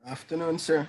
Afternoon, sir.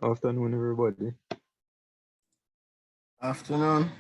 Afternoon, everybody. Afternoon.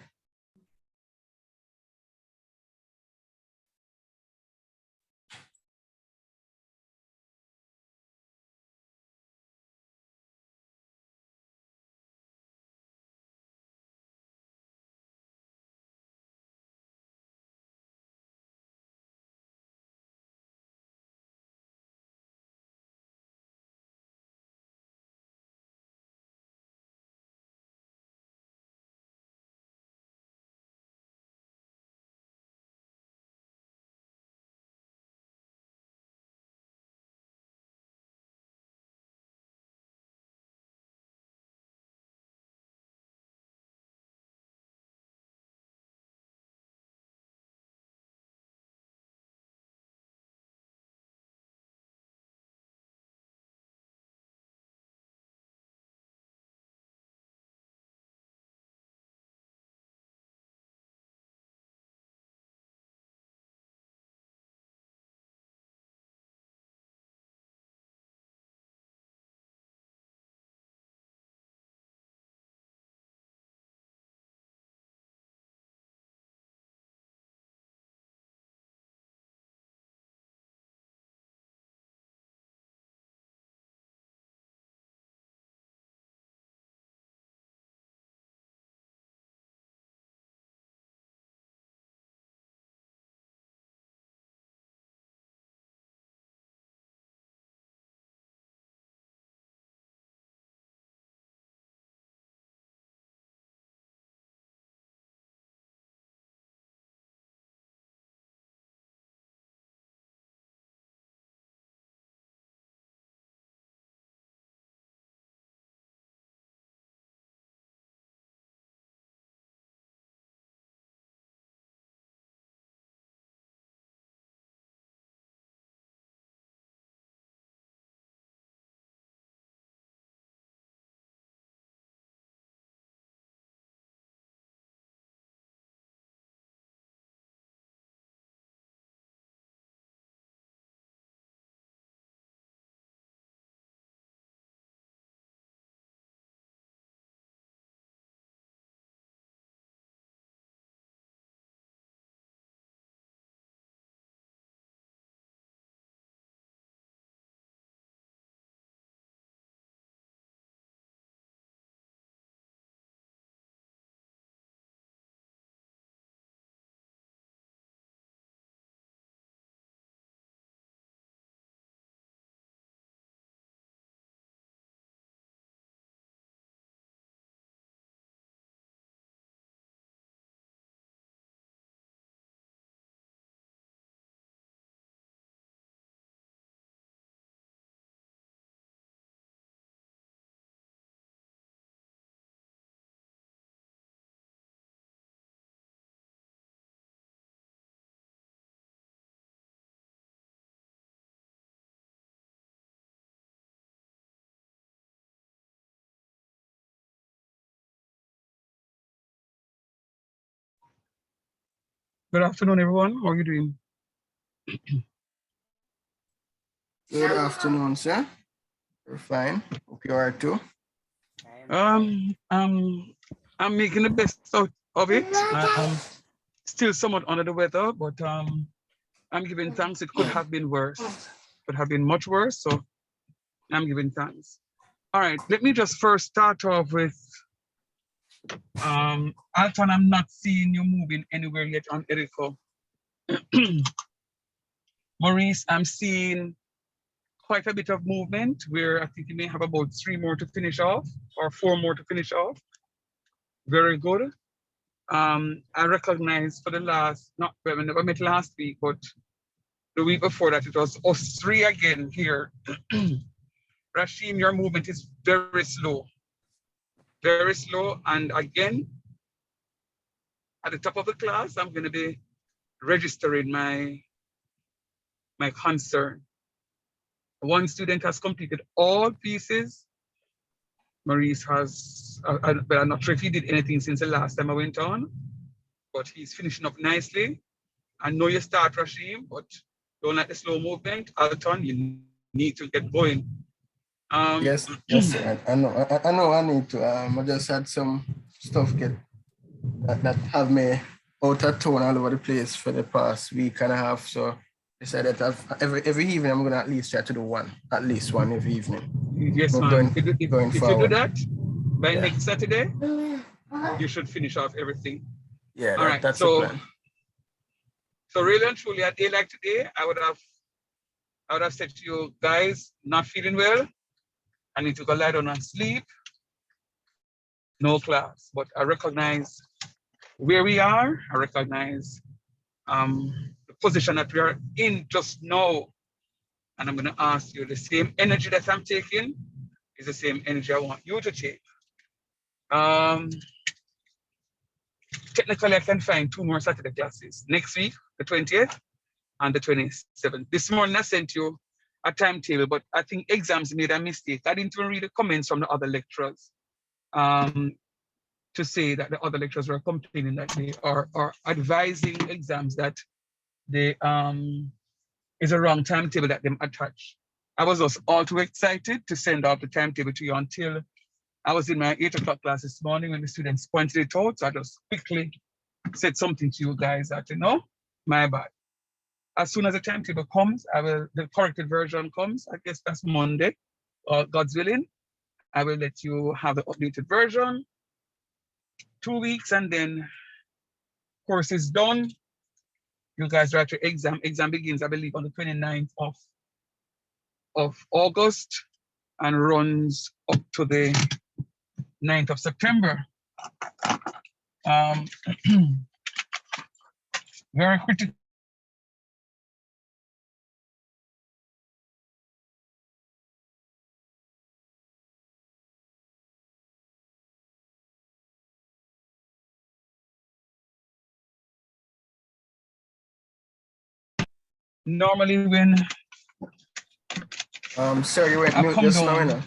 Good afternoon, everyone. How are you doing? Good afternoon, sir. We're fine. Hope you are too. Um, um, I'm making the best out of it. I'm still somewhat under the weather, but I'm giving thanks. It could have been worse. Could have been much worse. So I'm giving thanks. All right. Let me just first start off with Alton. I'm not seeing you moving anywhere yet on Erico. Maurice, I'm seeing quite a bit of movement where I think you may have about 3 more to finish off or 4 more to finish off. Very good. I recognize for the last, not, well, we never met last week, but the week before that, it was us 3 again here. Rashim, your movement is very slow. Very slow. And again, at the top of the class, I'm going to be registering my concern. One student has completed all pieces. Maurice has, but I'm not sure if he did anything since the last time I went on, but he's finishing up nicely. I know you start, Rashim, but don't like the slow movement. Alton, you need to get going. Yes, yes, sir. I know. I know. I need to. I just had some stuff that have me out of tone all over the place for the past week and a half. So decided that every evening I'm gonna at least try to do one, at least one every evening. Yes, man. Going If you do forward. that by Yeah. next Saturday, you should finish off everything. Yeah, All right. that's the So plan. really and truly, a day like today, I would have said to you guys, not feeling well. I need to go lie down and sleep. No class. But I recognize where we are. I recognize the position that we are in just now. And I'm going to ask you the same energy that I'm taking is the same energy I want you to take. Um, Technically, I can find 2 more Saturday classes next week, the 20th and the 27th. This morning, I sent you a timetable, but I think exams made a mistake. I didn't even read the comments from the other lecturers to say that the other lecturers were complaining that they are advising exams that they is a wrong timetable that them attach. I was just all too excited to send out the timetable to you until I was in my 8 o'clock class this morning when the students pointed it out. So I just quickly said something to you guys that, my bad. As soon as the timetable comes, the corrected version comes, I guess that's Monday, God's willing. I will let you have the updated version. 2 weeks and then course is done. You guys write your exam. Exam begins, I believe, on the 29th of August and runs up to the 9th of September. Um, very critical. Normally when Sir, you went I mute come just now, you down, know.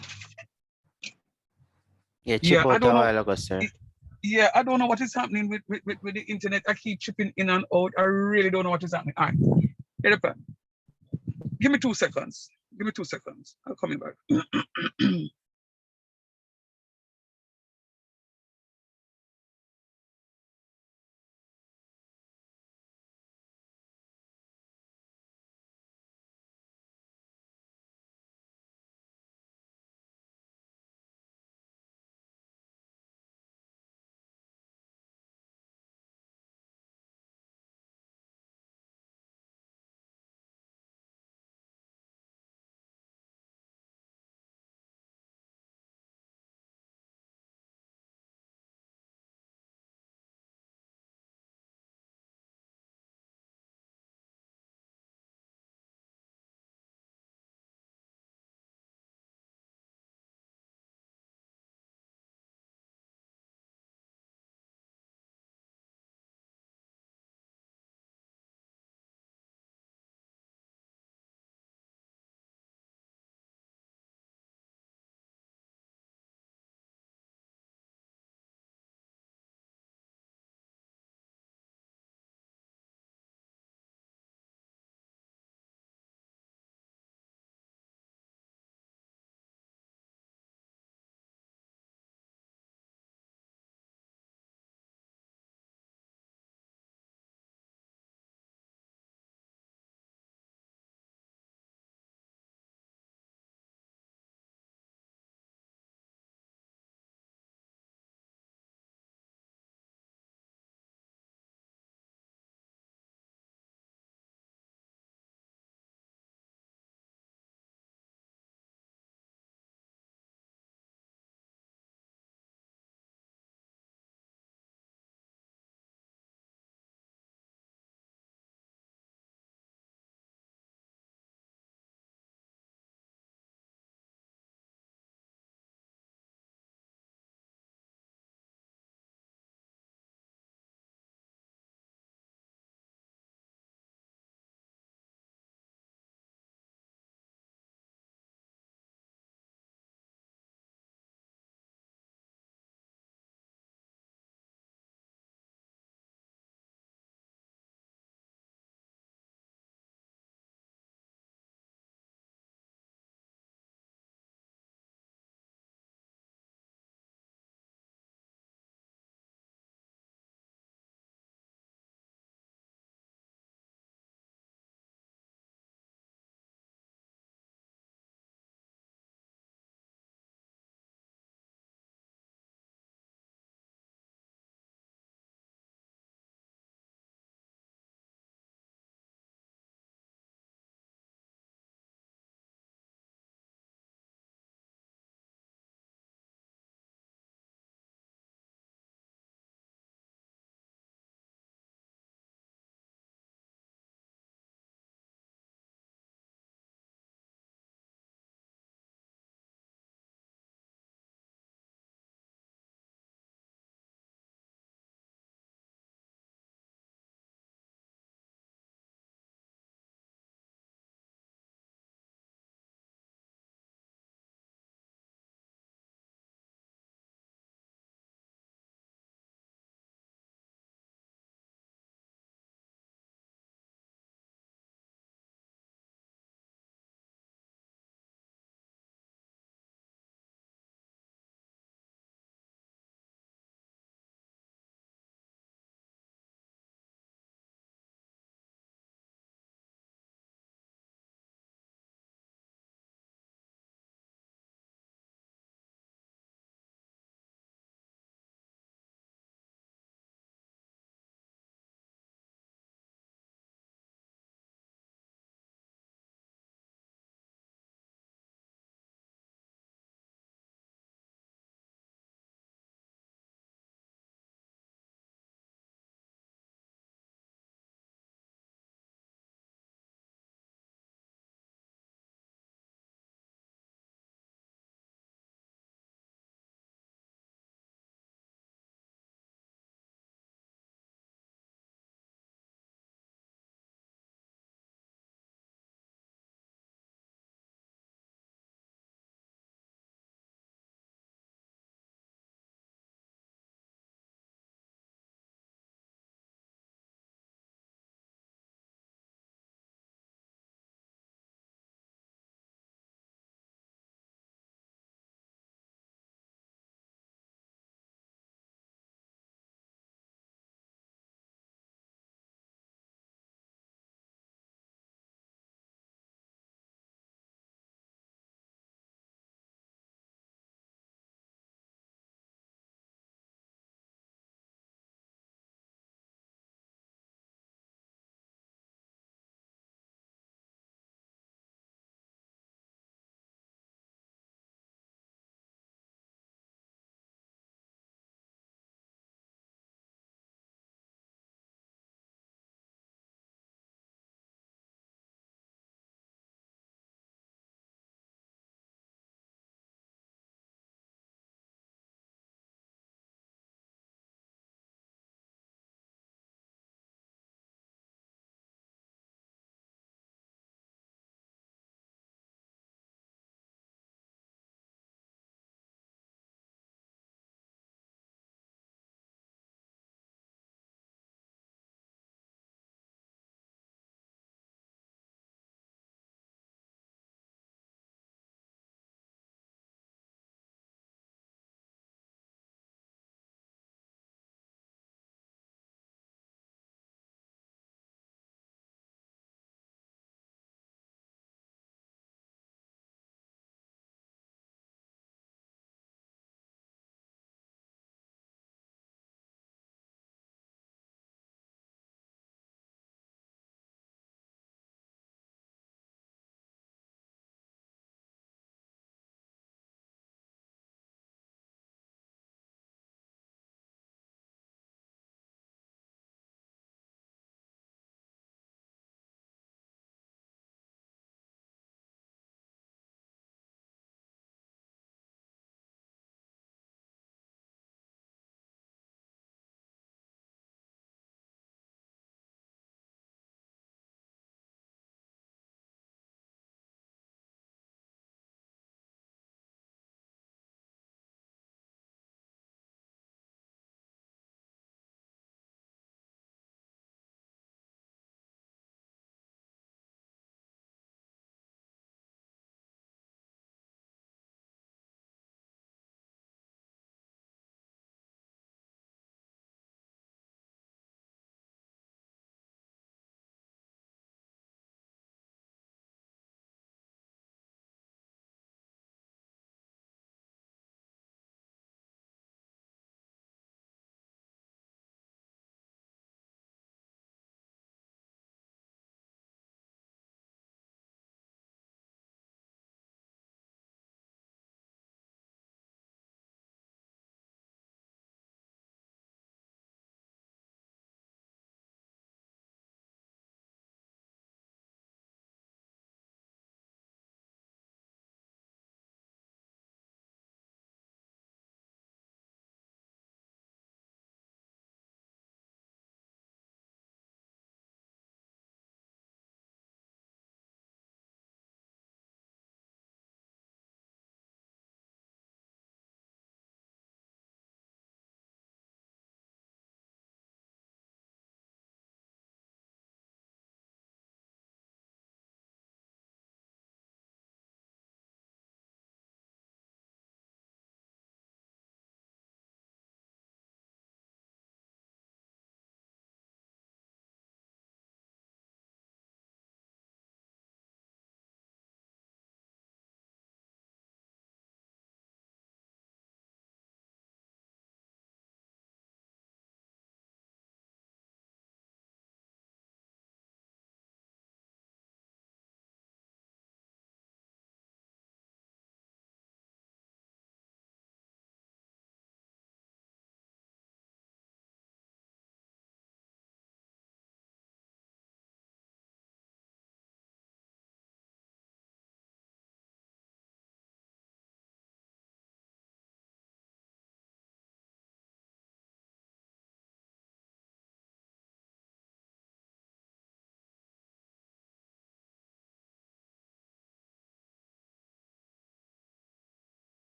Yeah, yeah, chip I out a don't know. while ago, sir. Yeah, I don't know what is happening with the internet. I keep chipping in and out. I really don't know what is happening. All right, here it is. Give me 2 seconds. Give me 2 seconds. I'm coming back.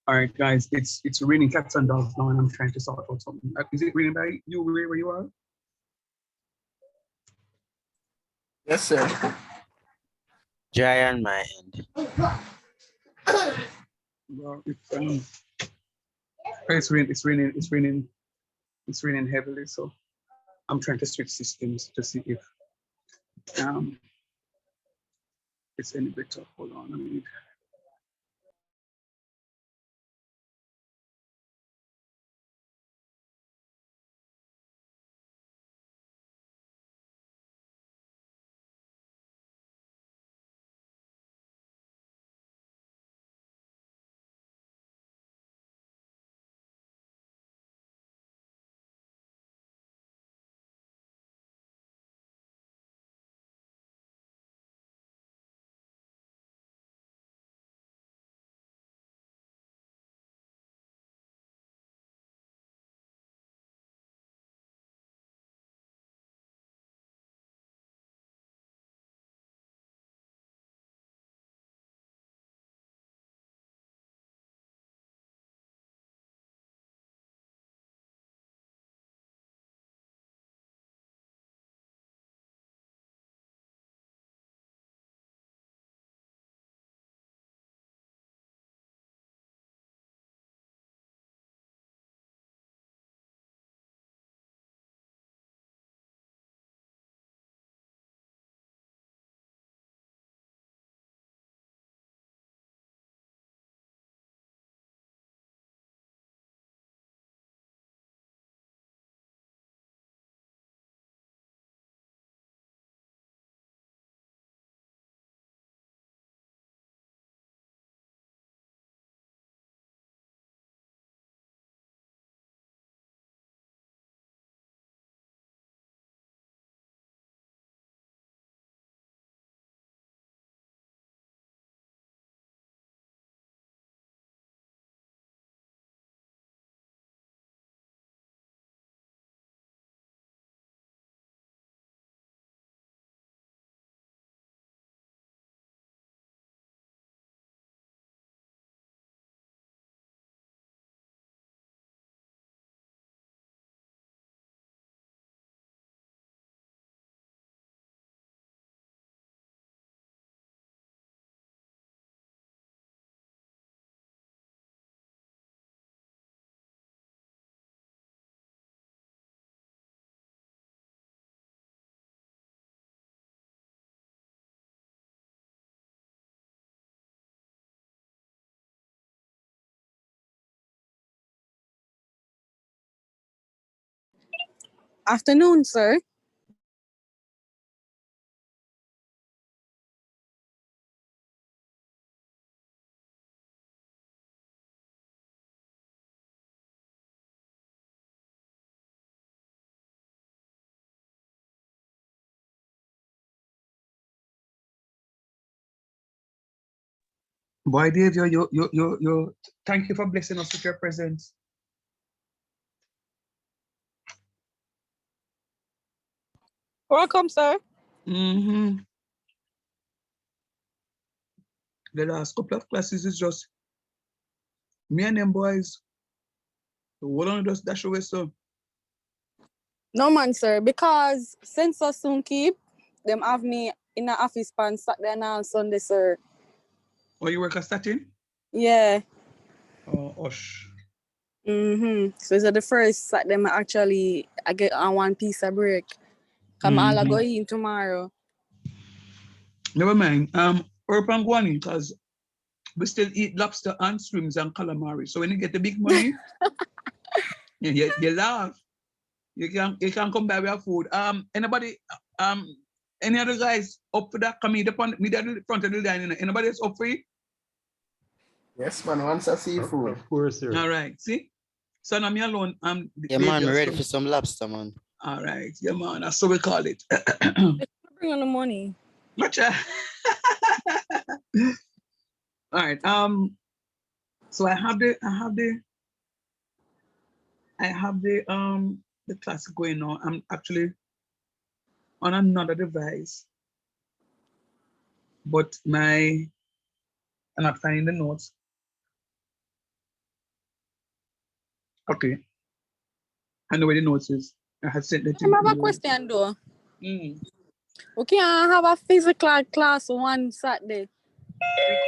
All right, guys, it's raining cats and dogs now, and I'm trying to sort out something. Is it raining by you where you are? Yes, sir. Dry on my end. Well, it's raining heavily. So I'm trying to switch systems to see if it's any better. Hold on a minute. Afternoon, sir. Boy, Dave, you. Thank you for blessing us with your presence. Welcome, sir. Mm-hmm. The last couple of classes is just me and them boys. Hold on, just dash away so. No man, sir. Because since I soon keep, them have me in the office pan Saturday and on Sunday, sir. Oh, you work at Satin? Yeah. Oh, Osh. So it's the first Saturday I get on one piece of break. Come all I go in tomorrow. Never mind. Urban Guani, because we still eat lobster and shrimps and calamari. So when you get the big money, you laugh. You can come back with your food. Anybody any other guys up for that? Come in the front of the line. Anybody else up for it? Yes, man. Once I see food. Of course, sir. All right. See? So now me alone. Yeah, man, we're ready for some lobster, man. All right. Yeah, man. That's what we call it. Bring on the money. Gotcha. All right. So I have the class going on. I'm actually on another device, but I'm not finding the notes. Okay. I know where the notes is. I had sent it I have a question though. Mm. We can have a physical class one Saturday.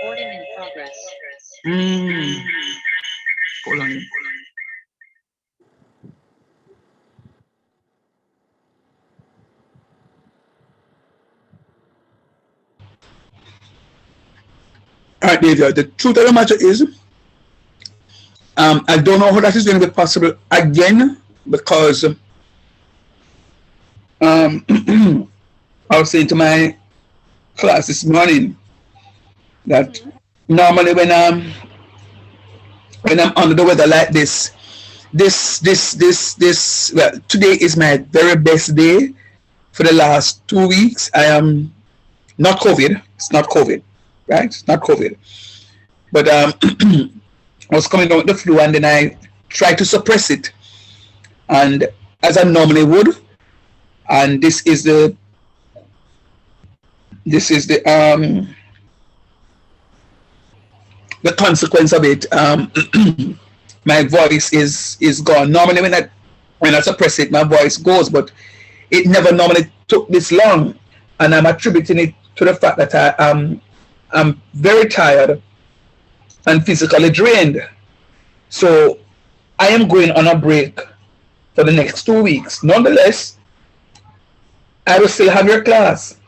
Recording in progress. Mm. Hold on. All right, David, the truth of the matter is, I don't know how that is going to be possible again because I was saying to my class this morning that normally when I'm under the weather like this, well, today is my very best day for the last 2 weeks. I am not COVID. It's not COVID, right? It's not COVID. But I was coming down with the flu and then I tried to suppress it. And as I normally would, and this is the consequence of it. My voice is gone. Normally when I suppress it, my voice goes, but it never normally took this long. And I'm attributing it to the fact that I'm very tired and physically drained. So I am going on a break for the next 2 weeks. Nonetheless, I will still have your class.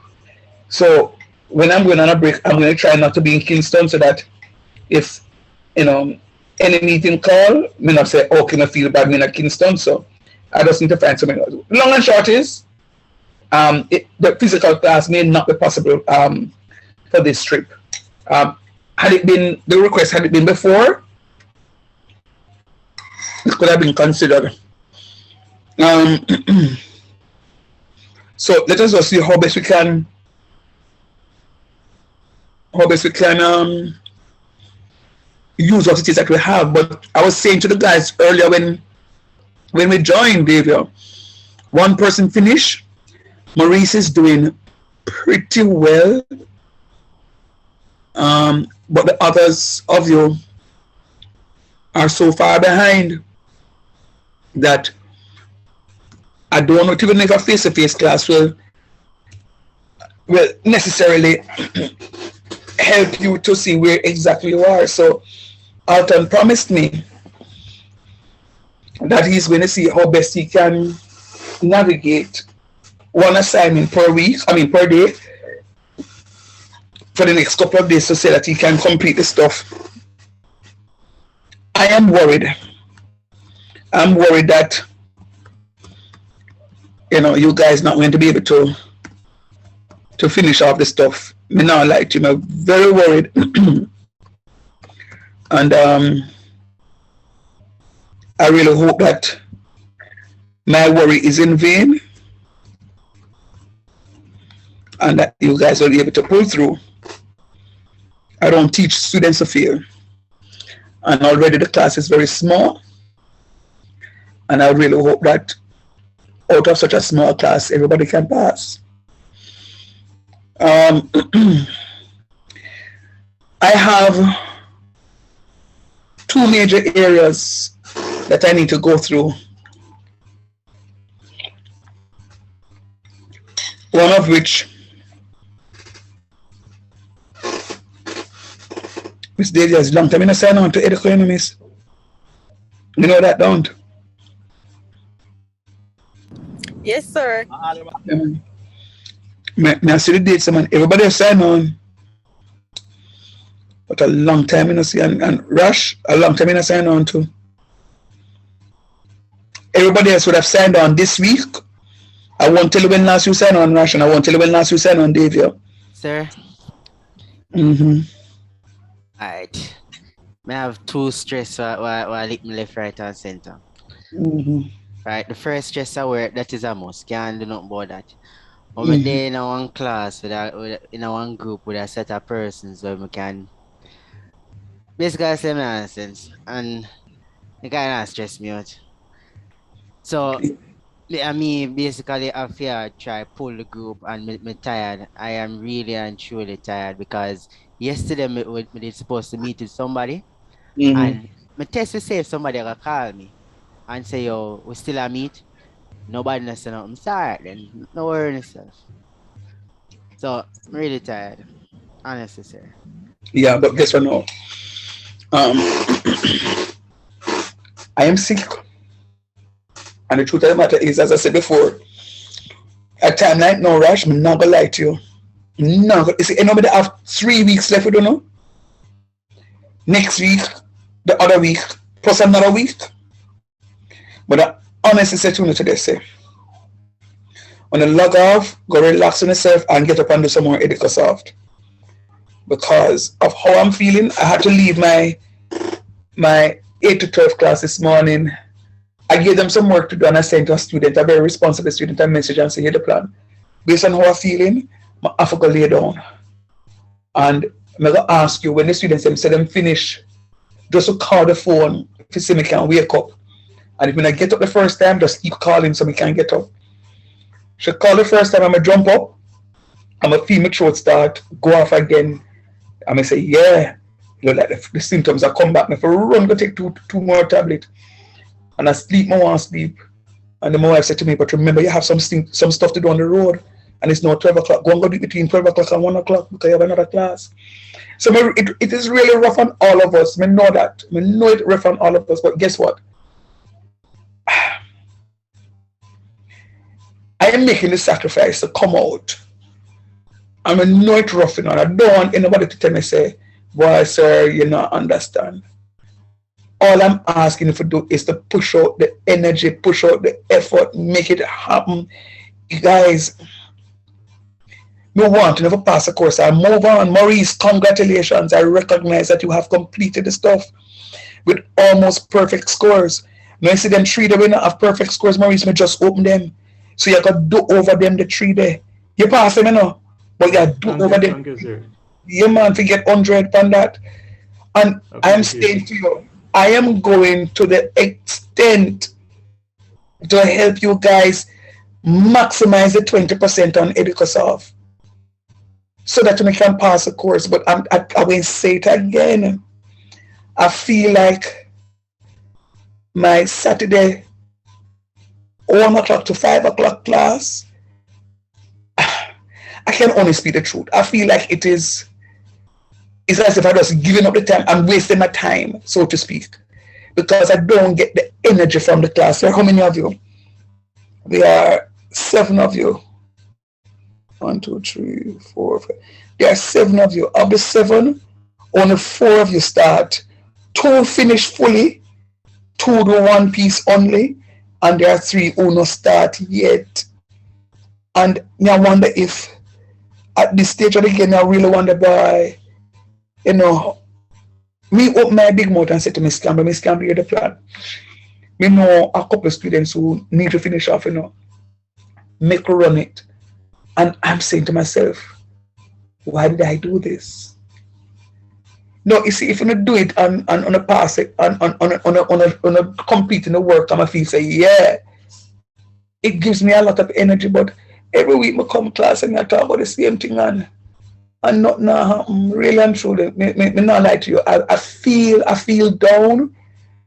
So when I'm going on a break, I'm going to try not to be in Kingston so that if, any meeting call, me not say, oh, can I feel bad, me not Kingston. So I just need to find something else. Long and short is, the physical class may not be possible for this trip. Had it been before, it could have been considered. So let us just see how best we can use what it is that we have. But I was saying to the guys earlier when we joined, Davia, one person finished. Maurice is doing pretty well. But the others of you are so far behind that I don't know even if a face-to-face class will necessarily help you to see where exactly you are. So Alton promised me that he's going to see how best he can navigate one assignment per day for the next couple of days to say that he can complete the stuff. I am worried. I'm worried that you guys not going to be able to finish off the stuff. Me not like you. I'm very worried. And I really hope that my worry is in vain and that you guys will be able to pull through. I don't teach students to fail. And already the class is very small. And I really hope that out of such a small class, everybody can pass. I have 2 major areas that I need to go through. One of which, Miss Delia, is long time in a sign on to educate Miss. You know that, don't? Yes, sir. May I see the dates, man? Everybody has signed on. But a long time in a see, and Rush, a long time in a sign on too. Everybody else would have signed on this week. I won't tell you when last you signed on, Rush, and I won't tell you when last you signed on, Davia. Sir? Mm-hmm. Alright. I have 2 stress while I lick my left, right, and center. Mm-hmm. Right, the first stress I work, that is a must. Can't do nothing about that. But we're there in one class, in one group with a set of persons where we can basically say nonsense. And it kind of stress me out. So, I mean, basically, I feel try pull the group and me tired. I am really and truly tired because yesterday we supposed to meet with somebody and my test to see if somebody gonna call me. and say, yo, we still a meet. Nobody knows nothing. Sorry then. No worry yourself. So I'm really tired. Honestly, sir. Yeah, but guess what now? Um, I am sick. And the truth of the matter is, as I said before, at time like no rush, I'm not gonna lie to you. No, you see, anybody have 3 weeks left, we don't know. Next week, the other week, plus another week. But I honestly say to you today, say, when I log off, go relax on yourself and get up and do some more Edica Soft. Because of how I'm feeling, I had to leave my 8 to 12 class this morning. I gave them some work to do and I sent to a student, a very responsible student, a message and say, here the plan. Based on how I'm feeling, I have to go lay down. And I'm going to ask you, when the students say them finish, just to call the phone to see me can wake up. And if when I get up the first time, just keep calling so me can get up. She call the first time, I'm going to jump up, I'm going to feel my throat start, go off again. I'm going to say, yeah. You know, like the symptoms are come back. If I run, go take two more tablets. And I sleep, I want to sleep. And the wife said to me, but remember, you have some stuff to do on the road. And it's now 12 o'clock. Go and go do it between 12 o'clock and 1 o'clock because you have another class. So it is really rough on all of us. I know that. I know it's rough on all of us. But guess what? I am making the sacrifice to come out. And I know it's rough, you know. And I don't want anybody to tell me, say, boy, sir, you not understand. All I'm asking you to do is to push out the energy, push out the effort, make it happen. You guys, no want to never pass a course. I move on. Maurice, congratulations. I recognize that you have completed the stuff with almost perfect scores. Now I see them 3 that we not have perfect scores, Maurice, me just open them. So you can do over them the 3 there. You pass them, you know, but you do over them. Thank you, sir. Yeah, man, to get 100 on that. And I am saying to you, I am going to the extent to help you guys maximize the 20% on EducaSoft so that you can pass the course. But I will say it again. I feel like my Saturday 1 o'clock to 5 o'clock class, I can only speak the truth. I feel like it's as if I was giving up the time. I'm wasting my time, so to speak, because I don't get the energy from the class. There are how many of you? There are 7 of you. 1, 2, 3, 4, 5. There are 7 of you. Of the 7, only 4 of you start. 2 finish fully, 2 do 1 piece only, and there are 3 who not start yet. And I wonder if at this stage of the game, I really wonder, boy, you know, me open my big mouth and say to Miss Campbell, you're the plan. Me know a couple of students who need to finish off, you know, make run it. And I'm saying to myself, why did I do this? No, you see, if you don't do it on a pass it, on a completing the work, I'm a feel say, yeah, it gives me a lot of energy, but every week I come class and I talk about the same thing and not now really and truly, me not lie to you. I feel down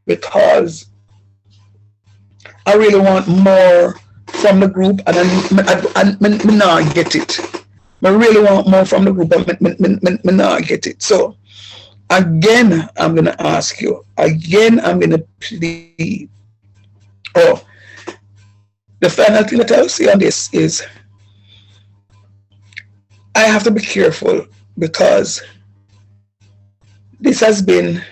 because I really want more from the group and I not get it. I really want more from the group and I not get it. So again, I'm gonna ask you. Again, I'm gonna plead. Oh, the final thing that I'll say on this is I have to be careful because this has been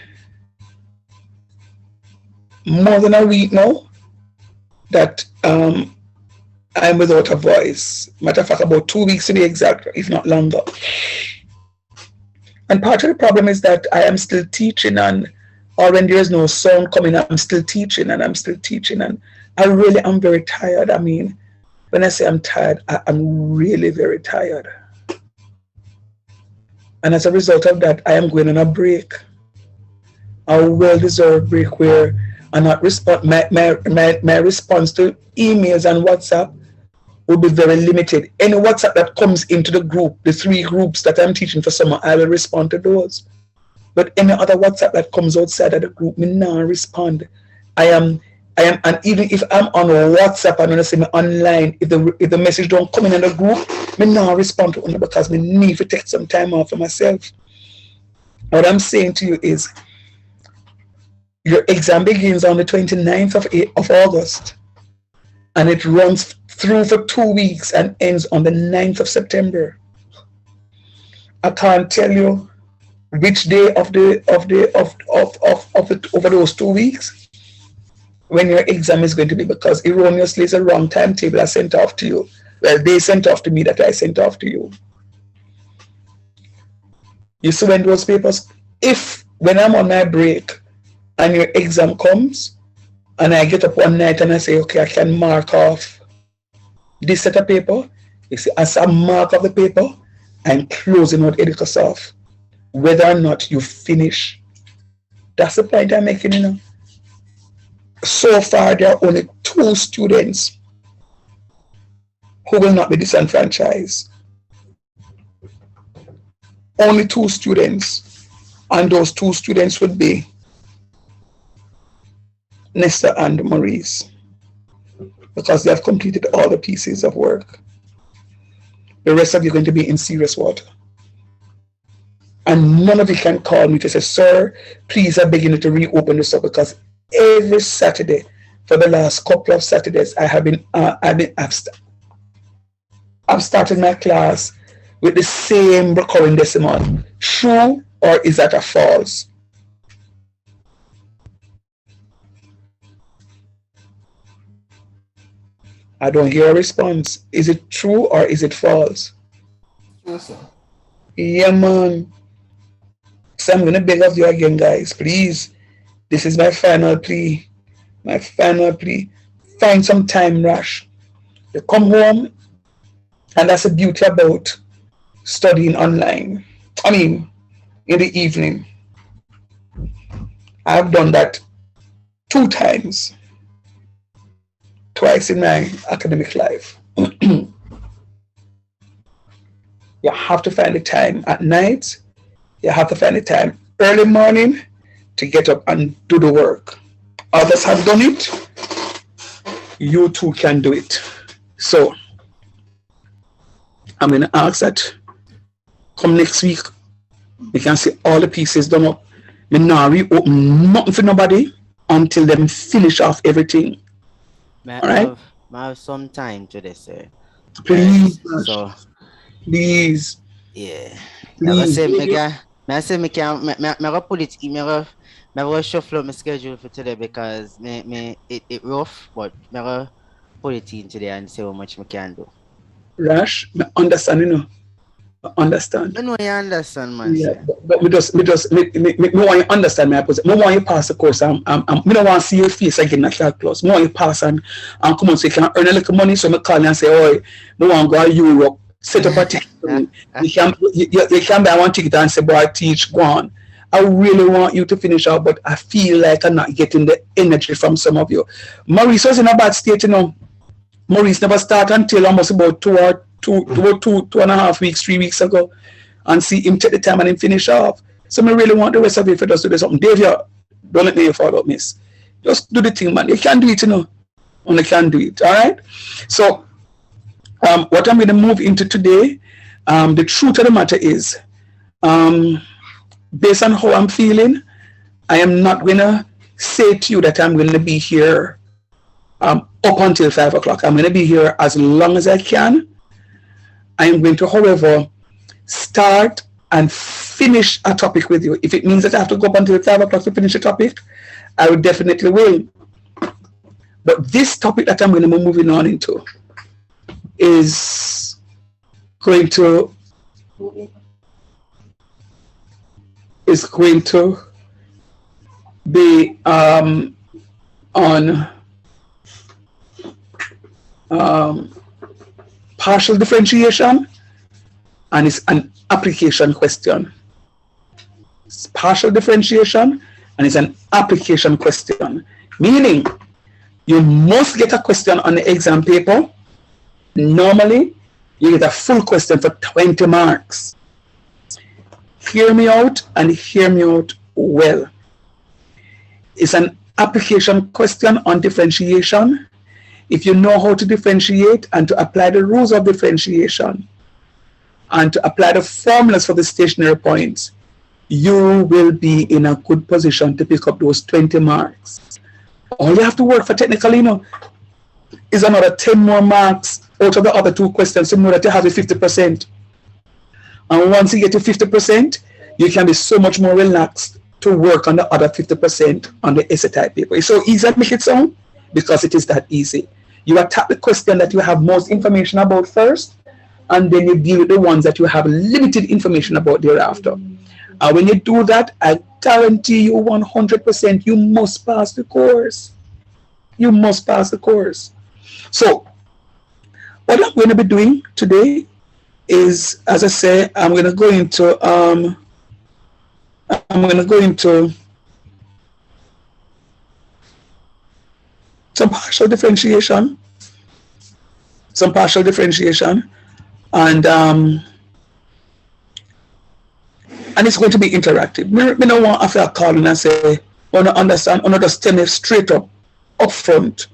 more than a week now that I'm without a voice. Matter of fact, about 2 weeks to be exact, if not longer. And part of the problem is that I am still teaching, or when there is no sound coming, I'm still teaching and I really am very tired. I mean, when I say I'm tired, I'm really very tired. And as a result of that, I am going on a break, a well-deserved break where I not respond. My response to emails and WhatsApp will be very limited. Any WhatsApp that comes into the group, the 3 groups that I'm teaching for summer, I will respond to those. But any other WhatsApp that comes outside of the group, me not respond. I am And even if I'm on WhatsApp and when I say me online, if the message don't come in the group, me now respond to it because me need to take some time off for myself. What I'm saying to you is your exam begins on the 29th of August and it runs through for 2 weeks and ends on the 9th of September. I can't tell you which day over those 2 weeks when your exam is going to be, because erroneously it's a wrong timetable I sent off to you. Well, they sent off to me that I sent off to you. You see when those papers, if when I'm on my break and your exam comes and I get up one night and I say, okay, I can mark off this set of paper, you see, as I mark off the paper, I'm closing out editors off, whether or not you finish. That's the point I'm making, you know. So far, there are only 2 students who will not be disenfranchised. Only 2 students, and those 2 students would be Nesta and Maurice, because they have completed all the pieces of work. The rest of you are going to be in serious water. And none of you can call me to say, sir, please, I'm beginning to reopen this up, because every Saturday for the last couple of Saturdays, I've started my class with the same recurring decimal. True, or is that a false? I don't hear a response. Is it true or is it false? Yes, sir. Yeah, man. So I'm going to beg of you again, guys. Please, this is my final plea. My final plea. Find some time, Rash. You come home, and that's the beauty about studying online. I mean, in the evening. I've done that 2 times. Twice in my academic life. You have to find the time at night. You have to find the time early morning to get up and do the work. Others have done it. You too can do it. So I'm going to ask that come next week, we can see all the pieces done up. Me now reopen nothing for nobody until them finish off everything. May All right? I have some time to this, sir. Please, So, please, yeah. Like I please. say, me go put it, me go shuffle up my schedule for today because it rough, but me go put it in today and see how much me can do. Rash, me understand, you know. Understand. I know you understand, man. Yeah, Sir. but me want you understand my position. Me want you pass the course. Me don't want to see your face again at calculus. Me want you pass and come on so you can earn a little money. So me call you and say, oh, me want to go to Europe, set up a ticket. You can buy one ticket and say, boy, I teach, go on. I really want you to finish out, but I feel like I'm not getting the energy from some of you. Maurice was in a bad state, you know. Maurice never started until almost about 2.5 weeks, 3 weeks ago, and see him take the time and him finish off. So I really want the rest of you to just do something. Dave, don't let me fall out, miss. Just do the thing, man. You can do it, you know. Only can do it. All right. So what I'm going to move into today, the truth of the matter is, based on how I'm feeling, I am not going to say to you that I'm going to be here up until 5 o'clock. I'm going to be here as long as I can. I am going to, however, start and finish a topic with you. If it means that I have to go up until 5 o'clock to finish a topic, I would definitely will. But this topic that I'm going to be moving on into is going to be on partial differentiation, and it's an application question. It's partial differentiation and it's an application question, meaning you must get a question on the exam paper. Normally you get a full question for 20 marks. Hear me out and hear me out well. It's an application question on differentiation. If you know how to differentiate and to apply the rules of differentiation and to apply the formulas for the stationary points, you will be in a good position to pick up those 20 marks. All you have to work for technically, is another 10 more marks out of the other 2 questions to know that you have a 50%. And once you get to 50%, you can be so much more relaxed to work on the other 50% on the essay type paper. It's so easy to make it sound because it is that easy. You attack the question that you have most information about first, and then you deal with the ones that you have limited information about thereafter. And when you do that, I guarantee you 100% you must pass the course. You must pass the course. So what I'm going to be doing today is, as I say, I'm going to go into some partial differentiation, and it's going to be interactive. Me no want after a call and I say, I want to understand, I want to just tell me straight up front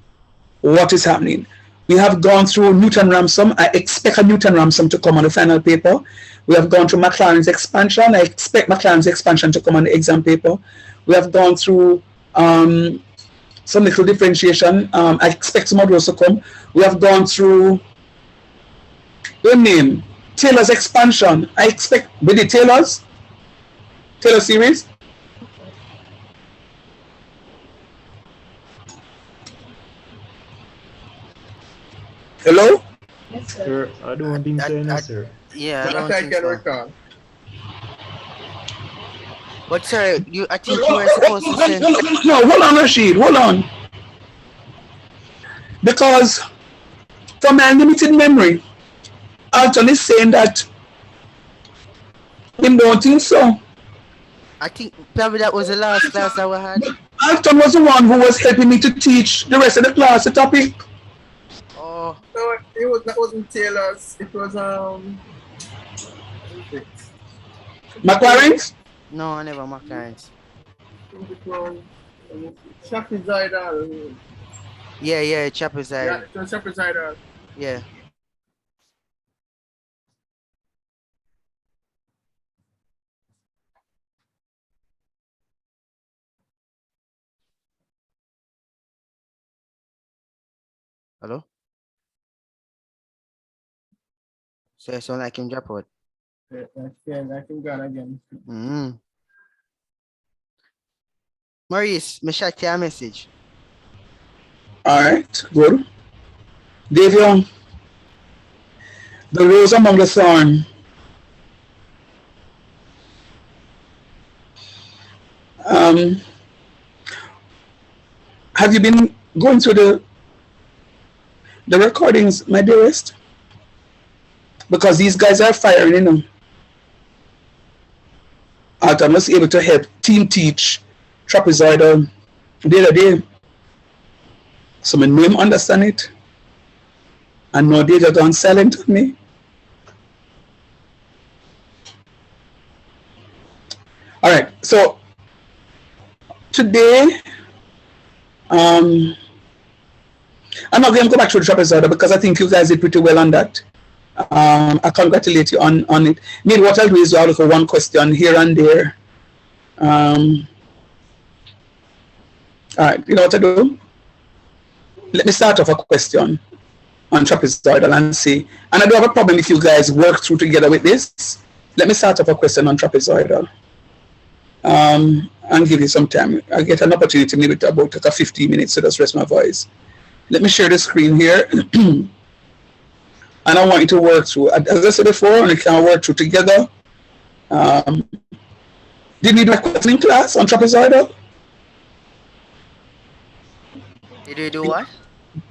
what is happening. We have gone through Newton-Raphson. I expect a Newton-Raphson to come on the final paper. We have gone through Maclaurin's expansion. I expect Maclaurin's expansion to come on the exam paper. We have gone through some little differentiation. I expect some of those to come. We have gone through the name Taylor's expansion. I expect with the Taylor series. Hello? Sir, I don't think so, no, sir. Yeah, I don't I think can so. recall. But sir, I think you were supposed to send. No, hold on, Rashid, hold on. Because from my limited memory, Alton is saying that him don't think so. I think probably that was the last class that we had. Alton was the one who was helping me to teach the rest of the class the topic. Oh. No, that wasn't Taylor's. It was Maclaurin's? No, I never Maclaurin's. Shapizidal. Yeah, Chapizidal. Yeah, it was Shapizidal. Yeah. Hello? So it sound like him drop out. Yeah, I can go again. Maurice, me shot you a message. Alright, good. Dave Young, the rose among the thorn. Have you been going through the recordings, my dearest? Because these guys are firing, I was able to help team teach trapezoidal the other day. So my name understand it. And no data gone silent on me. All right, so today, I'm not going to go back to the trapezoidal because I think you guys did pretty well on that. I congratulate you on it. Maybe what I'll do is I'll look at one question here and there. All right, you know what to do? Let me start off a question on trapezoidal and see. And I don't have a problem if you guys work through together with this. Let me start off a question on trapezoidal. And give you some time. I get an opportunity maybe to about like a 15 minutes to just rest my voice. Let me share the screen here. And I want you to work through, as I said before, and we can work through together. Did we do a question in class on trapezoidal? Did we do what?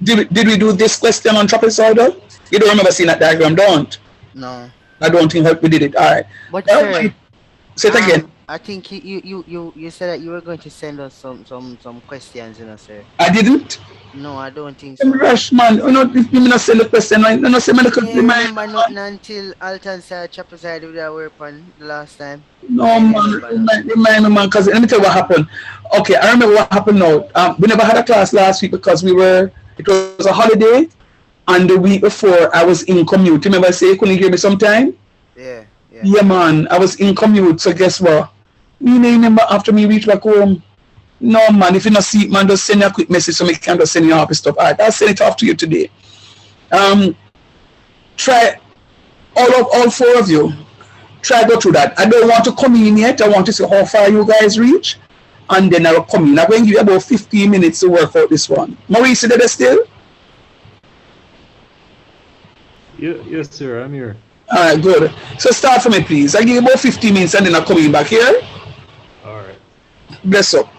Did we do this question on trapezoidal? You don't remember seeing that diagram, don't? No. I don't think we did it. All right. But sir, say it again. I think you said that you were going to send us some questions, sir. I didn't. No, I don't think I'm so. rush, man. You know, if you not send the question, right? You know, say me look at Me ain't remind. remember nothing until Alton side chapter side with that work on the last time. I No, ain't man, remember nothing. remind me, man, because let me tell you what happened. Okay, I remember what happened now. We never had a class last week because it was a holiday, and the week before I was in commute. Remember I say you couldn't hear me sometime? Yeah, yeah. Yeah, man, I was in commute, so guess what? You know, remember after me reach back home? No, man, if you not see it, man, just send you a quick message so me can just send you off stuff. All right, I'll send it off to you today. Um, try all four of you. Try go through that. I don't want to come in yet. I want to see how far you guys reach. And then I'll come in. I'm going to give you about 15 minutes to work out this one. Maurice, you there still? Yes, sir. I'm here. All right, good. So start for me, please. I give you about 15 minutes and then I'll come in back here. All right. Bless up.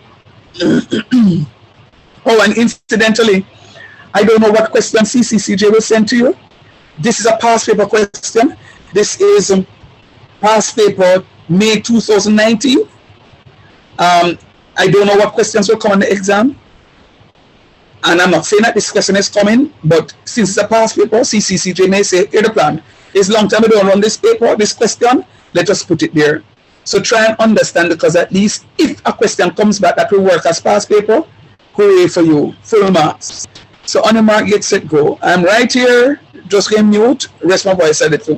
Oh, and incidentally, I don't know what question CCCJ will send to you. This is a past paper question. This is past paper May 2019. I don't know what questions will come on the exam. And I'm not saying that this question is coming, but since it's a past paper, CCCJ may say, here the plan. It's long time we don't run this paper, this question, let us put it there. So try and understand, because at least if a question comes back that will work as past paper, hooray for you, full marks. So on the mark, get set, go. I'm right here, just get mute, rest my voice at it.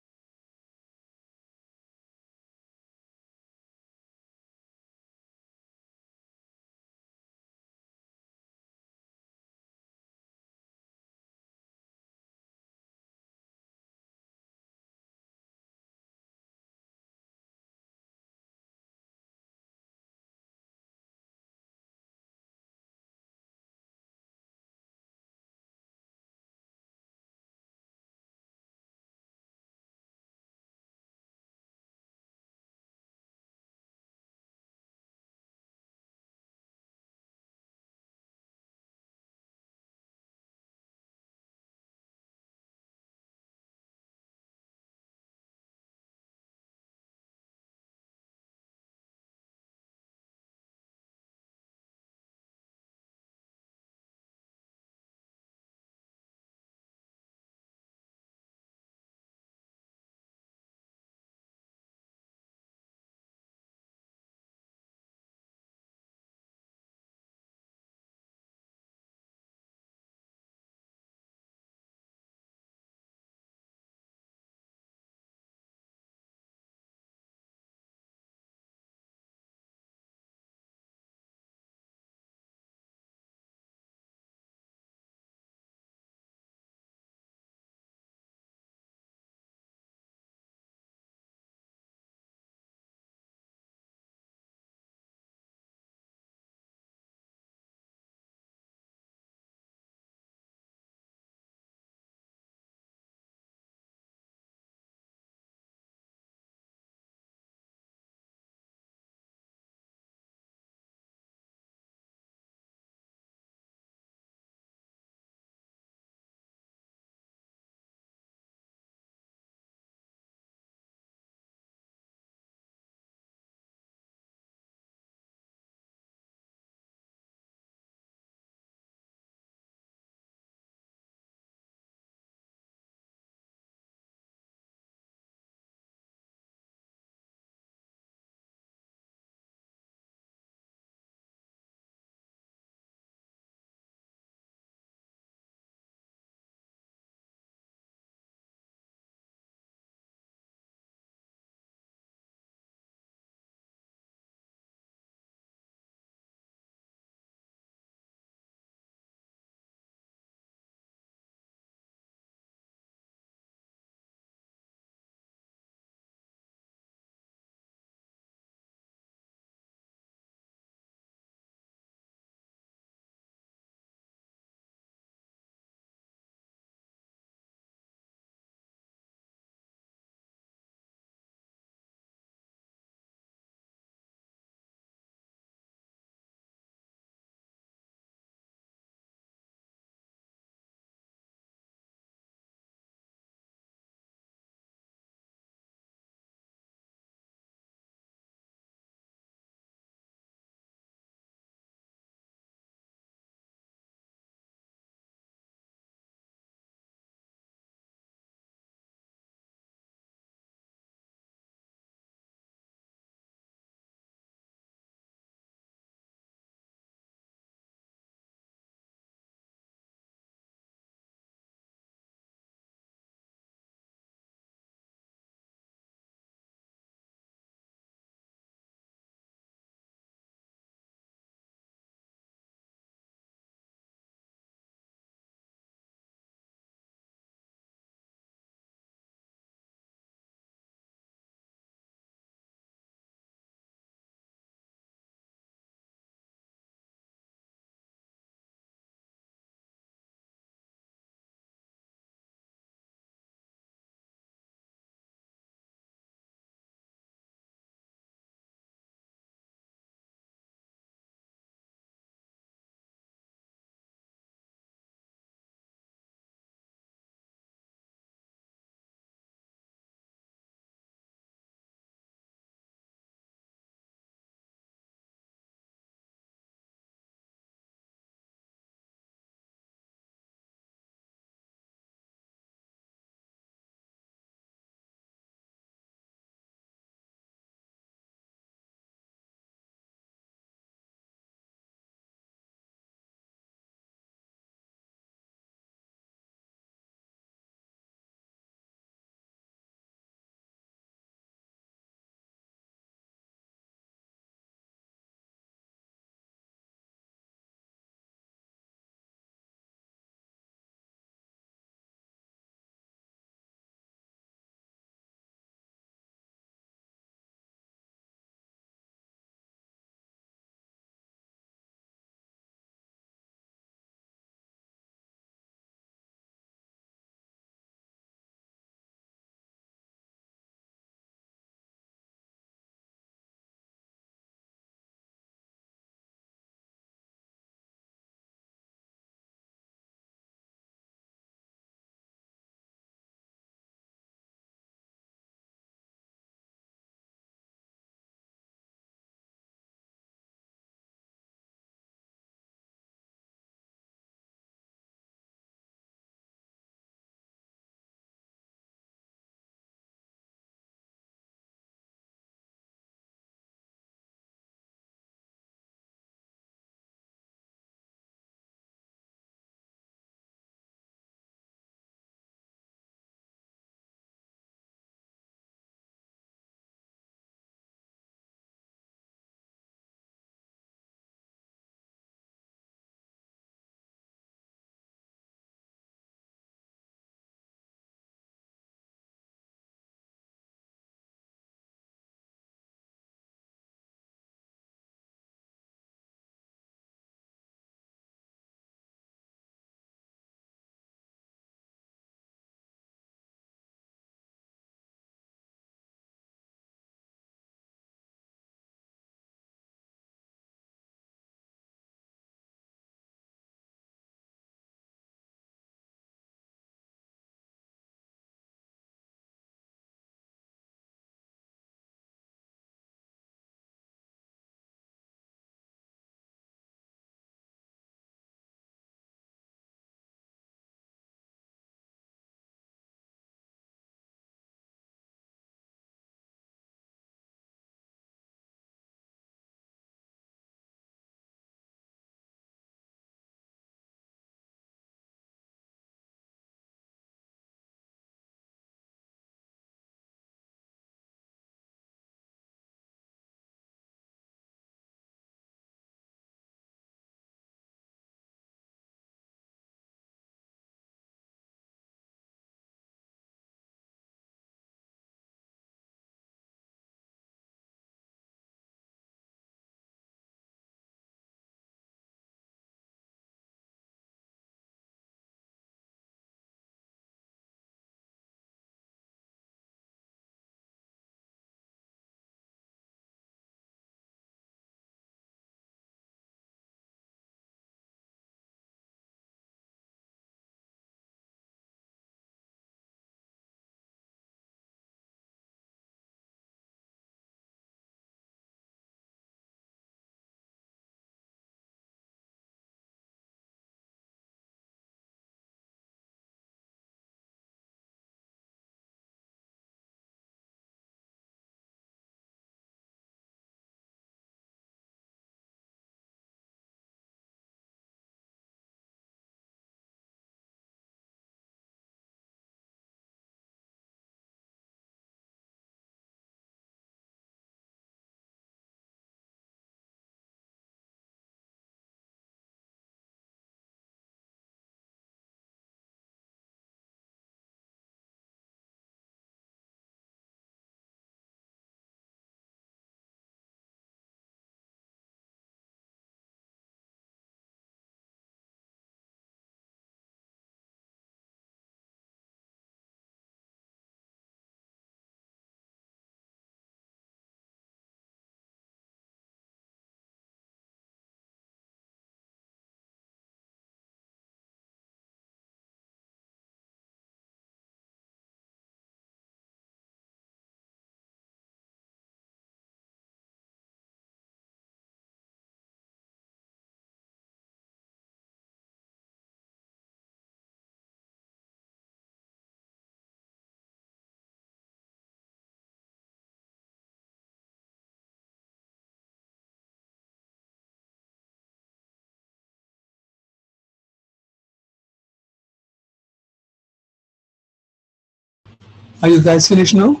Are you guys finished now?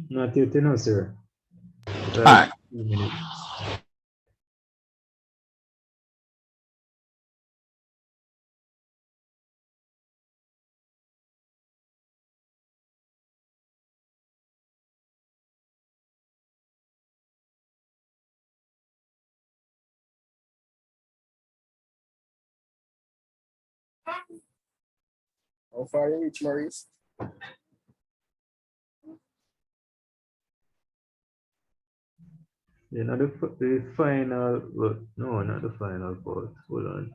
Not yet, you know, sir. All right. 2 minutes. How far you reach, Maurice? You know, the final, well, no, not the final part. Hold on.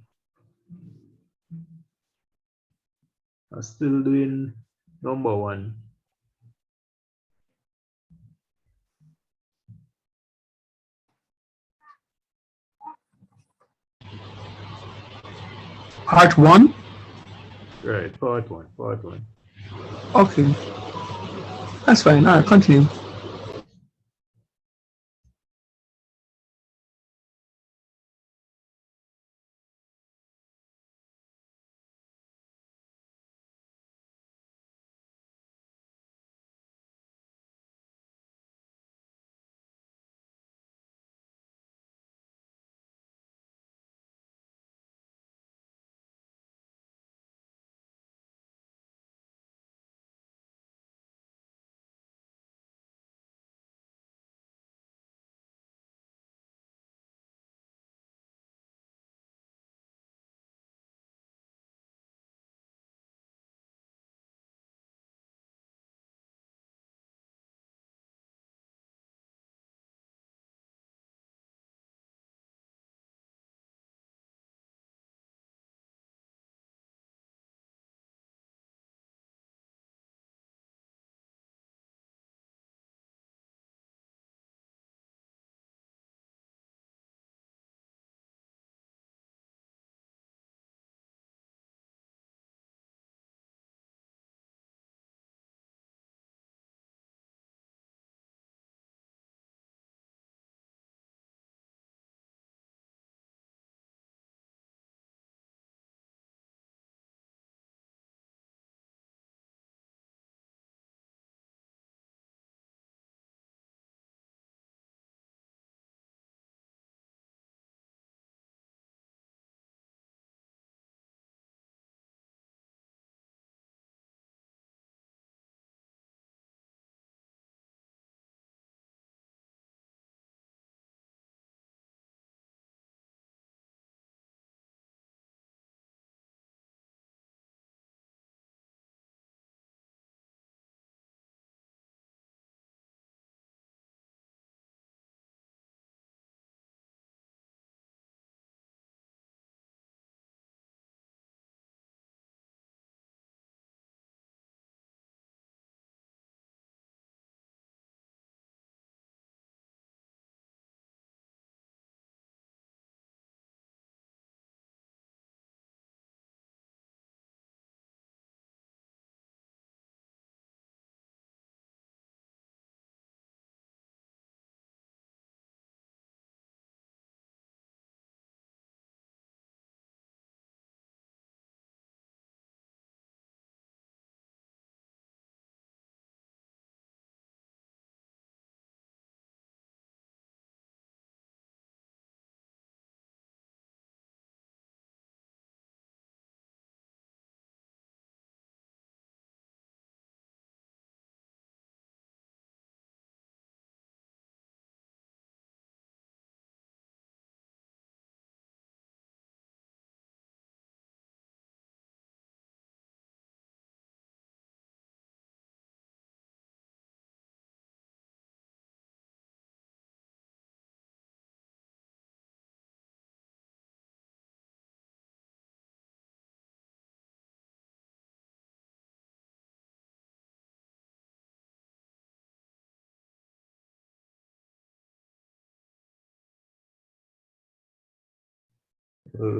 I'm still doing number 1. Part 1. Right, part 1, part 1. Okay, that's fine. All right, continue.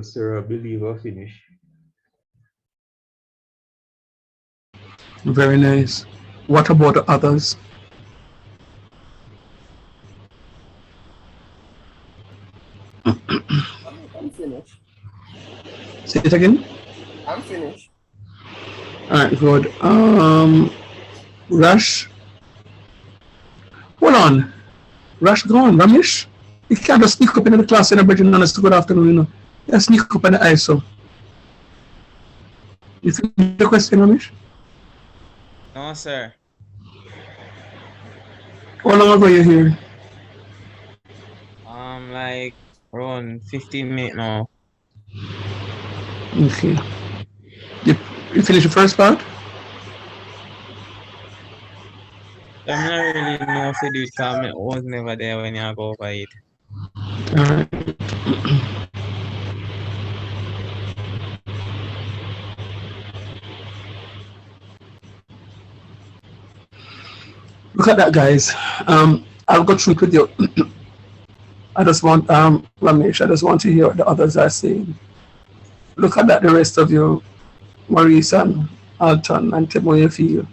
Sir, I believe I finished. Very nice. What about the others? I'm finished. Say it again. I'm finished. All right, good. Rush. Hold on. Rush gone. Ramesh. You can't just sneak up into the class and everybody honest good afternoon, you know. Yeah, sneak up in the ISO. You think the question, Ramesh? No, sir. How long ago you here? Like around 15 minutes now. Okay. You, you finish the first part? I'm not really know if you do it because I was never there when you go over it. All right. Look at that, guys. I'll go through it with you. I just want, Ramesh, I just want to hear what the others are saying. Look at that, the rest of you, Maurice and Alton and Timo, you feel.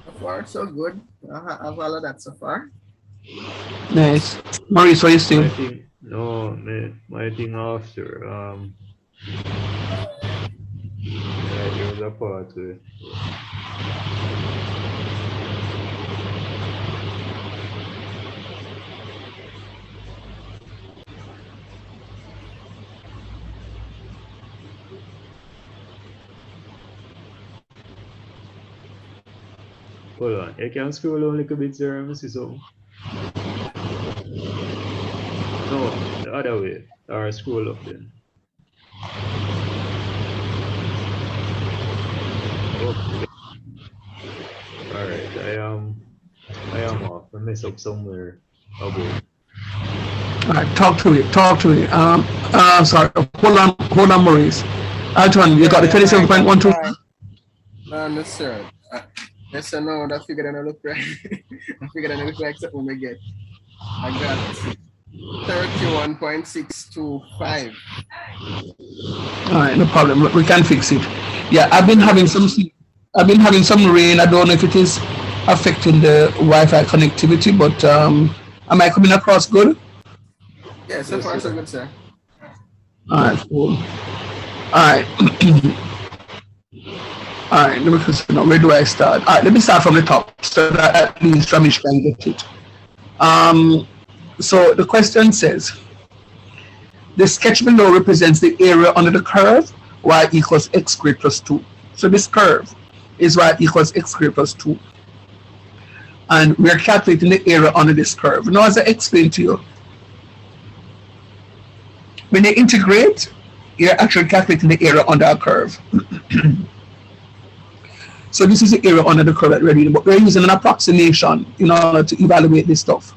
So far, so good. I've all of that so far. Nice. Maurice, what you My saying? thing, no, my thing after, yeah, there was a part where, hold on, you can scroll down a little bit there and see something. No, the other way, or scroll up then. Okay. All right, I am off. I mess up somewhere about. All right, talk to me. Sorry, hold on, Maurice. Alton, you got the 27.12? No, sir. Yes, I know that figure that I look right. I figure that I look like something we get. I got 31.625. All right, no problem. We can fix it. Yeah, I've been having some rain. I don't know if it is affecting the Wi-Fi connectivity, but am I coming across good? Yeah, so far so good, sir. All right, cool. All right. All right, let me consider. Where do I start? All right, let me start from the top so that at least Ramesh can get it. So the question says, the sketch below represents the area under the curve y equals x squared plus 2. So this curve is y equals x squared plus 2. And we're calculating the area under this curve. Now, as I explained to you, when you integrate, you're actually calculating the area under a curve. So this is the area under the curve that we're reading, but we're using an approximation in order to evaluate this stuff.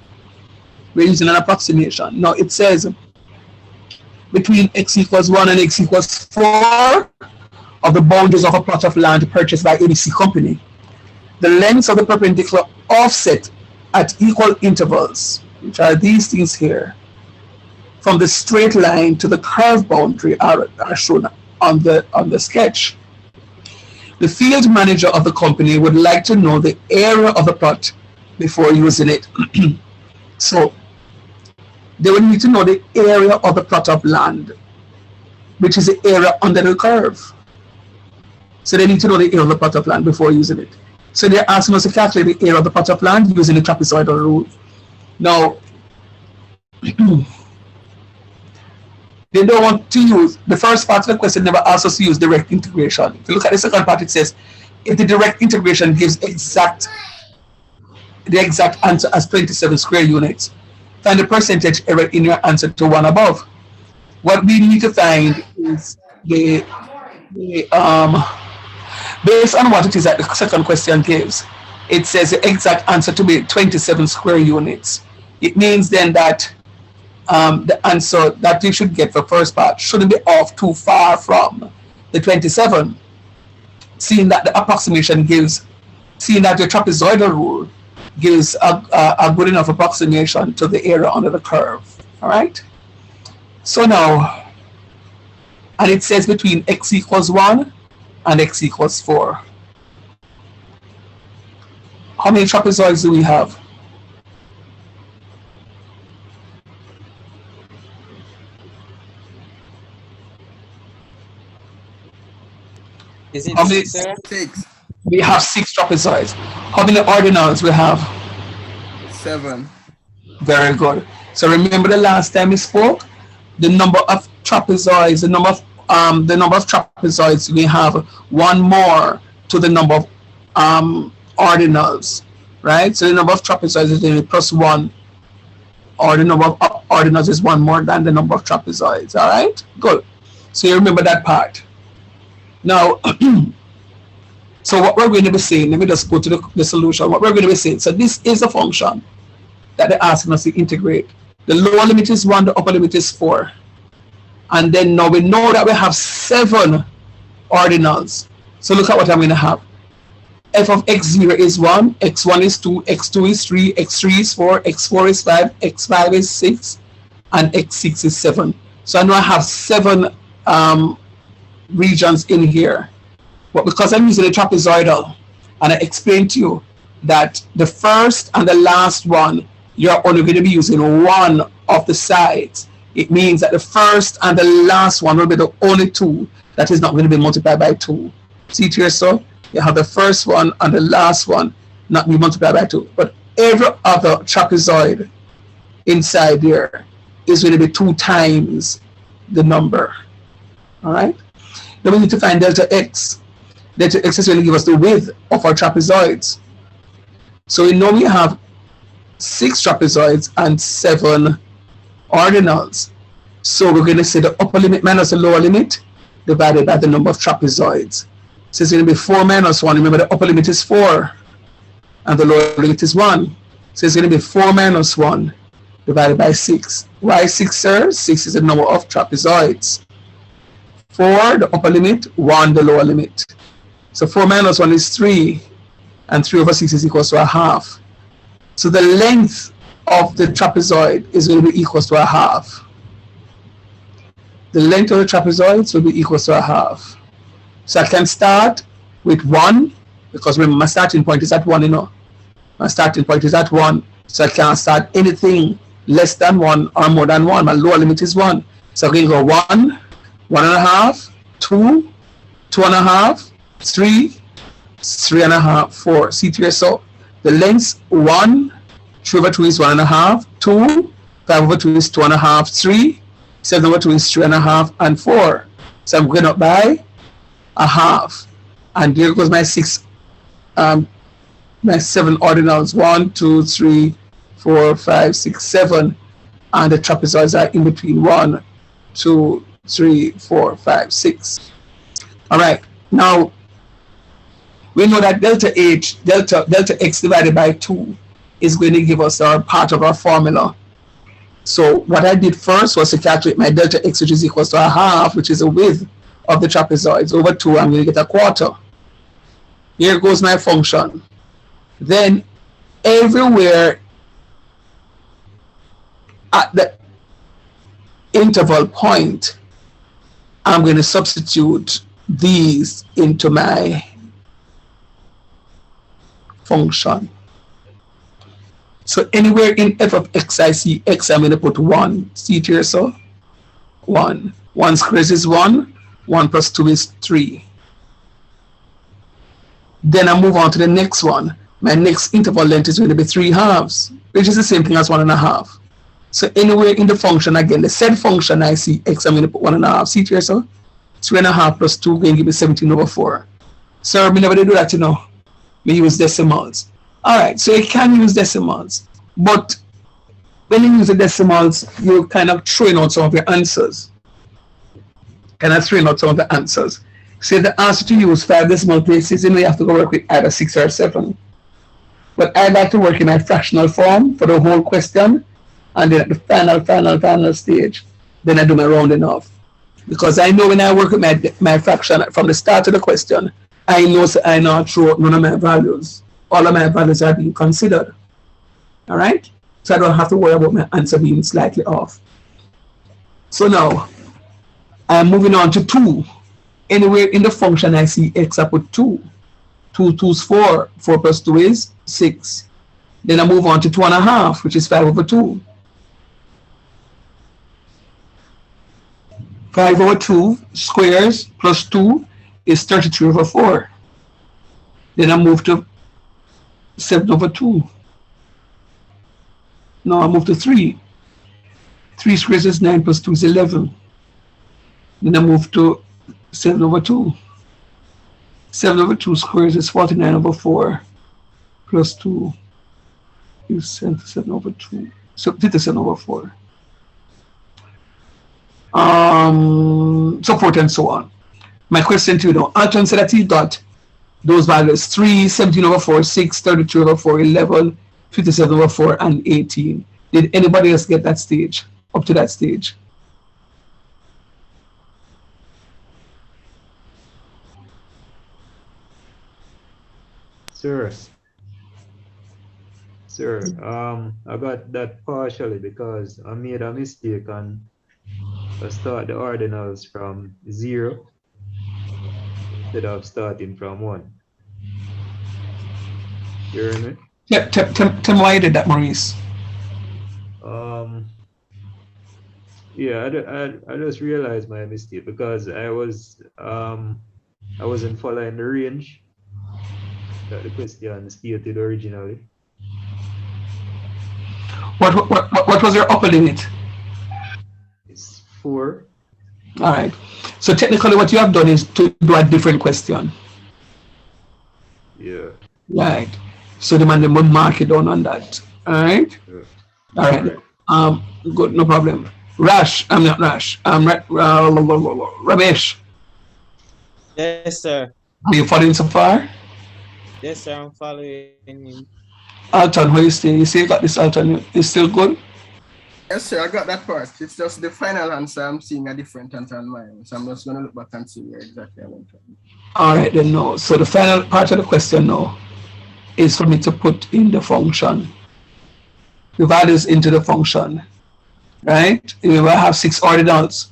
We're using an approximation. Now it says between x equals 1 and x equals 4 of the boundaries of a plot of land purchased by ABC Company, the lengths of the perpendicular offset at equal intervals, which are these things here, from the straight line to the curve boundary are shown on the sketch. The field manager of the company would like to know the area of the plot before using it. So they would need to know the area of the plot of land, which is the area under the curve. So they need to know the area of the plot of land before using it. So they're asking us to calculate the area of the plot of land using the trapezoidal rule. Now, they don't want to use, the first part of the question never asks us to use direct integration. If you look at the second part, it says, if the direct integration gives the exact answer as 27 square units, find the percentage error in your answer to one above. What we need to find is the based on what it is that the second question gives, it says the exact answer to be 27 square units. It means then that the answer that you should get for first part shouldn't be off too far from the 27, seeing that the approximation gives, seeing that the trapezoidal rule gives a good enough approximation to the area under the curve. All right. So now, and it says between x equals 1 and x equals 4. How many trapezoids do we have? Is it How many? 6, sir? 6, We have 6 trapezoids. How many ordinals we have? 7. Very good. So remember the last time we spoke, the number of trapezoids, the number of trapezoids we have one more to the number of ordinals, right? So the number of trapezoids is only plus 1, or the number of ordinals is 1 more than the number of trapezoids. All right, good. So you remember that part. Now, so what we're going to be saying, let me just go to the solution. What we're going to be saying, so this is a function that they're asking us to integrate. The lower limit is 1, the upper limit is 4. And then now we know that we have 7 ordinals. So look at what I'm going to have. F of x0 is 1, x1 is 2, x2 is 3, x3 is 4, x4 is 5, x5 is 6, and x6 is 7. So I know I have 7 regions in here. But because I'm using a trapezoidal, and I explained to you that the first and the last one, you're only going to be using one of the sides. It means that the first and the last one will be the only 2 that is not going to be multiplied by 2. See it here, so you have the first one and the last one not be multiplied by 2. But every other trapezoid inside there is going to be 2 times the number. All right? Then we need to find delta x. Delta x is going to give us the width of our trapezoids. So we know we have 6 trapezoids and 7 ordinals. So we're going to say the upper limit minus the lower limit divided by the number of trapezoids. So it's going to be 4 minus 1. Remember, the upper limit is 4 and the lower limit is 1. So it's going to be 4 minus 1 divided by 6. Why 6, sir? 6 is the number of trapezoids. 4, the upper limit, 1, the lower limit. So 4 minus 1 is 3, and 3 over 6 is equal to a half. So the length of the trapezoid is going to be equal to a half. The length of the trapezoids will be equal to a half. So I can start with 1, because remember my starting point is at 1, you know. My starting point is at 1, so I can't start anything less than 1 or more than 1. My lower limit is 1. So I'm going to go 1, 1.5, 2, 2.5, 3, 3.5, 4. See here, so the length 1, 3 over 2 is 1.5, 2, 5 over 2 is 2.5, 3, 7 over 2 is 3.5, and 4. So I'm going up by a half. And there goes my 6, my 7 ordinals. 1, 2, 3, 4, 5, 6, 7. And the trapezoids are in between 1, 2, 3, 4, 5, 6. All right. Now, we know that delta x divided by 2 is going to give us our part of our formula. So what I did first was to calculate my delta x, which is equal to a half, which is the width of the trapezoids, over 2. I'm going to get a quarter. Here goes my function. Then everywhere at the interval point, I'm going to substitute these into my function. So anywhere in f of x I see x, I'm going to put 1. See it here, so 1. 1 squared is 1. 1 plus 2 is 3. Then I move on to the next one. My next interval length is going to be 3 halves, which is the same thing as 1.5. So anywhere in the function, again, the said function I see x, I'm going to put 1.5. See it here, so 3.5 plus 2 going to give me 17 over 4. So we never do that, you know. We use decimals. All right, so you can use decimals, but when you use the decimals, you're kind of throwing out some of your answers. So if the answer to use 5 decimal places, then you have to go work with either 6 or 7. But I like to work in my fractional form for the whole question, and then at the final stage, then I do my rounding off. Because I know when I work with my fraction from the start of the question, I know I throw out none of my values. All of my values are being considered. All right? So I don't have to worry about my answer being slightly off. So now, I'm moving on to 2. Anywhere in the function I see x, I put 2. 2 2 is 4. 4 plus 2 is 6. Then I move on to 2.5, which is 5 over 2. 5 over 2 squares plus 2 is 33 over 4. Then I move to 7 over 2. No, I move to 3. 3 squares is 9 plus 2 is 11. Then I move to 7 over 2. 7 over 2 squares is 49 over 4 plus 2 is 7 over 2. So 57 over 4. So forth and so on. My question to you now, Anton said that he got those values 3, 17 over 4, 6, 32 over 4, 11, 57 over 4, and 18. Did anybody else get that stage, up to that stage? Sir, I got that partially because I made a mistake and I start the ordinals from 0 instead of starting from 1. You hear me? Tell me why you did that, Maurice. Yeah, I just realized my mistake because I wasn't following the range that the question stated originally. What was your upper limit? It's 4. All right. So technically what you have done is to do a different question. Yeah. Right. So the man will mark it down on that. All right. Yeah. All right. Good. No problem. I'm not Rash. Ramesh. Yes, sir. Are you following so far? Yes, sir. I'm following him. Alton, where you stay? You see you got this, Alton. You still good? Yes, sir, I got that part. It's just the final answer. I'm seeing a different answer on mine. So I'm just going to look back and see where exactly I went from. All right, then no. So the final part of the question now is for me to put in the function, the values into the function, right? We will have 7 ordinals.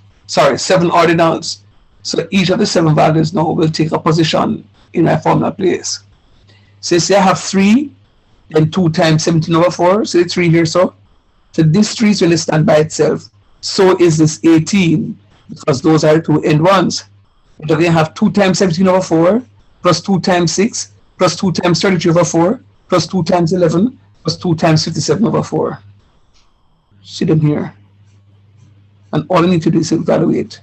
So each of the 7 values now will take a position in a formula place. So say I have 3, then 2 times 17 over 4. So the 3 here, so this 3 is going to stand by itself. So is this 18, because those are 2 end ones. But again, have 2 times 17 over 4, plus 2 times 6, plus 2 times 33 over 4, plus 2 times 11, plus 2 times 57 over 4. See them here. And all I need to do is evaluate.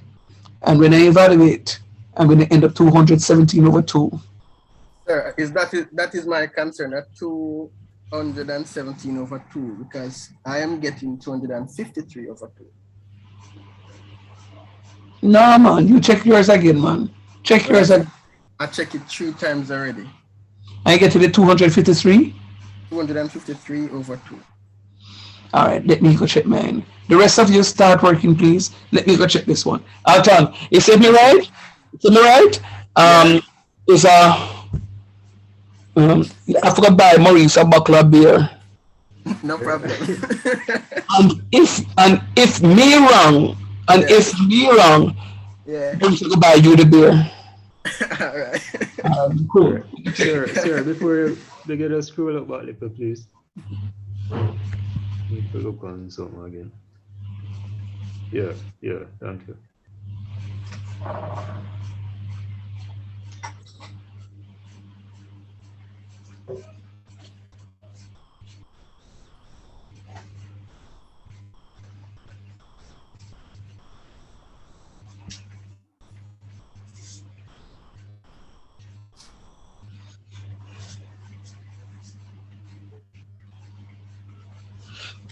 And when I evaluate, I'm going to end up 217 over 2. Sir, that is my concern, at 217 over 2, because I am getting 253 over 2. No, man, you check yours again, man. Check yours again. I checked it 3 times already. I get to the 253? 253 over 2. All right, let me go check mine. The rest of you start working, please. Let me go check this one. Alton, you said me right? It's I forgot to buy Maurice a bottle of beer. No problem. and if me wrong, yeah. I'm going to buy you the beer. All right. Cool. Sir, before they get us scroll up back little, please. Need to look on something again. Yeah, thank you.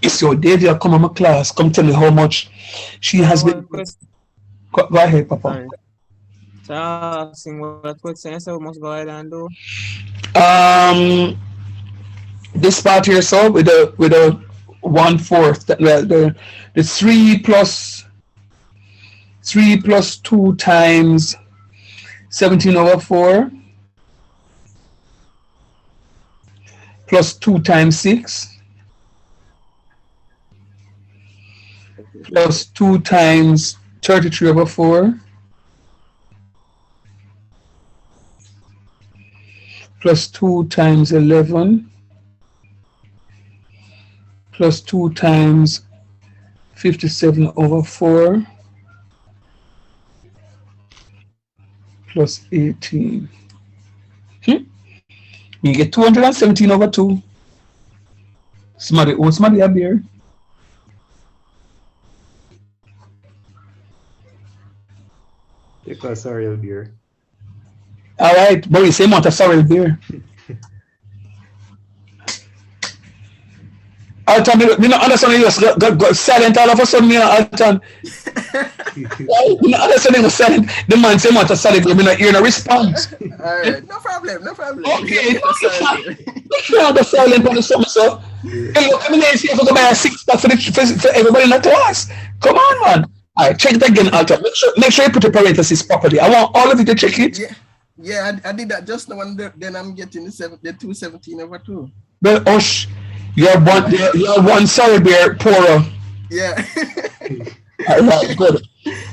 It's your Davia come on my class. Come tell me how much she has been. Go ahead, Papa. Sorry. So I'm asking what question, so we must go ahead and do. This part here, so with a 1/4. The 3 plus 2 times 17 over 4 plus 2 times 6 plus 2 times 33 over 4 plus 2 times 11 plus 2 times 57 over 4 plus 18. You get 217 over 2. Somebody up here. Take a sorrel beer. All right, but we say amount of sorrel beer. Alton, me not understand, you just got silent all of a sudden, Alton. Me not understand, you silent. The man say amount of sorrel beer, me not hearing a response. All right, no problem. Okay. Not the silent on the summer, so. Hey, look, I'm here to go buy a 6-pack for everybody in the class. Come on, man. All right, check it again, Alton. Make sure you put the parentheses properly. I want all of you to check it. Yeah, I did that just now, and then I'm getting the 217 over 2. But Osh, you're one sorry beer poorer. Yeah. All right, good.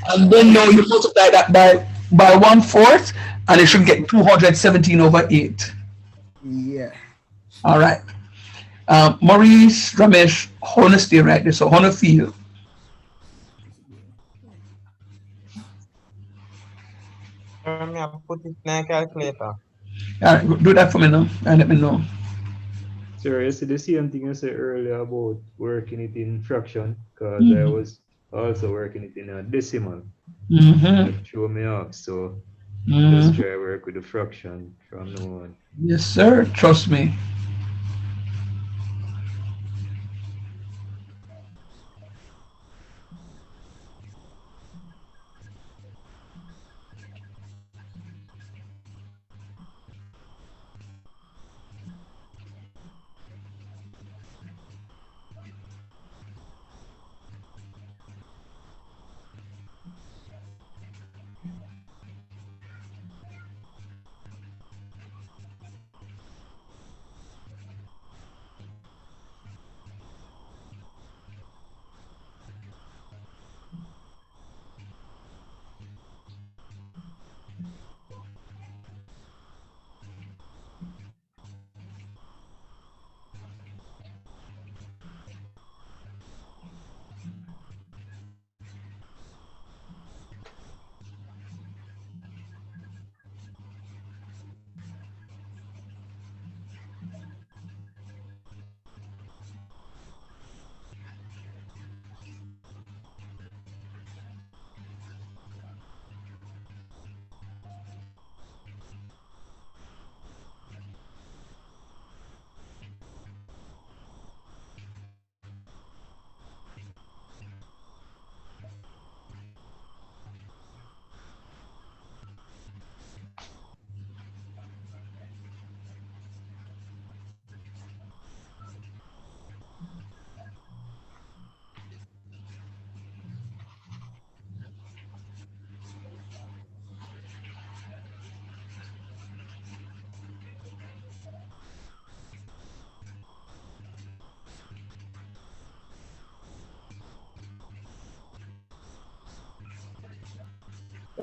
And then now you multiply that by 1/4, and it should get 217 over 8. Yeah. All right. Maurice, Ramesh, how to stay right there? So how to feel? I put it in a calculator. All right, do that for me now, and let me know. Sir, you see the same thing you said earlier about working it in fraction, because I was also working it in a decimal. That threw me off, so just try to work with the fraction from now on. Yes, sir. Trust me.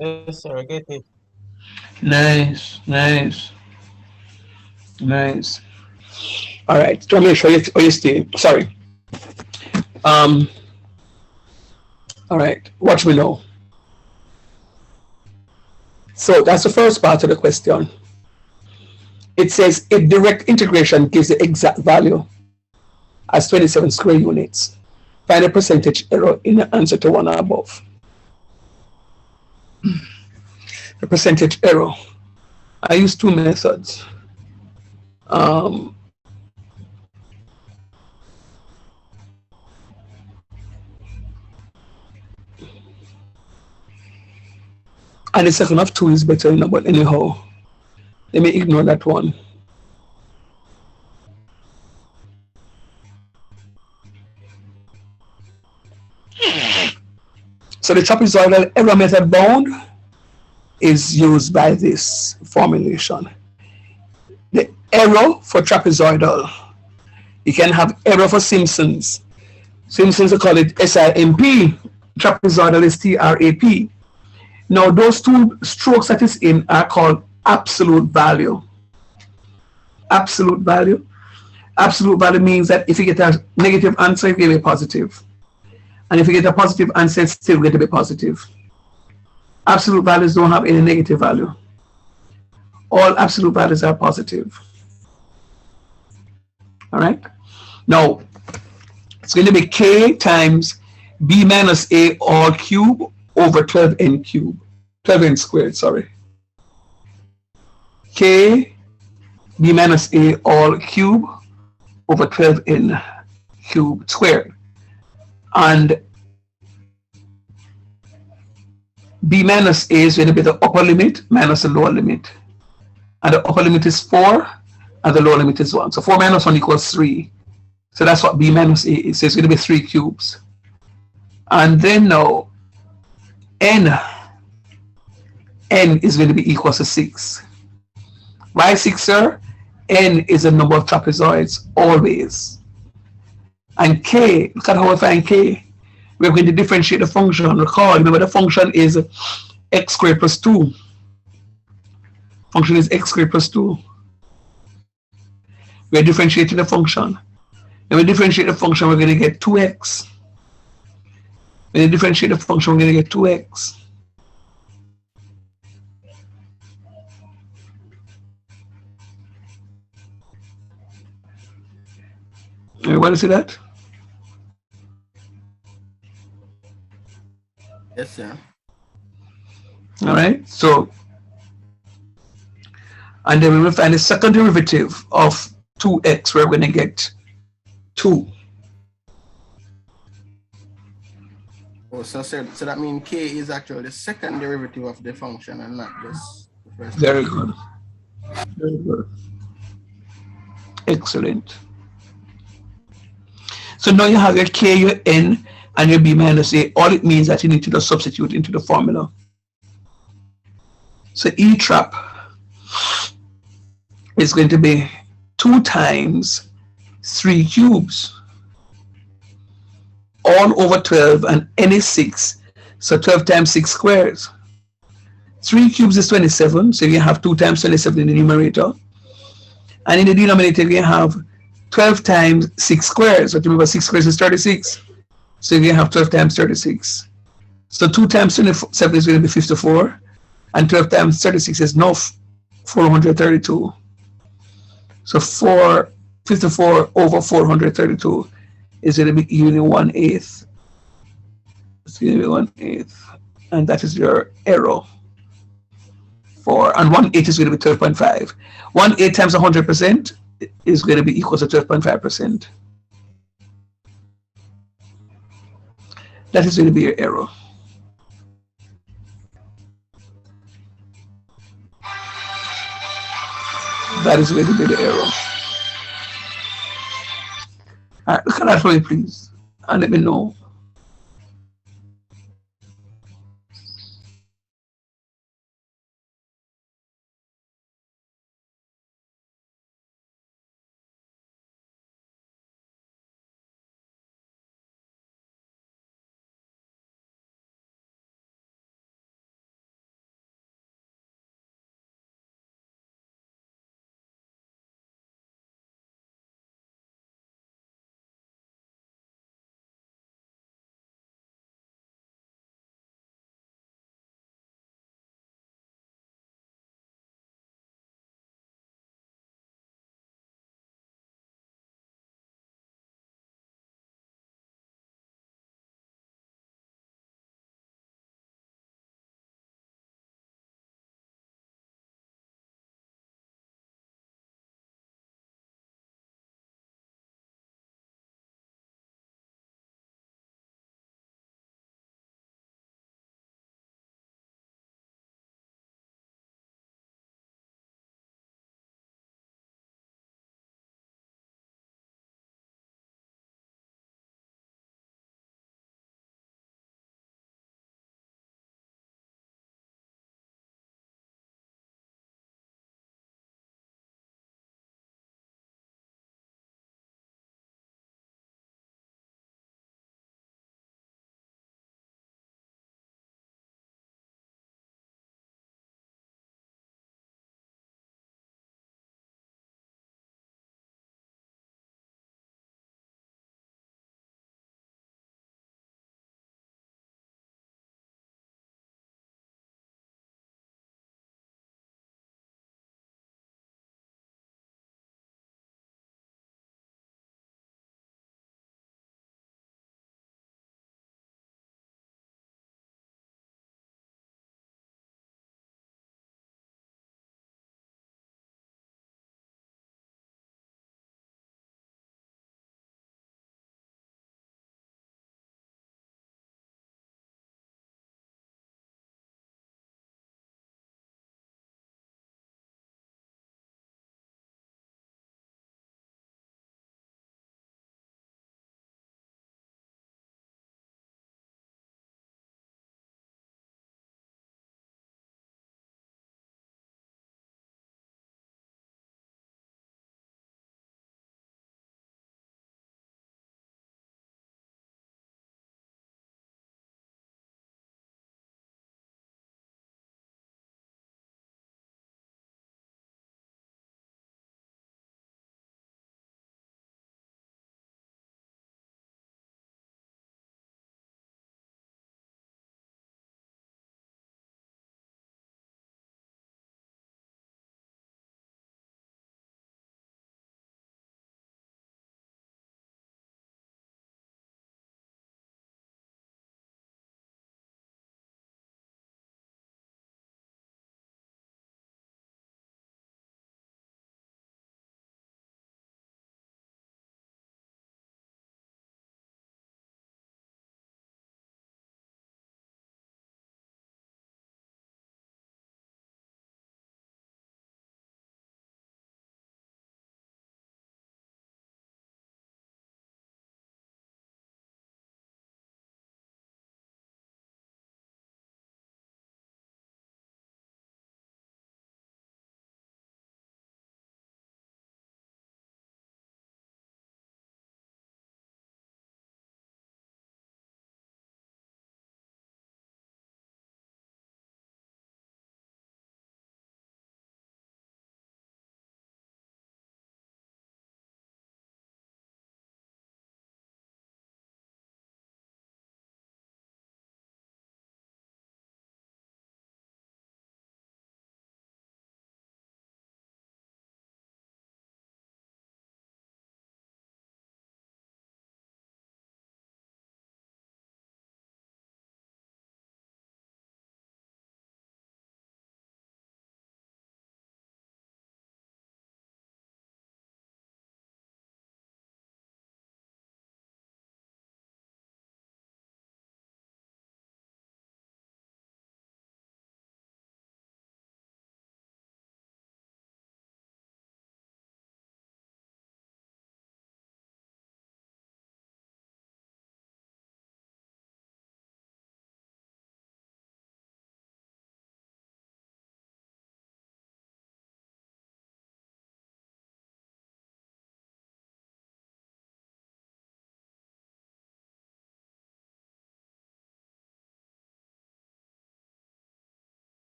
Yes, sir, I get it. Nice. All right, to make sure you stay. Sorry. All right, watch me now. So that's the first part of the question. It says if direct integration gives the exact value as 27 square units, find a percentage error in the answer to one or above. The percentage error. I use two methods. And the second of 2 is better, but anyhow, let me ignore that one. So the trapezoidal error method bound is used by this formulation. The error for trapezoidal, you can have error for Simpsons. Simpsons will call it SIMP, trapezoidal is TRAP. Now those two strokes that is in are called absolute value. absolute value. Absolute value means that if you get a negative answer, you get a positive. And if you get a positive answer, it's still going to be positive. Absolute values don't have any negative value. All absolute values are positive. All right. Now, it's going to be k times b minus a all cube over 12n cube. 12n squared, sorry. K b minus a all cube over 12n cube squared. And b minus a is going to be the upper limit minus the lower limit. And the upper limit is 4 and the lower limit is 1. So 4 minus 1 equals 3. So that's what b minus a is. So it's going to be 3 cubes. And then now n is going to be equal to 6. Why 6, sir? N is a number of trapezoids, always. And k, look at how we find k. We're going to differentiate the function. Recall, remember the function is x squared plus 2. Function is x squared plus 2. We're differentiating the function. When we differentiate the function, we're going to get 2x. When you differentiate the function, we're going to get 2x. Everybody see that? Yes, sir. All right. So, and then we will find the second derivative of 2x. We're going to get 2. Oh, so that means k is actually the second derivative of the function and not just the first. Very good. Very good. Excellent. So now you have your k, your n, and your b minus a. All it means that you need to just substitute into the formula. So E trap is going to be 2 times 3 cubes all over 12, and n is 6. So 12 times 6 squares. 3 cubes is 27, so you have 2 times 27 in the numerator. And in the denominator, you have 12 times 6 squares. So remember, 6 squares is 36. So you have 12 times 36. So 2 times 27 is going to be 54. And 12 times 36 is now 432. So 54 over 432 is going to be equal 1/8. It's going to be 1/8. And that is your error. And 1/8 is going to be 12.5. 1/8 times 100% is going to be equal to 12.5%. That is going to be your error. That is going to be the error. All right, look at that for me, please, and let me know.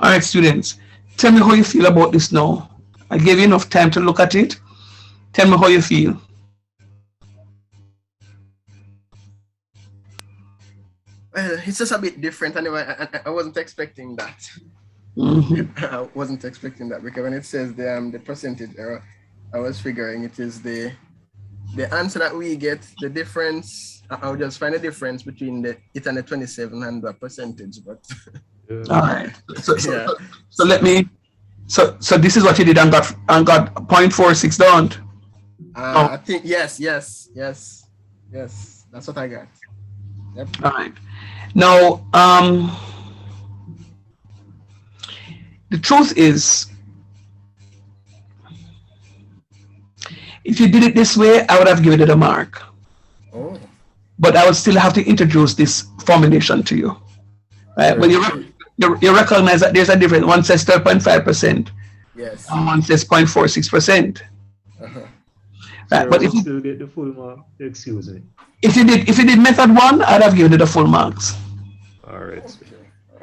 All right, students, tell me how you feel about this now. I gave you enough time to look at it. Tell me how you feel. Well, it's just a bit different anyway. I wasn't expecting that. I wasn't expecting that because when it says the percentage error, I was figuring it is the answer that we get, the difference. I'll just find the difference between it and the 27 and the percentage. But all right. So let me. So this is what you did and got 0.46 down. I think yes. That's what I got. Yep. All right. Now, the truth is, if you did it this way, I would have given it a mark. Oh. But I would still have to introduce this formulation to you. Right? But you recognize that there's a difference. One says 12.5%. Yes. And one says 0.46%. Right? But if you still get the full mark, excuse me. If you did method 1, I'd have given it the full marks. All right.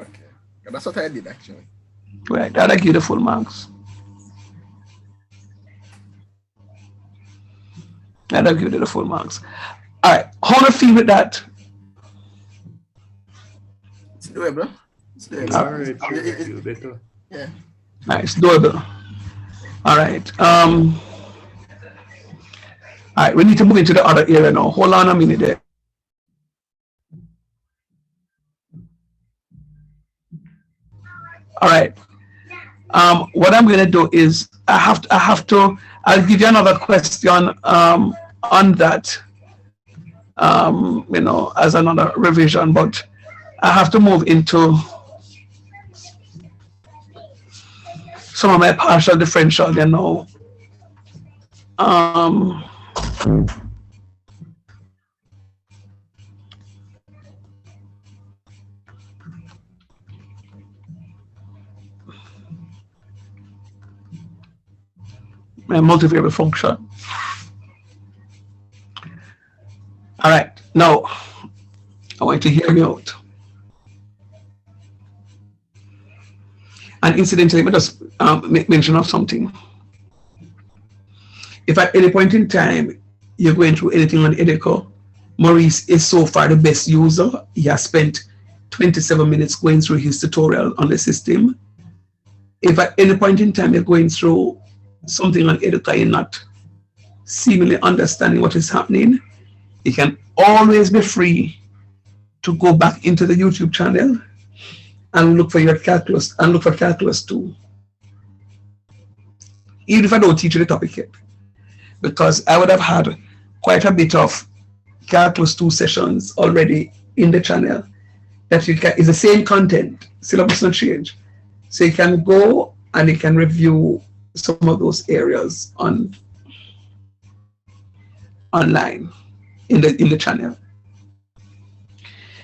Okay. That's what I did actually. Right, I'd have given the full marks. I'd have given it the full marks. All right, how do you feel with that? It's doable. All right. I feel better. Yeah. Nice, doable. All right. All right, we need to move into the other area now. Hold on a minute there. All right. What I'm going to do is I'll give you another question on that, as another revision, but I have to move into some of my partial differential, my multivariable function. All right, now I want you to hear me out. And incidentally, let me just make mention of something. If at any point in time you're going through anything on Edeco, Maurice is so far the best user. He has spent 27 minutes going through his tutorial on the system. If at any point in time you're going through something on Edeco, you're not seemingly understanding what is happening, you can always be free to go back into the YouTube channel and look for your calculus and look for calculus 2. Even if I don't teach you the topic yet, because I would have had quite a bit of calculus 2 sessions already in the channel that you can, is the same content, syllabus not change. So you can go and you can review some of those areas online in the channel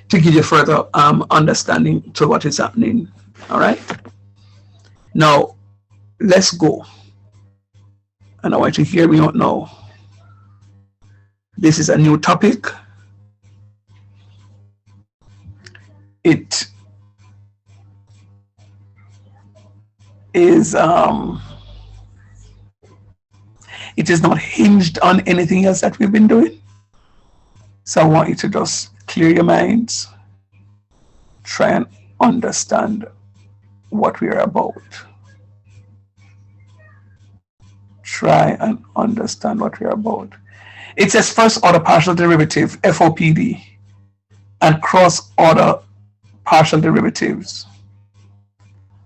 to give you further understanding to what is happening. All right. Now let's go. And I want you to hear me out now. This is a new topic. It is not hinged on anything else that we've been doing. So I want you to just clear your minds, try and understand what we are about. Try and understand what we are about. It says first order partial derivative, FOPD, and cross order partial derivatives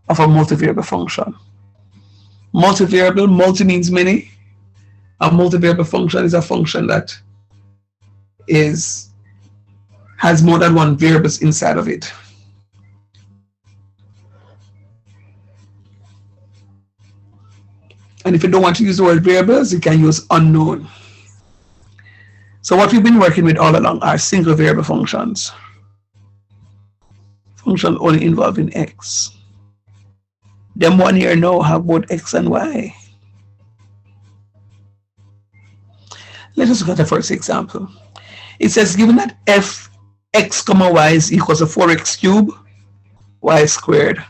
of a multivariable function. Multivariable, multi means many. A multivariable function is a function that has more than one variables inside of it. And if you don't want to use the word variables, you can use unknown. So what we've been working with all along are single variable functions. Function only involving x. Them one here now have both x and y. Let us look at the first example. It says given that f x comma y is equals to 4x cubed, y squared,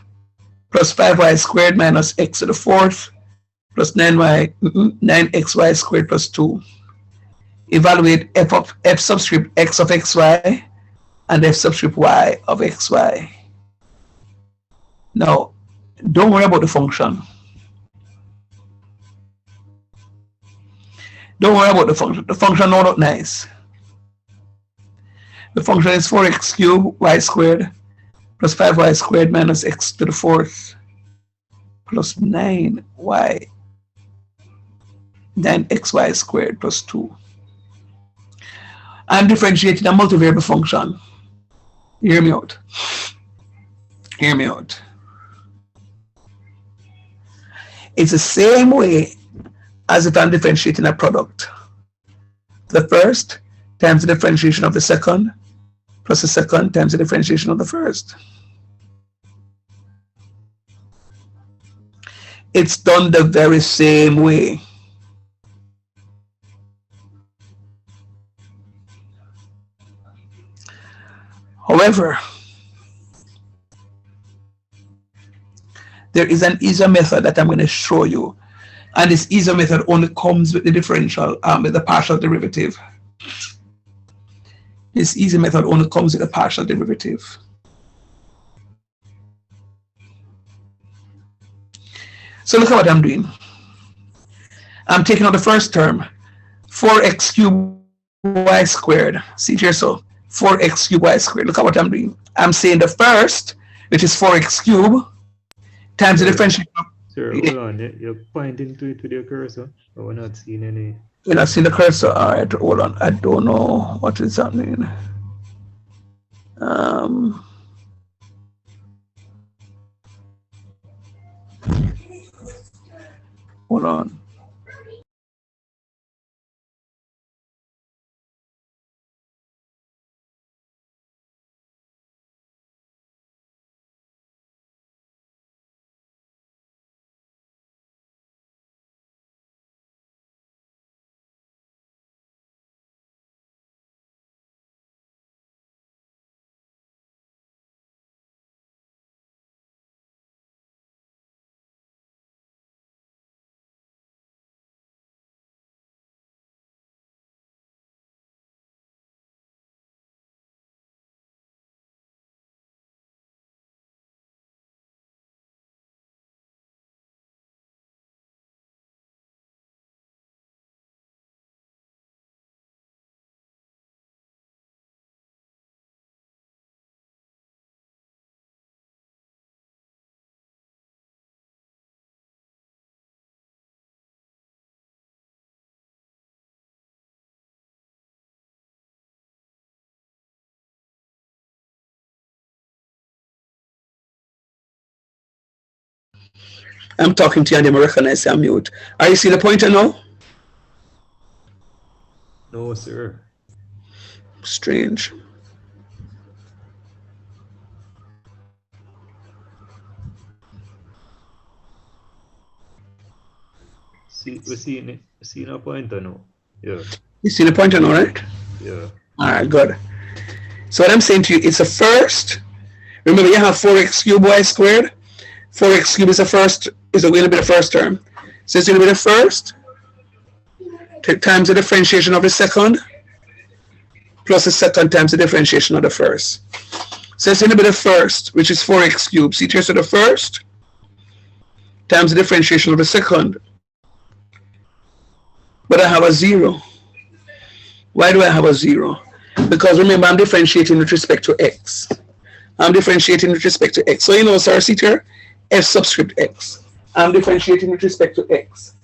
plus 5y squared minus x to the fourth plus 9xy squared plus 2. Evaluate f subscript x of xy and f subscript y of xy. Now, don't worry about the function. Don't worry about the function. The function don't look nice. The function is 4x cubed y squared plus 5y squared minus x to the fourth plus 9xy squared plus 2. I'm differentiating a multivariable function. Hear me out. Hear me out. It's the same way as if I'm differentiating a product. The first times the differentiation of the second plus the second times the differentiation of the first. It's done the very same way. However, there is an easier method that I'm going to show you, and this easier method only comes with the differential, with the partial derivative. This easy method only comes with a partial derivative. So look at what I'm doing. I'm taking out the first term, 4x cubed y squared. See here, so 4x cubed y squared. Look at what I'm doing. I'm saying the first, which is 4x cubed, times the differential. Sir, hold on. You're pointing to it with your cursor. But we're not seeing any. We're not seeing the cursor. All right, hold on. I don't know what is happening. Hold on. I'm talking to you and they recognize I'm mute. Are you seeing the pointer now? No, sir. Strange. We're seeing it. Seeing a pointer now. Yeah. You see the pointer now, right? Yeah. All right, good. So what I'm saying to you, it's a first. Remember, you have 4x cubed y squared. 4x cubed is the first, is going to be the first term. So it's going to be the first times the differentiation of the second plus the second times the differentiation of the first. So it's going to be the first, which is 4x cubed. See here, so the first times the differentiation of the second. But I have a 0. Why do I have a 0? Because remember, I'm differentiating with respect to x. I'm differentiating with respect to x. So you know, sir, see here, f subscript x. I'm differentiating with respect to x.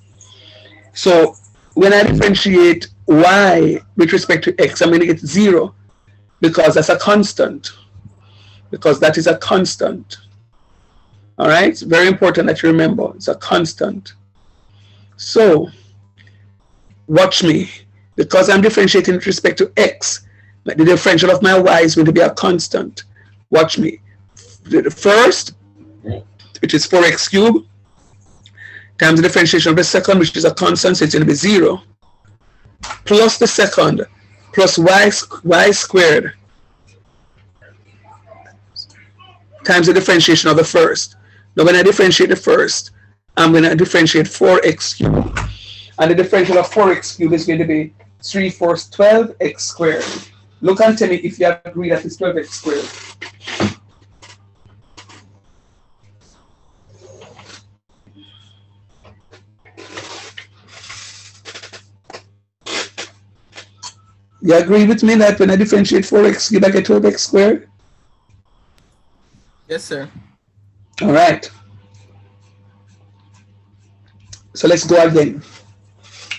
So when I differentiate y with respect to x, I'm going to get 0 because that's a constant. Because that is a constant. All right? It's very important that you remember. It's a constant. So watch me. Because I'm differentiating with respect to x, the differential of my y is going to be a constant. Watch me. The first, which is 4x cubed, times the differentiation of the second, which is a constant, so it's going to be 0, plus the second, plus y squared, times the differentiation of the first, Now when I differentiate the first, I'm going to differentiate 4x cubed. And the differential of 4x cubed is going to be 3 fourths 12x squared. Look and tell me if you agree that it's 12x squared. You agree with me that when I differentiate 4x cubed, I get 12x squared? Yes, sir. All right. So let's go again.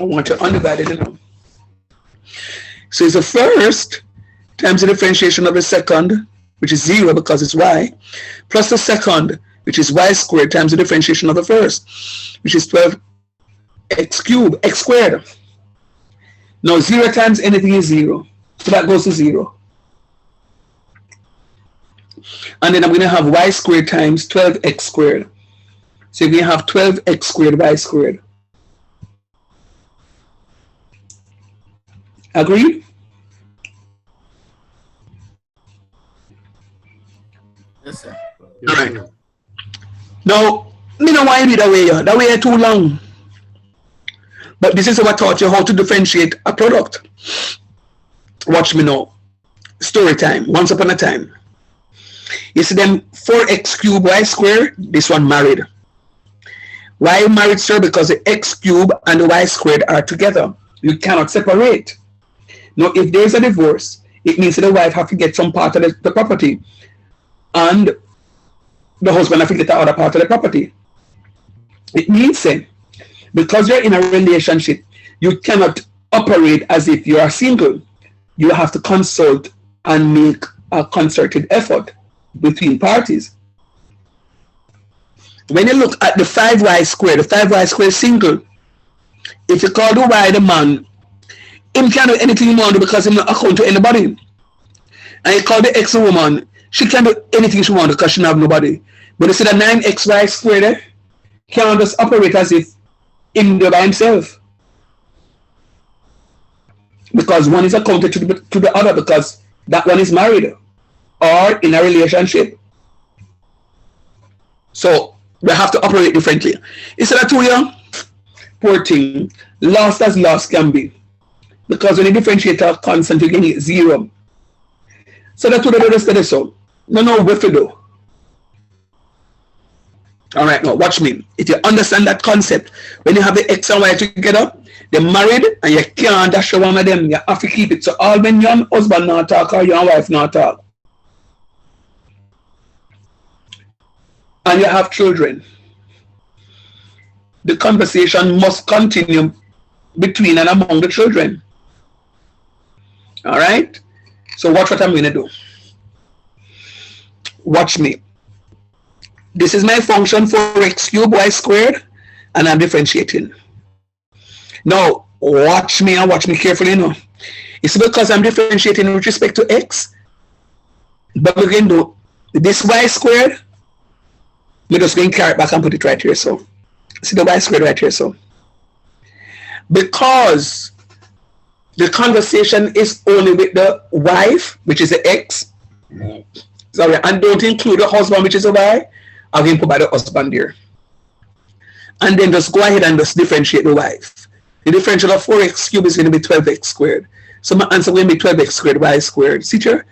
I want to undivided now. So it's the first times the differentiation of the second, which is 0 because it's y, plus the second, which is y squared, times the differentiation of the first, which is 12x cubed, x squared. Now 0 times anything is 0. So that goes to 0. And then I'm going to have y squared times 12x squared. So you're going to have 12x squared y squared. Agreed? Yes, sir. All right. Now, me don't want to do that way. That way is too long. But this is how I taught you how to differentiate a product. Watch me now. Story time. Once upon a time. You see them 4x cubed y squared. This one married. Why married, sir? Because the x cubed and the y squared are together. You cannot separate. Now, if there is a divorce, it means that the wife have to get some part of the property, and the husband have to get the other part of the property. It means that because you're in a relationship, you cannot operate as if you are single. You have to consult and make a concerted effort between parties. When you look at the 5y squared, the 5y squared is single. If you call the y the man, him can't do anything he want to do because he's not account to anybody. And you call the x a woman, she can't do anything she wants because she don't have nobody. But you see the 9xy squared can't just operate as if him by himself. Because one is accounted to the other because that one is married or in a relationship. So we have to operate differently. Instead of 2 years, poor thing, lost as lost can be. Because when you differentiate a constant, you get 0. So that's what I do instead of so. No, what to do. All right, now watch me. If you understand that concept, when you have the x and y together, they're married and you can't dash one of them. You have to keep it. So all when your husband not talk or your wife not talk, and you have children, the conversation must continue between and among the children. All right? So watch what I'm going to do. Watch me. This is my function 4x cubed y squared, and I'm differentiating. Now, watch me and watch me carefully now. It's because I'm differentiating with respect to x, but we're going to do this y squared. We're just going to carry it back and put it right here. So, see the y squared right here. So, because the conversation is only with the wife, which is the x, sorry, and don't include the husband, which is a y, I'm going to put by the husband here. And then just go ahead and just differentiate the wife. The differential of 4x cubed is going to be 12x squared. So my answer will be 12x squared y squared. See here?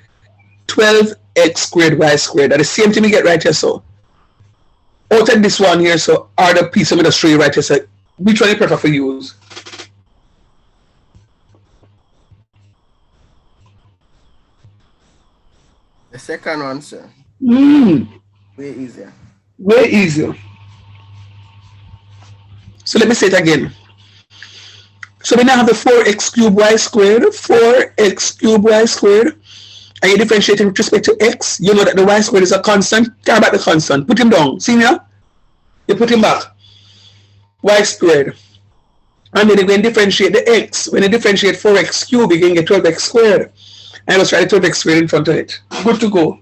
12x squared y squared. That's the same thing we get right here. So out of this one here, so are the piece I'm going to show you right here. So which one you prefer for use? The second one, sir. Way easier. Way easier. So let me say it again. So we now have the 4x cubed y squared, 4x cubed y squared, and you differentiating with respect to x. You know that the y squared is a constant. Carry back the constant. Put him down. Senior, you put him back. Y squared. And then you can differentiate the x. When you differentiate 4x cubed, you can get 12x squared. And let's write 12x squared in front of it. Good to go.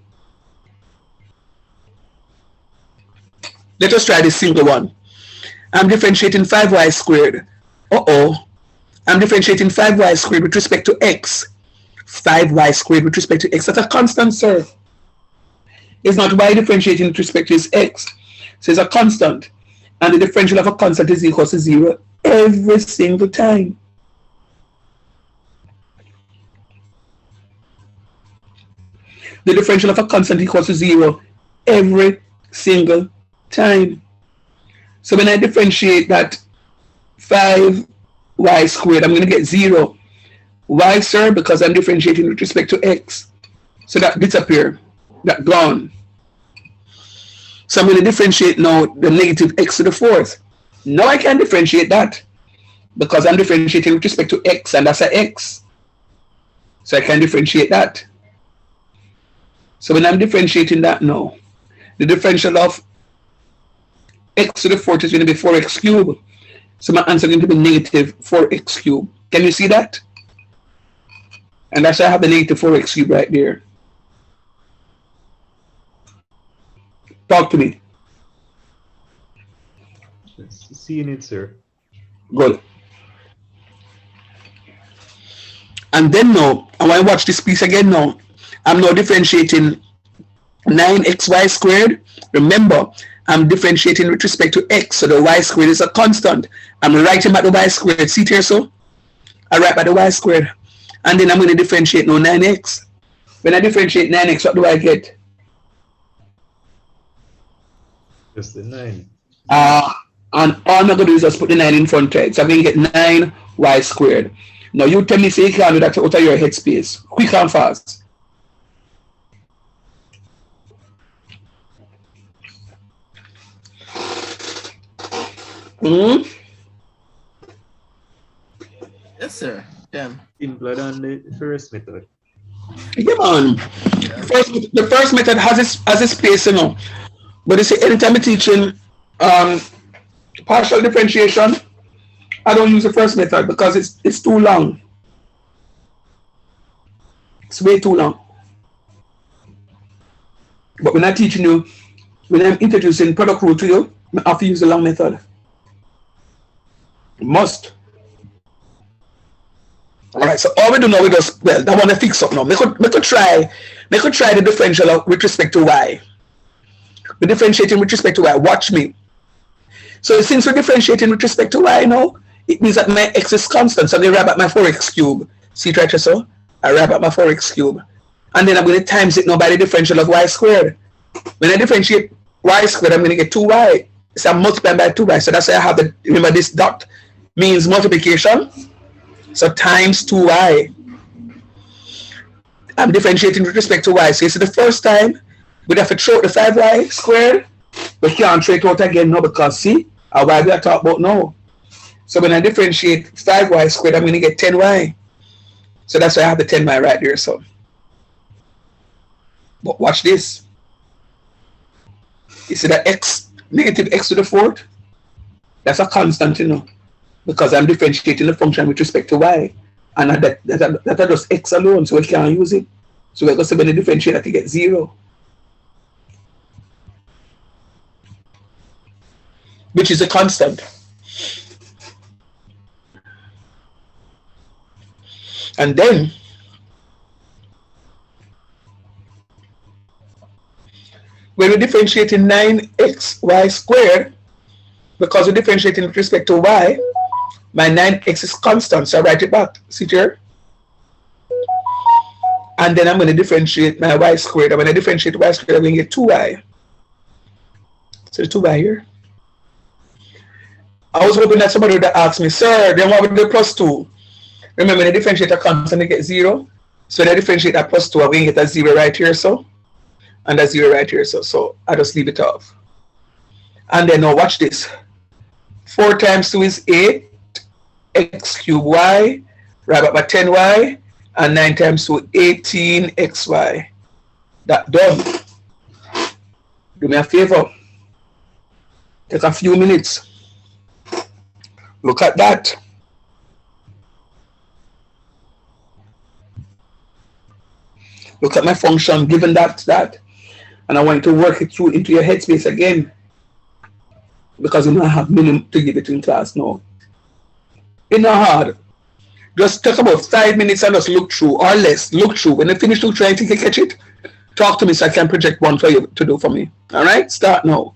Let us try this single one. I'm differentiating 5y squared. I'm differentiating 5y squared with respect to x. 5y squared with respect to x. That's a constant, sir. It's not y differentiating with respect to its x. So it's a constant. And the differential of a constant is equal to 0 every single time. The differential of a constant equals to 0 every single time. So when I differentiate that 5y squared, I'm going to get 0. Why, sir? Because I'm differentiating with respect to x. So that disappear, that gone. So I'm going to differentiate now the negative x to the fourth. Now I can differentiate that because I'm differentiating with respect to x, and that's a x. So I can differentiate that. So when I'm differentiating that now, the differential of x to the fourth is going to be 4x cubed. So my answer is going to be negative 4x cubed. Can you see that? And that's why I have the negative 4x cubed right there. Talk to me. Seeing it, sir. Good. And then now, I want to watch this piece again now. I'm now differentiating 9xy squared. Remember, I'm differentiating with respect to x, so the y squared is a constant. I'm writing back the y squared. See it here, so? I write back the y squared. And then I'm going to differentiate now 9x. When I differentiate 9x, what do I get? Just the 9. And all I'm going to do is just put the 9 in front of it. So I'm going to get 9y squared. Now you tell me, say you can do that out of your headspace. Quick and fast. Yes, sir. Damn. Simpler than the first method. Yeah, man. The first method has its space, you know. But you see, anytime I'm teaching partial differentiation, I don't use the first method because it's too long. It's way too long. But when I'm teaching you, when I'm introducing product rule to you, I have to use the long method. Must. All right, so all we do now, we just, well, I want to fix up now. We could try the differential with respect to y. We're differentiating with respect to y. Watch me. So since we're differentiating with respect to y now, it means that my x is constant. So I'm going to write back my 4x cubed. See it right here, so? I write back my 4x cubed. And then I'm going to times it now by the differential of y squared. When I differentiate y squared, I'm going to get 2y. So I'm multiplying by 2y. So that's why I have the, remember this dot means multiplication. So times 2y. I'm differentiating with respect to y. So you see the first time, we'd have to throw out the 5y squared. We can't throw it out again now because see, our y we are talking about now. So when I differentiate 5y squared, I'm going to get 10y. So that's why I have the 10y right there. So, but watch this. You see that x, negative x to the fourth? That's a constant, you know, because I'm differentiating the function with respect to y. And that are just x alone, so we can't use it. So we're going to when you differentiate that to get 0. Which is a constant. And then when we're differentiating 9xy squared, because we're differentiating with respect to y, my 9x is constant, so I write it back. See here? And then I'm going to differentiate my y squared. And when I differentiate y squared, I'm going to get 2y. So the 2y here. I was hoping that somebody would ask me, sir, then what would the plus 2? Remember, when I differentiate a constant, I get 0. So when I differentiate that plus 2, I'm going to get a 0 right here, so. And a 0 right here, so I just leave it off. And then now watch this. 4 times 2 is 8. X cubed y. Write back by 10y. And 9 times 2, 18xy. That done. Do me a favor. Take a few minutes. Look at that. Look at my function given that. And I want you to work it through into your headspace again. Because you don't have minimum to give it in class now. It's not hard. Just take about 5 minutes and just look through, or less. Look through. When you finish look through and think you catch it, talk to me so I can project one for you to do for me. All right? Start now.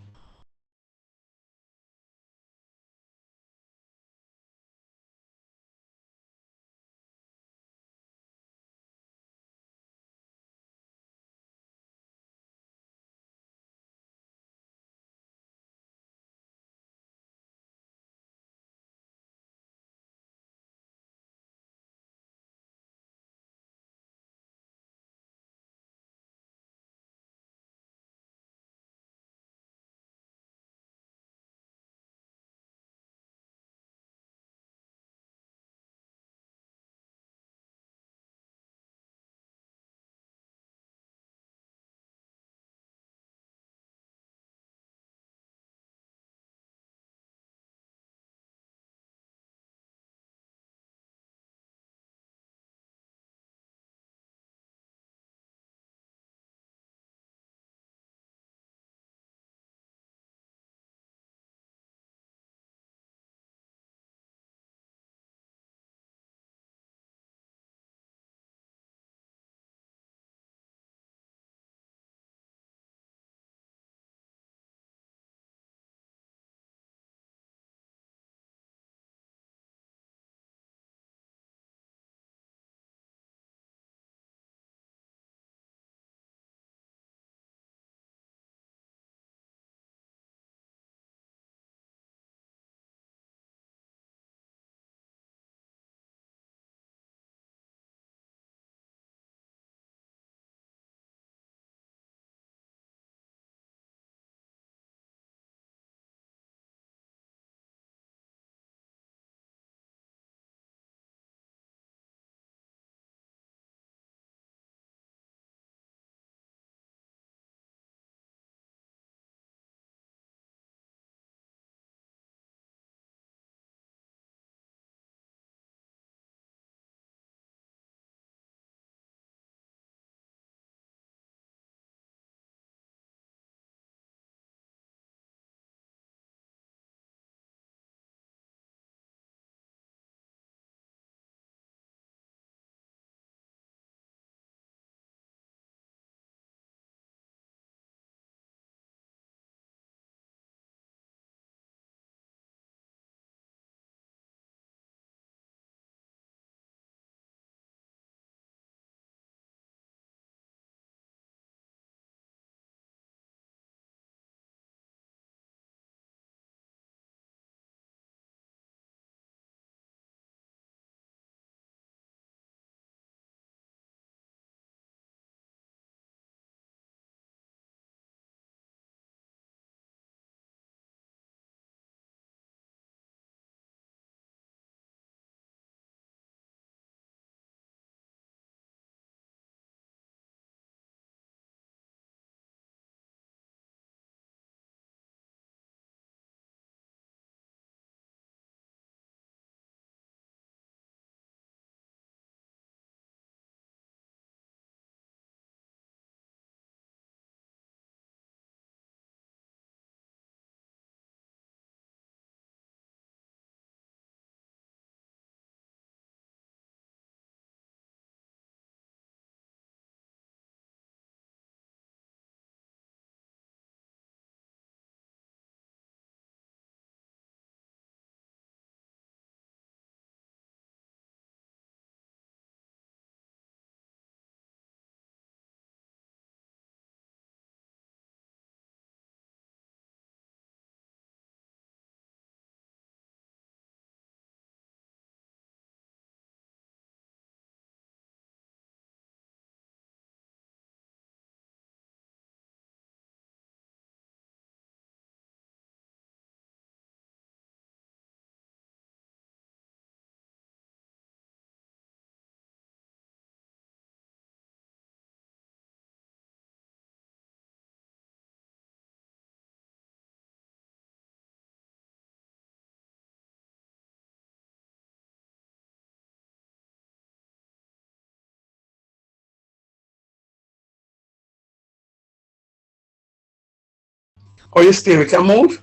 Or you stay, we can move?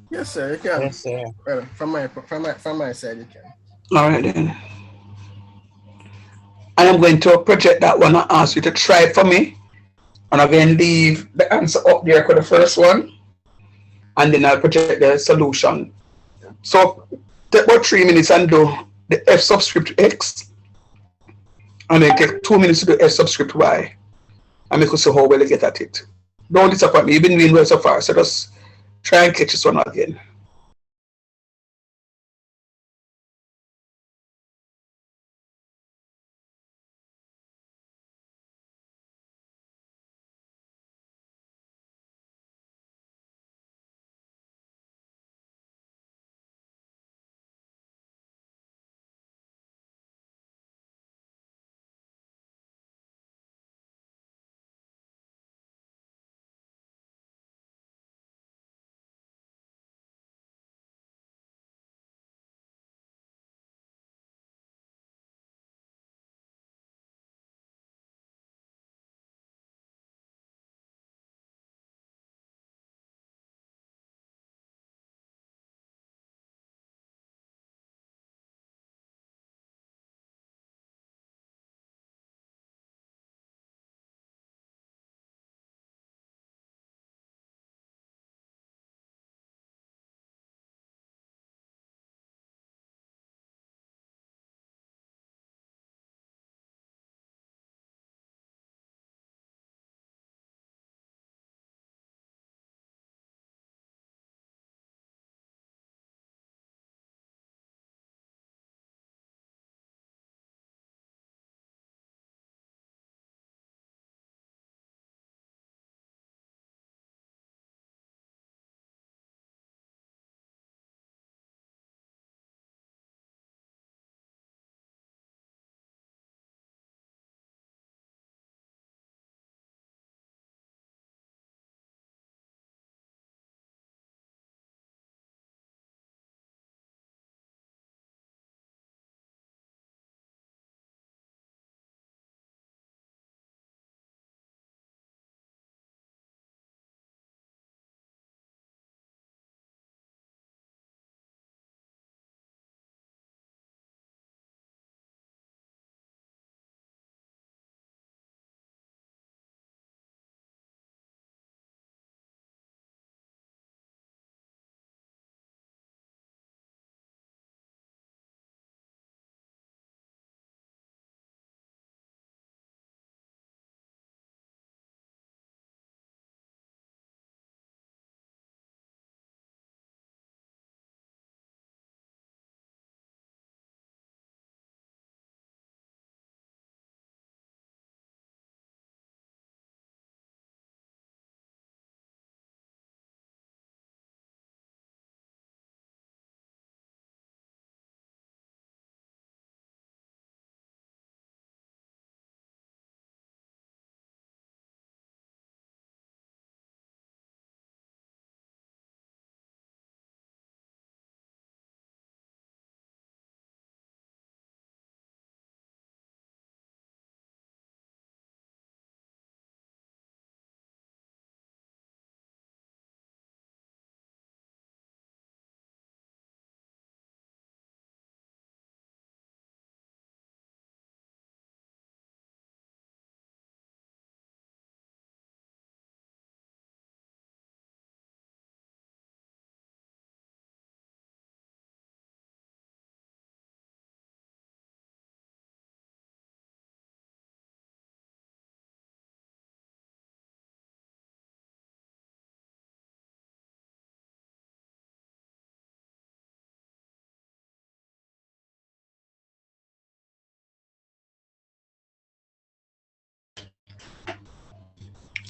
Yes, sir, you can. Yes, sir. Well, from my side, you can. All right then. I am going to project that one and ask you to try it for me. And I'm going to leave the answer up there for the first one. And then I'll project the solution. So take about 3 minutes and do the f subscript x. And then take 2 minutes to do f subscript y. And make us see how well you get at it. Don't disappoint me. You've been doing well so far. So just try and catch this one again.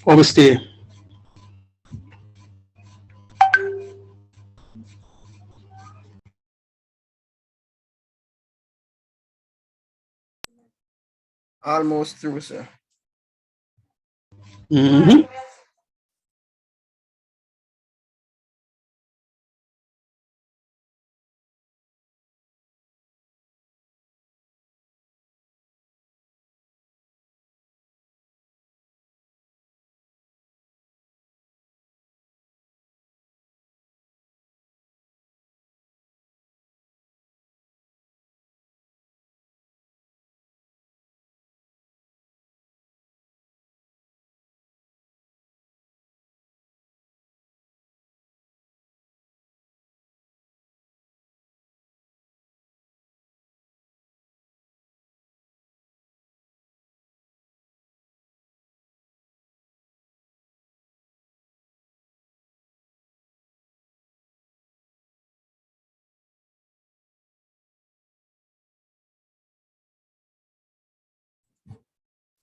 Or we stay. Almost through, sir. Mm-hmm.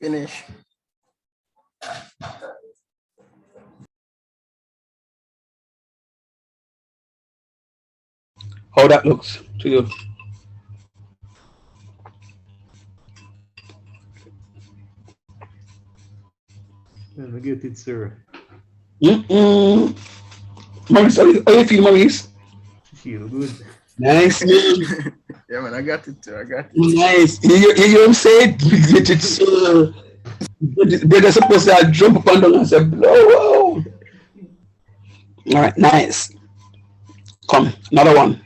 Finish. How that looks to you? Let me get it, sir. Maurice, how you feel, Maurice? Feel good. Nice, man. Yeah, man, I got it too. I got it. Nice. You hear what I'm saying? Get it, sir. They're supposed to jump up and down and say, blow. All right, nice. Come, another one.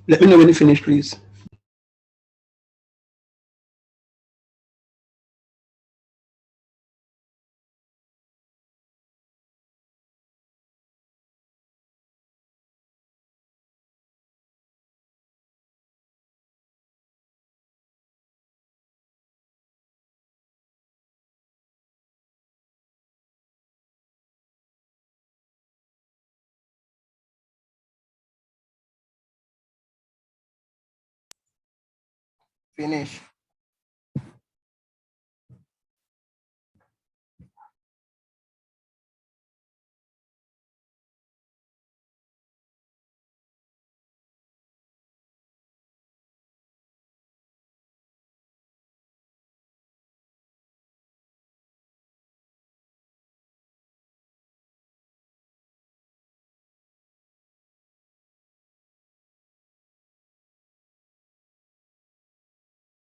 Let me know when you finish, please. Finish.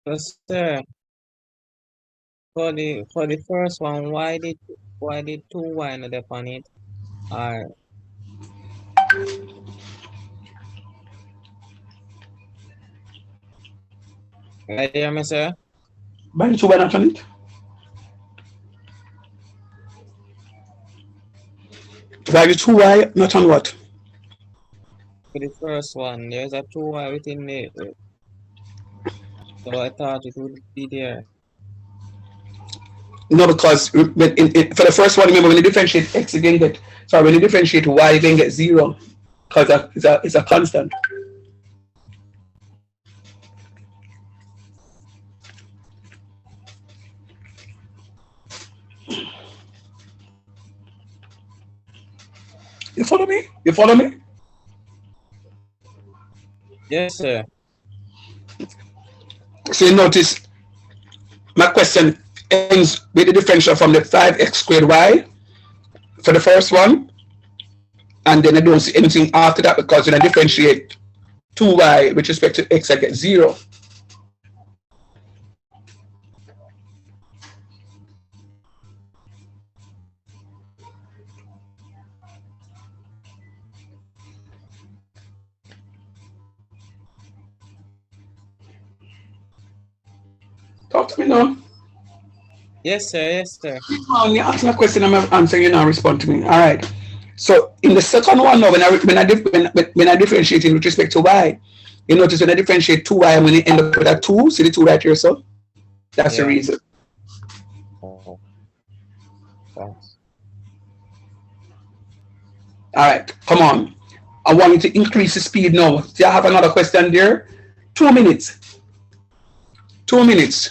So, sir, for the first one, why did two y not upon it? Or you hear me, sir? Value 2y not on it. Value 2y not on what? For the first one, there's a 2y within it. So I thought it would be there. No, because for the first one, remember when you differentiate x, you can get, sorry, when you differentiate y, you can get 0 because it's a constant. You follow me? You follow me? Yes, sir. So you notice my question ends with the differential from the 5x squared y for the first one, and then I don't see anything after that because when I differentiate 2y with respect to x, I get 0. Talk to me now. Yes, sir. Yes, sir. You ask me a question, I'm answering you now, respond to me. All right. So in the second one now, when I differentiate with respect to y, you notice when I differentiate 2y, I'm going to end up with a 2. See the 2 right here, so that's the Yeah. reason. Oh, thanks. All right, come on. I want you to increase the speed now. Do you have another question there? 2 minutes. 2 minutes.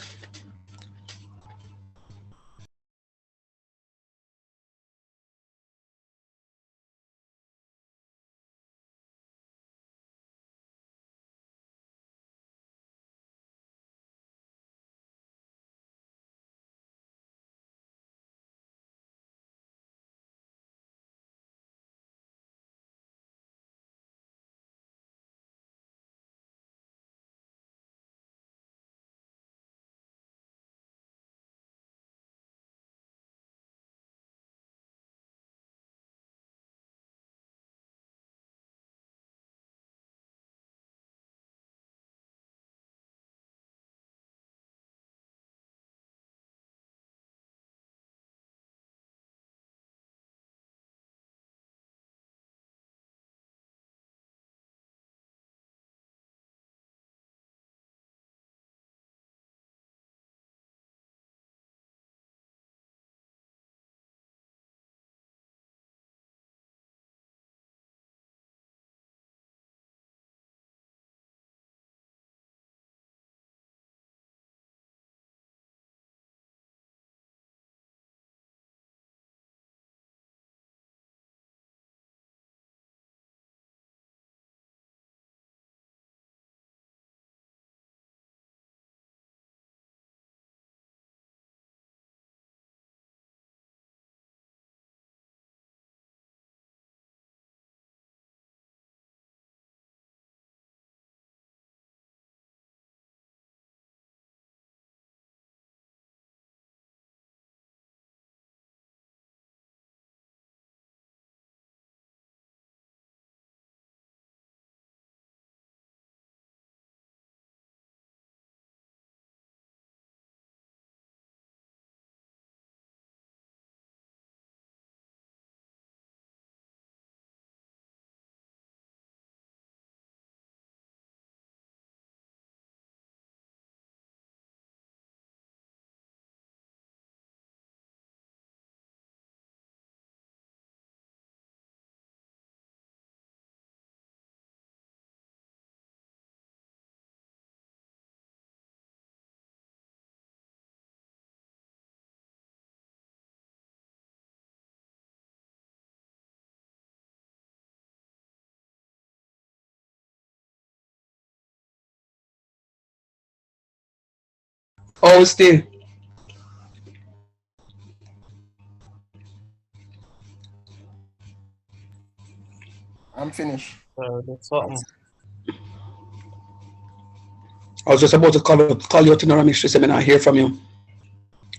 Oh, still. I'm finished. So that's something. I was just about to call you to the mystery seminar, hear from you.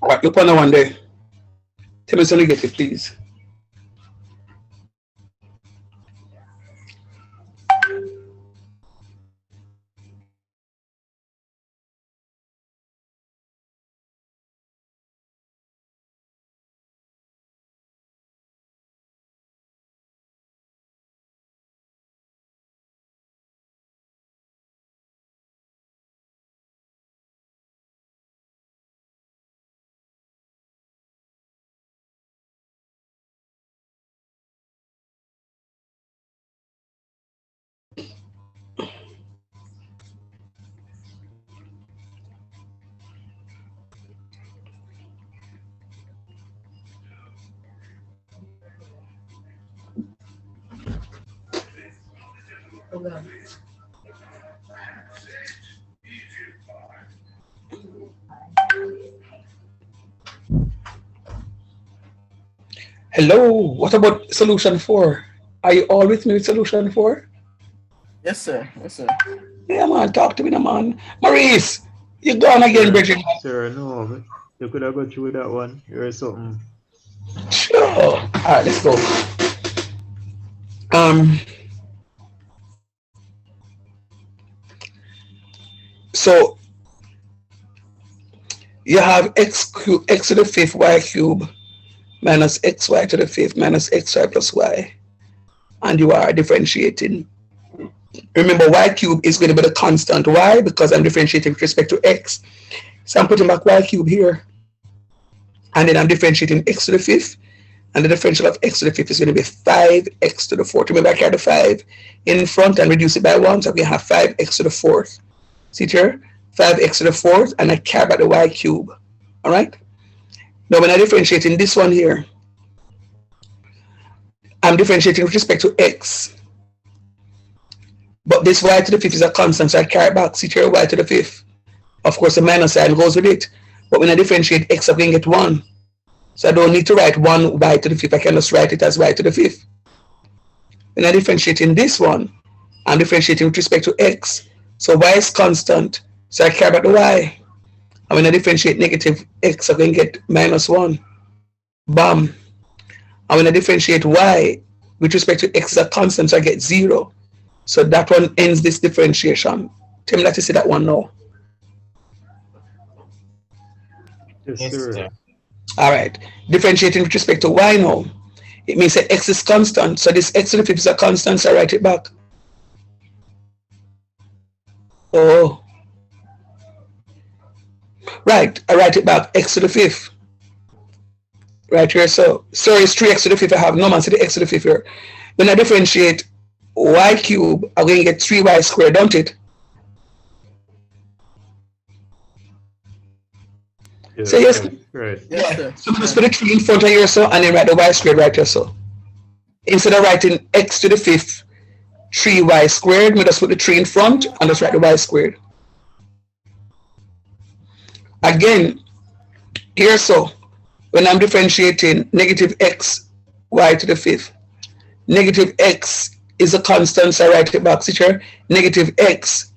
All right, look on one day. Tell me something negative, please. Hello, what about solution 4? Are you all with me with solution 4? Yes, sir. Yes, sir. Yeah, man, talk to me, man. Maurice, you gone again, Bridget. Sir, no, you could have got through that one. Here's something. Sure. All right, let's go. Um, so you have x to the fifth y cube minus xy to the fifth minus xy plus y, and you are differentiating. Remember, y cube is going to be the constant y because I'm differentiating with respect to x. So I'm putting back y cube here, and then I'm differentiating x to the fifth, and the differential of x to the fifth is going to be 5x to the fourth. Remember, I carry the 5 in front and reduce it by 1, so I'm going to have 5x to the fourth. See it here? 5x to the fourth, and I carry back the y cube. All right? Now, when I differentiate in this one here, I'm differentiating with respect to x. But this y to the fifth is a constant, so I carry it back. See here, y to the fifth. Of course, the minus sign goes with it. But when I differentiate x, I'm going to get 1. So I don't need to write 1 y to the fifth. I can just write it as y to the fifth. When I differentiate in this one, I'm differentiating with respect to x. So y is constant, so I care about the y. And when I differentiate negative x, I'm going to get minus 1. Bam. And when I differentiate y with respect to x is a constant, so I get 0. So that one ends this differentiation. Tell me that you see that one now. Yes, Yes, sir. sir. All right. Differentiating with respect to y now. It means that x is constant. So this x to the fifth is a constant, so I write it back. Oh. Right. I write it back. X to the fifth. Right here. So it's 3x to the fifth. I have no man to the x to the fifth here. When I differentiate y cube, I'm going to get 3y squared, don't it? Yeah, So yes. right. Yes, sir. So just put the 3 in front of here, so, and then write the y squared right here, so. Instead of writing x to the fifth, 3y squared, we just put the 3 in front and just write the y squared. Again, here, so, when I'm differentiating negative x y to the fifth, negative x is a constant, so I write it back. See here, negative x.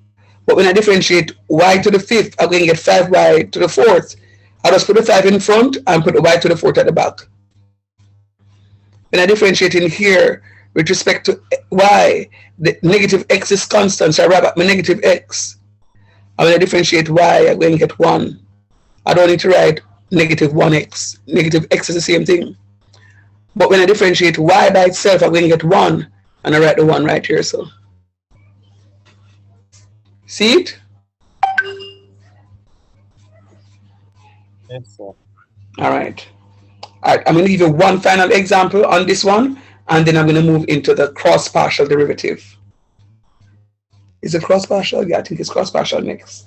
But when I differentiate y to the fifth, I'm going to get 5y to the fourth. I just put the 5 in front and put the y to the fourth at the back. When I differentiate in here with respect to y, the negative x is constant, so I write back my negative x. And when I differentiate y, I'm going to get 1. I don't need to write negative 1x. Negative x is the same thing. But when I differentiate y by itself, I'm going to get 1. And I write the 1 right here, so. See it? Yes, sir. All right. All right, I'm going to give you one final example on this one, and then I'm going to move into the cross partial derivative. Is it cross partial? Yeah, I think it's cross partial next.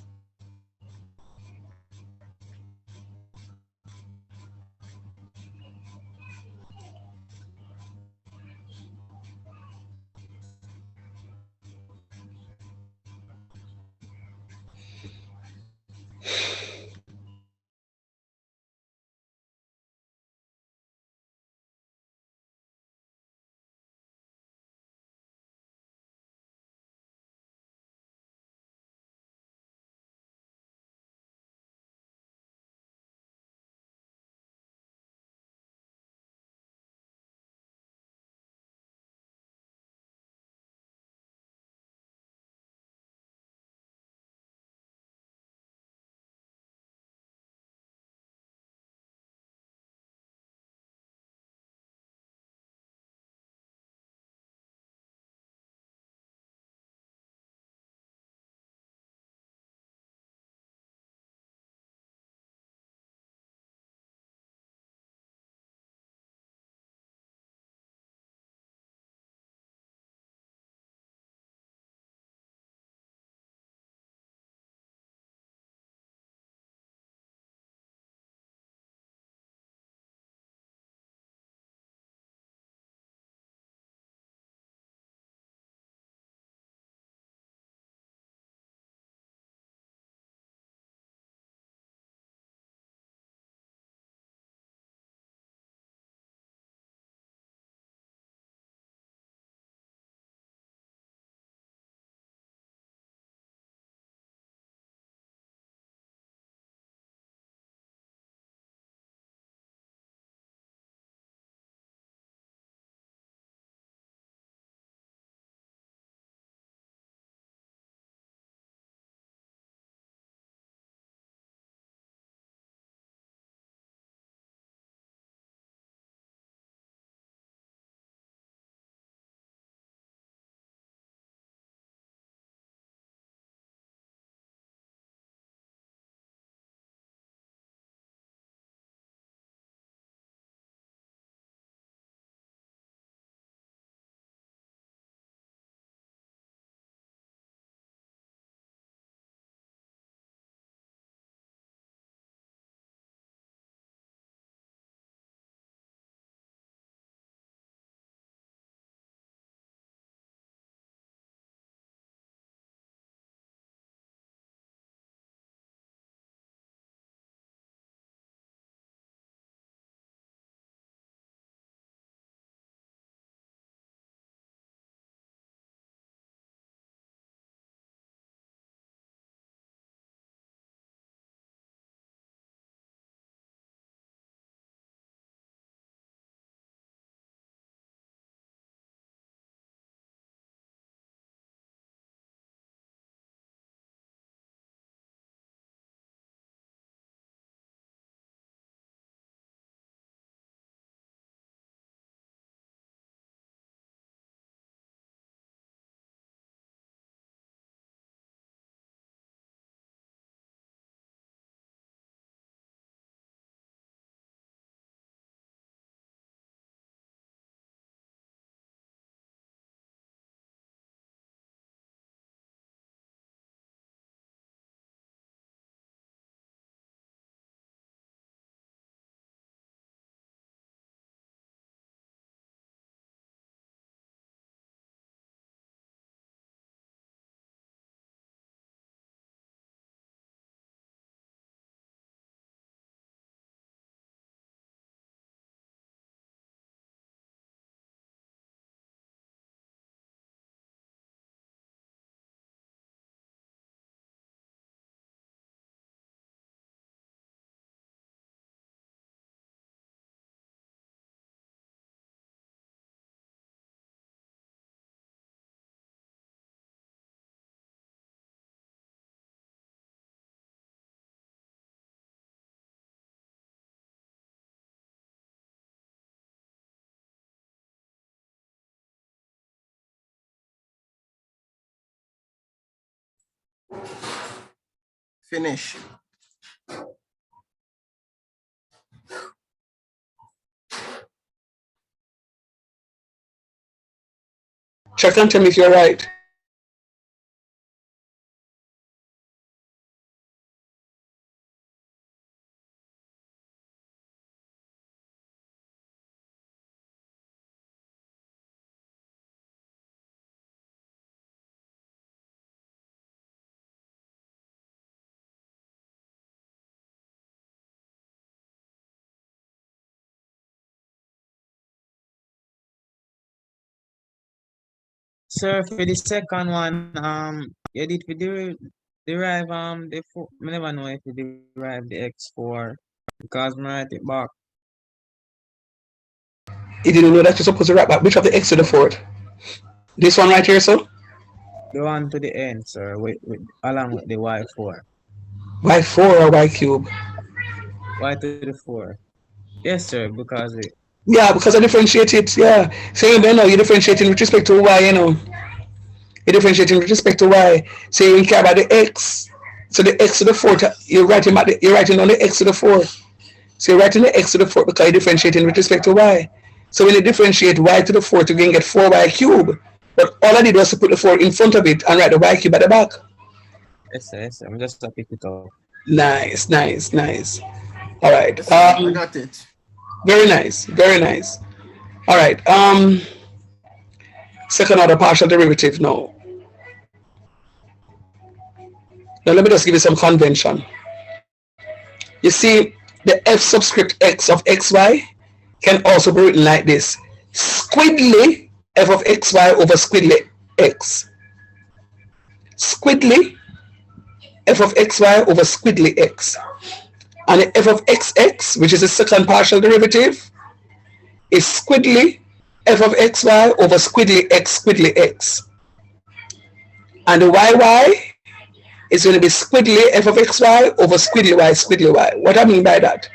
Finish. Check and tell me if you're right. Sir, for the second one, you did we derive the four, I never know if you derive the X4 because I write it back. You didn't know that you're supposed to write back which of the x to the fourth? This one right here, so? The one to the end, sir, along with the Y4. Y4 or Y cube? Y to the 4. Yes, sir, because it, Yeah, because I differentiate it, yeah. So you know, you differentiate with respect to Y, you know. You differentiate with respect to Y. So you care about the X. So the X to the fourth, you're writing on the X to the fourth. So you're writing the X to the fourth because you're differentiating with respect to Y. So when you differentiate Y to the fourth, you're going to get 4Y cube. But all I did was to put the 4 in front of it and write the Y cube at the back. yes, sir. I'm just to pick it up. Nice, nice, nice. All right. Yes, sir. I got it. Very nice, very nice. All right. Second order partial derivative now. Now let me just give you some convention. You see, the f subscript x of xy can also be written like this. Squiddly f of xy over squiddly x. Squiddly f of xy over squiddly x. And the f of xx, which is the second partial derivative, is squiddly f of xy over squiddly x. And the yy is going to be squiddly f of xy over squiddly y. What I mean by that?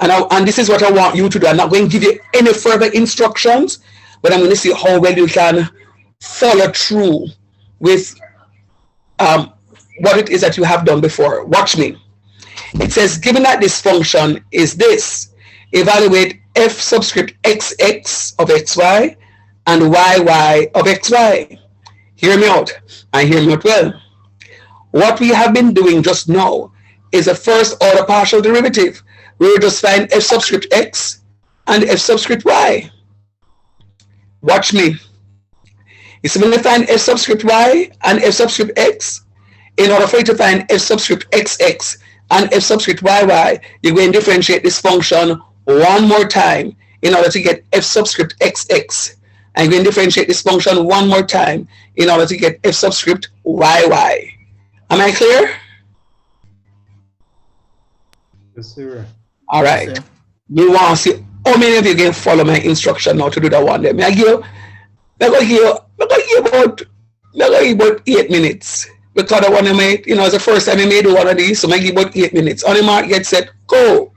And this is what I want you to do. I'm not going to give you any further instructions, but I'm going to see how well you can follow through with what it is that you have done before. Watch me. It says, given that this function is this, evaluate f subscript xx of xy and yy of xy. Hear me out, and hear me out well. What we have been doing just now is a first order partial derivative. We will just find f subscript x and f subscript y. Watch me. You see, when you find f subscript y and f subscript x, in order for you to find f subscript xx and f subscript yy, you're going to differentiate this function one more time in order to get f subscript xx. And you're going to differentiate this function one more time in order to get f subscript yy. Am I clear? Yes, sir. All right. Yes, We want to see how many of you can follow my instruction now to do that one. May I give about 8 minutes. Because I want to make, it's the first time I made one of these, so I give about 8 minutes. On the mark, get set, go.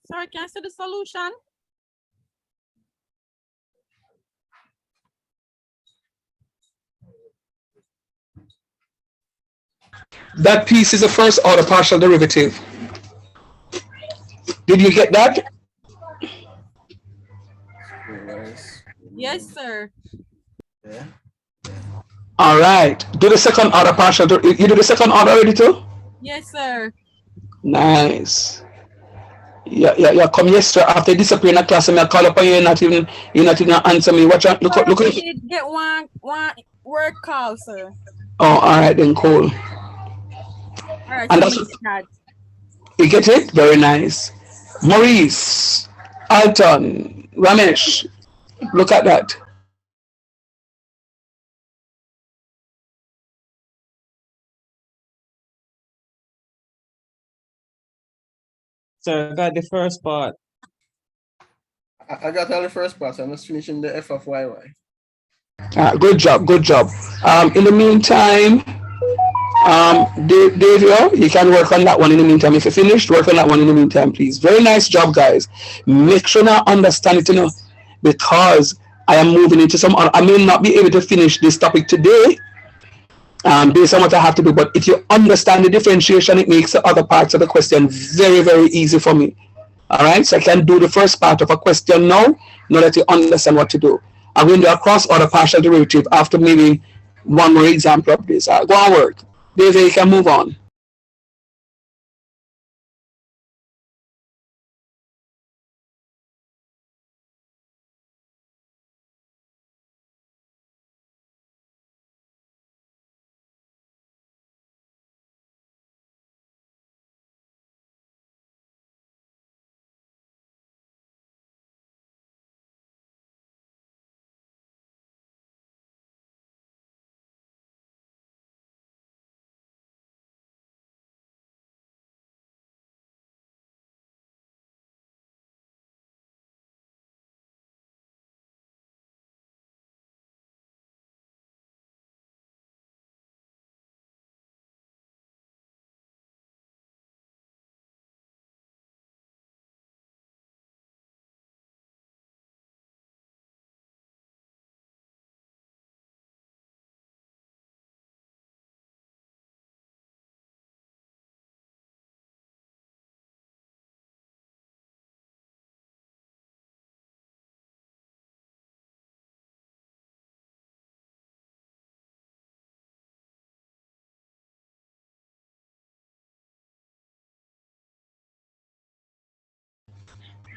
Sorry, can I see the solution? That piece is the first order partial derivative. Did you get that? Yes, sir. Yeah. All right. Do the second order partial. You do the second order already too? Yes, sir. Nice. Yeah, yeah, yeah. Come yesterday after disappearing in a class, and I call up on you. You're not even answer me. Watch out. Look, Sorry, look. I did get one work call, sir. Oh, all right then. Cool. All right, And so I'm that's gonna get that. you get it. Very nice. Maurice, Alton, Ramesh. Look at that. So I got the first part. I got all the first part. I'm just finishing the F of YY. Good job. Good job. In the meantime, Dave, you can work on that one in the meantime. If you finished, work on that one in the meantime, please. Very nice job, guys. Make sure I understand it, because I am moving into some. I may not be able to finish this topic today, based on what I have to do. But if you understand the differentiation, it makes the other parts of the question very, very easy for me. All right, so I can do the first part of a question now that you understand what to do. I'm going to do a cross order partial derivative after maybe one more example of this. Go on work. David, you can move on.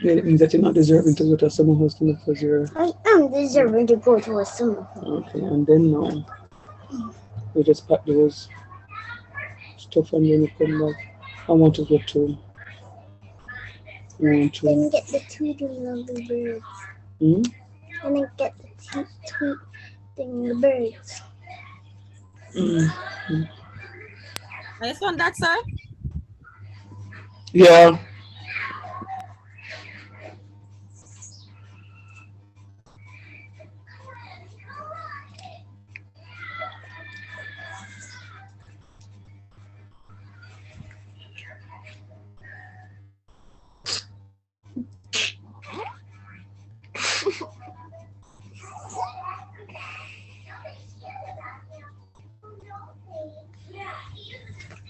Yeah, it means that you're not deserving to go to a summer house to look for zero. I am deserving to go to a summer. Okay, and then now we just pack those stuff and then you come back. I want to go to Then get the tweeting of the birds. Hmm? And then get the tweeting the birds. Nice one, that sir. Yeah.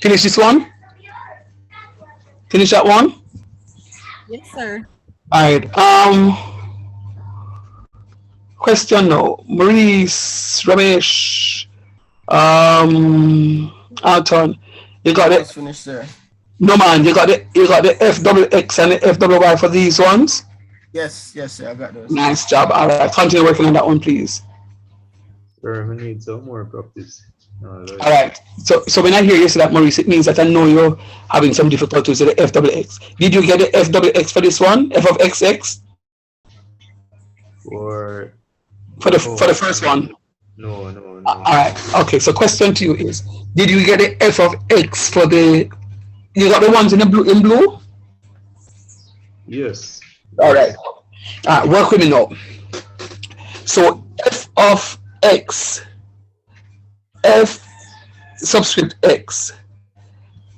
Finish this one? Finish that one? Yes, sir. Alright. Question now. Maurice, Ramesh, Anton. You got it? Finished there. No man, you got the FWX and the FWY for these ones? Yes, sir, I got those. Nice job. Alright, continue working on that one, please. Sir, I need some more practice. All right. So when I hear you say that, Maurice, it means that I know you're having some difficulties with the FWX. Did you get the FWX for this one? F of XX? For the first one? No. All right. Okay. So question to you is, did you get the F of X for the? You got the ones in the blue? In blue? Yes. All right. Work with me now. So F of X. F subscript X.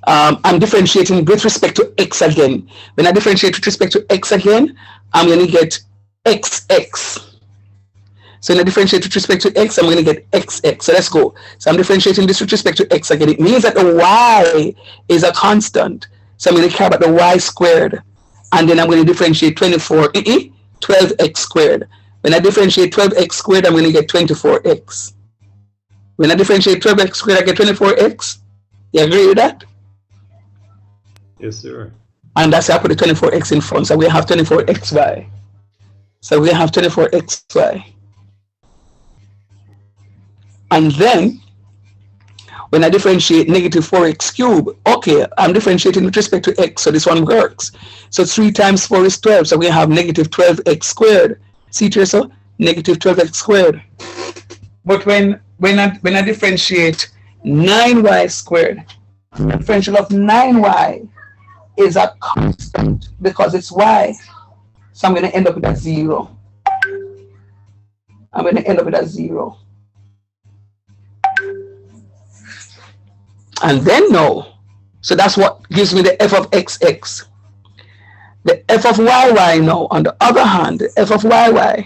I'm differentiating with respect to X again. When I differentiate with respect to X again, I'm going to get XX. So when I differentiate with respect to X, I'm going to get XX. So let's go. So I'm differentiating this with respect to X again. It means that the Y is a constant. So I'm going to care about the Y squared. And then I'm going to differentiate 12x squared. When I differentiate 12x squared, I'm going to get 24x. When I differentiate 12x squared, I get 24x. You agree with that? Yes, sir. And that's why I put the 24x in front. So we have 24xy. So we have 24xy. And then, when I differentiate negative 4x cubed, okay, I'm differentiating with respect to x, so this one works. So 3 times 4 is 12, so we have negative 12x squared. See here, so negative 12x squared. But when I differentiate 9y squared, the differential of 9y is a constant because it's y. So I'm going to end up with a 0. I'm going to end up with a 0. And then no. So that's what gives me the f of xx. The f of yy now, on the other hand, the f of yy,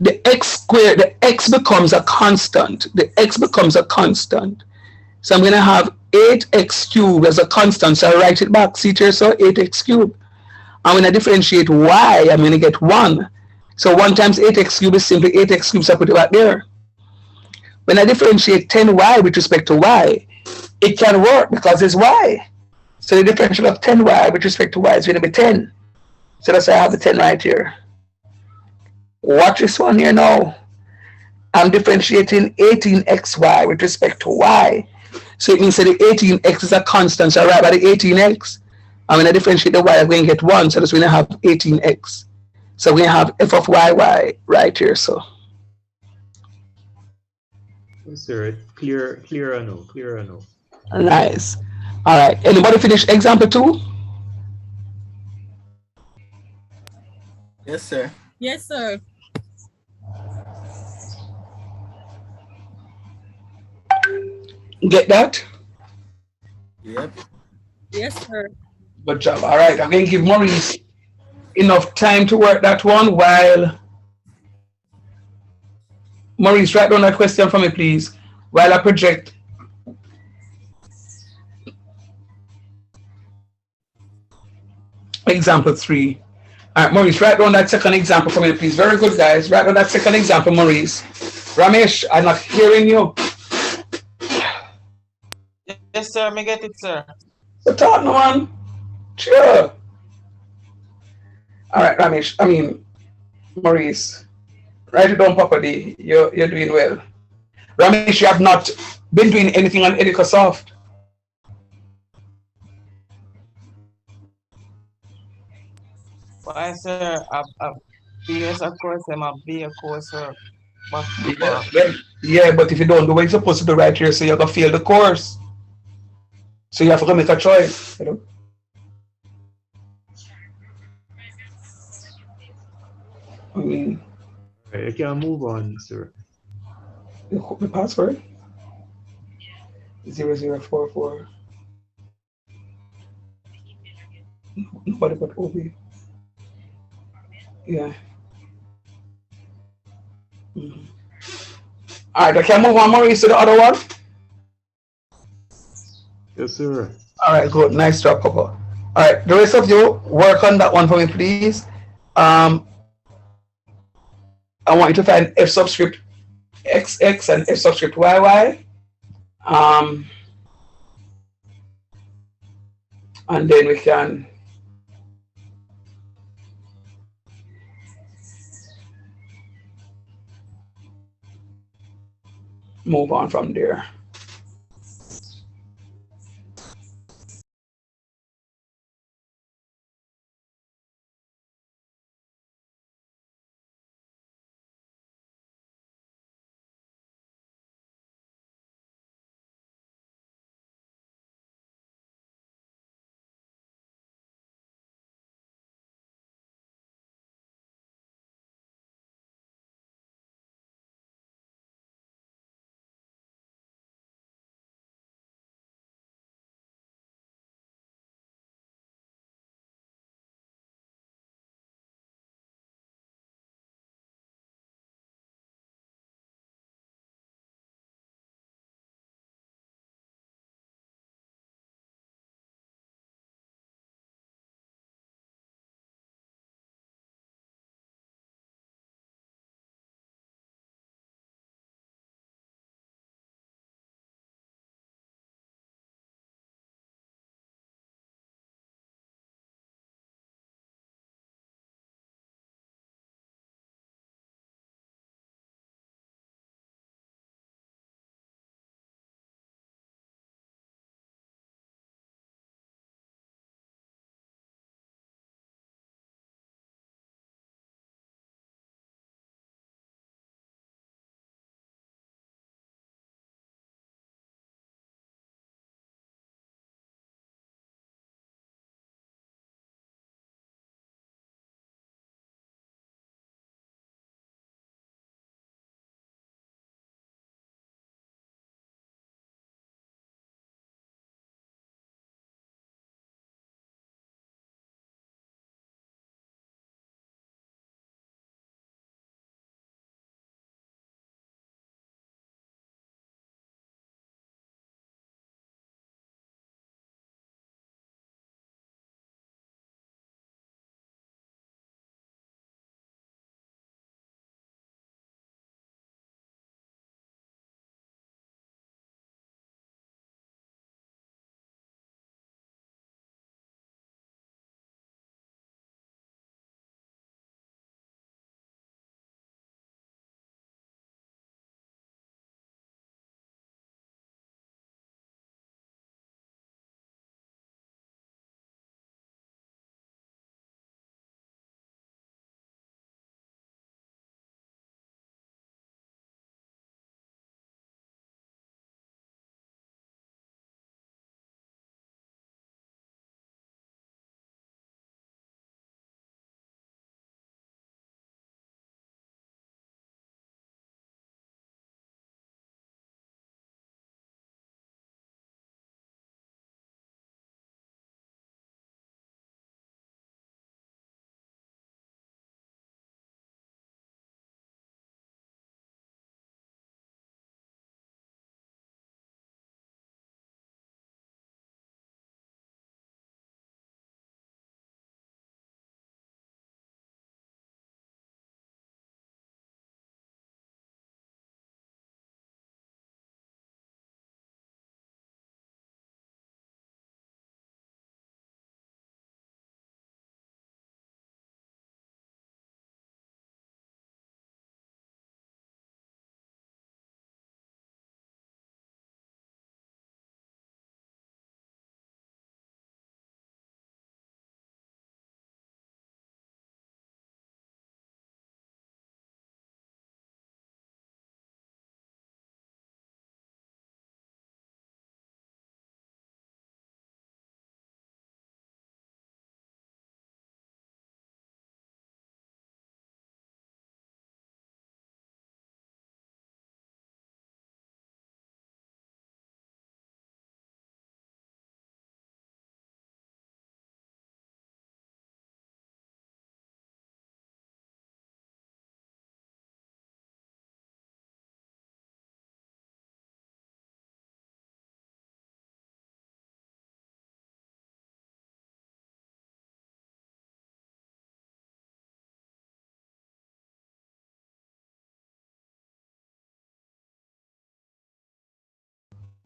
the x squared, the x becomes a constant. The x becomes a constant. So I'm going to have 8x cubed as a constant. So I write it back. See here, so 8x cubed. And when I differentiate y, I'm going to get 1. So 1 times 8x cubed is simply 8x cubed, so I put it back there. When I differentiate 10y with respect to y, it can work because it's y. So the differential of 10y with respect to y is going to be 10. So that's why I have the 10 right here. Watch this one here now. I'm differentiating 18xy with respect to y. So it means that the 18x is a constant. So I write by the 18x. And when I differentiate the y, I'm going to get 1. So that's when I have 18x. So we have f of yy right here. So. Yes, sir. Clear or no? Nice. All right. Anybody finish example 2? Yes, sir. Yes, sir. Get that? Yep. Yes, sir. Good job. All right. I'm going to give Maurice enough time to work that one while Maurice, write down that question for me, please, while I project. Example 3. All right, Maurice, write down that second example for me, please. Very good, guys. Write down that second example, Maurice. Ramesh, I'm not hearing you. Yes, sir. Me get it, sir. So talk no man. Sure. All right, Ramesh. I mean, Maurice. Write it down properly. You're doing well. Ramesh, you have not been doing anything on Edicasoft. Why, sir? Yes, of course, I'm a B, of course, sir. But Yeah, yeah, but if you don't do what you're supposed to do right here, so you're gonna fail the course. So you have to make a choice. You know? I mean, Right, you can move on, sir. the password 0044. Nobody but OB. Yeah. Mm-hmm. All right, I can move on, Maurice, to the other one. Yes, sir. All right, good. Nice job, Coco. All right, the rest of you work on that one for me, please. Um, I want you to find F subscript XX and F subscript YY. Um, and then we can move on from there.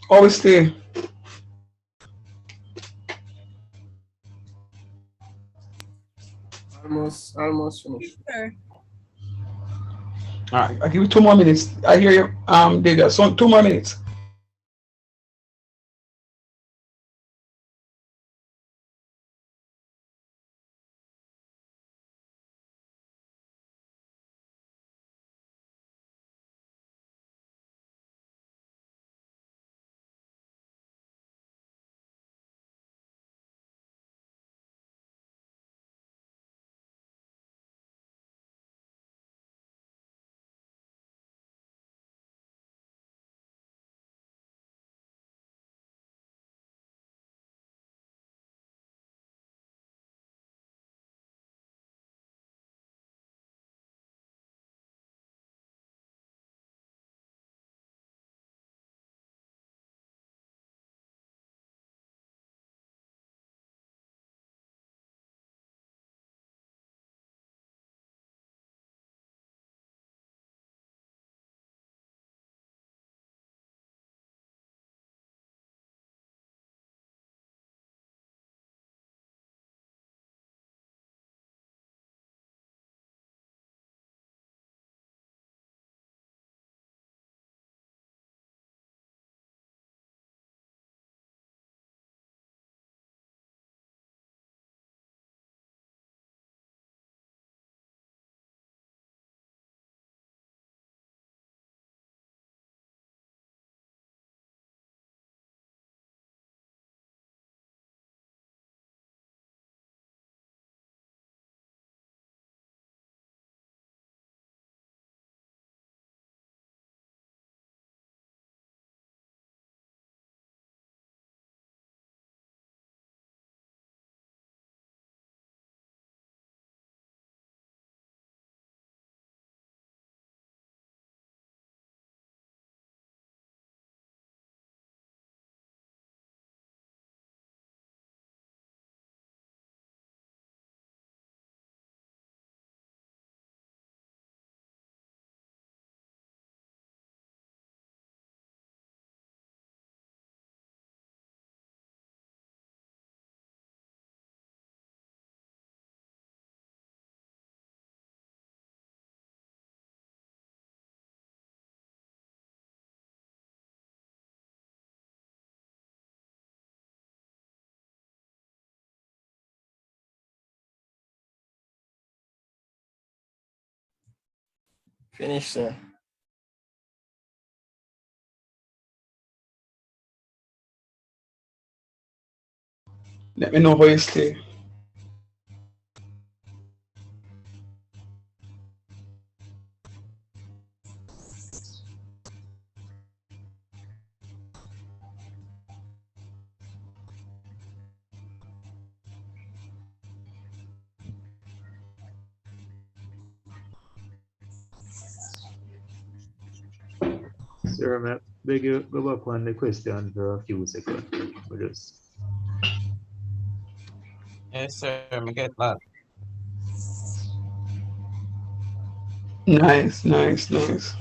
Always stay. Almost finished. Sir. All right, I'll give you 2 more minutes. I hear you, Digger. So 2 more minutes. Finish, sir. Let me know how you stay. Sir, may I beg you go back on the question for a few seconds. We just Yes, sir. Me get that. Nice, nice, nice.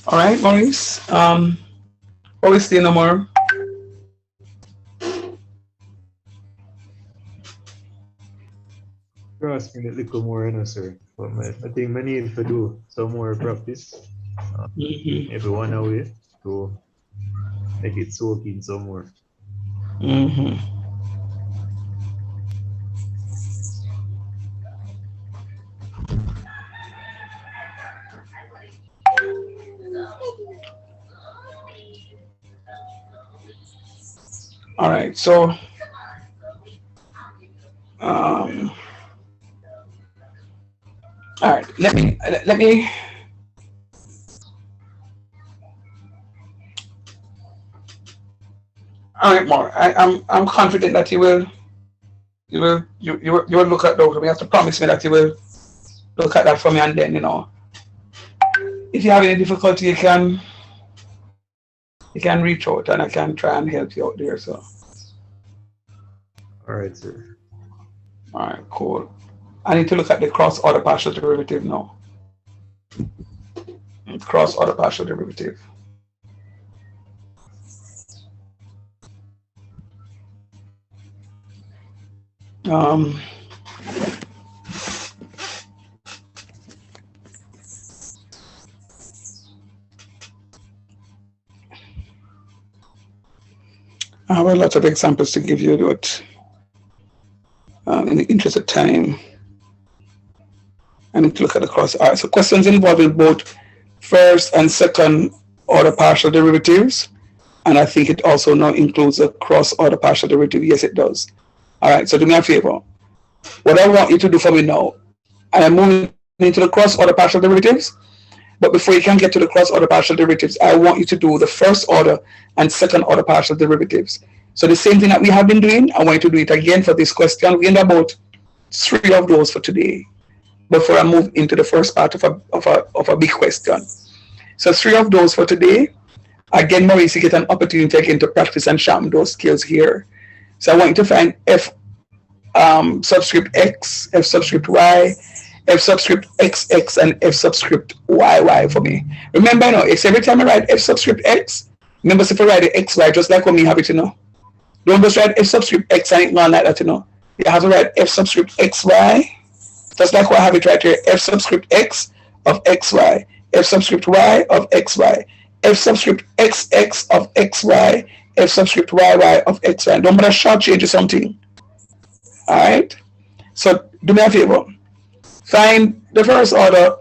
All right, Maurice. Maurice, stay no more. Trust me a little more, sir. But I think I need to do some more practice. Maybe 1 hour to make it soak in some more. All right, so all right, let me all right, more. I'm confident that you will look at those. You have to promise me that you will look at that for me, and then if you have any difficulty, you can reach out and I can try and help you out there. So all right, sir. All right, cool. I need to look at the cross order partial derivative now. Cross order partial derivative. I have a lot of examples to give you, but in the interest of time, I need to look at the cross. All right, so questions involving both first and second order partial derivatives, and I think it also now includes a cross order partial derivative. Yes, it does. All right, so do me a favor. What I want you to do for me now, I am moving into the cross order partial derivatives, but before you can get to the cross order partial derivatives, I want you to do the first order and second order partial derivatives. So the same thing that we have been doing, I want you to do it again for this question. We end about 3 of those for today, before I move into the first part of a big question. So 3 of those for today. Again, Maurice, you get an opportunity again to practice and sharpen those skills here. So I want you to find F subscript X, F subscript Y, F subscript XX, and F subscript YY for me. Remember, it's every time I write F subscript X, remember if I write the XY, just like when we have it, Don't just write F subscript X and ignore like that, You have to write F subscript XY, just like what I have it right here, F subscript X of XY, F subscript Y of XY, F subscript XX of XY, F subscript YY of XY. Don't bother shortchange or something. All right? So do me a favor. Find the first order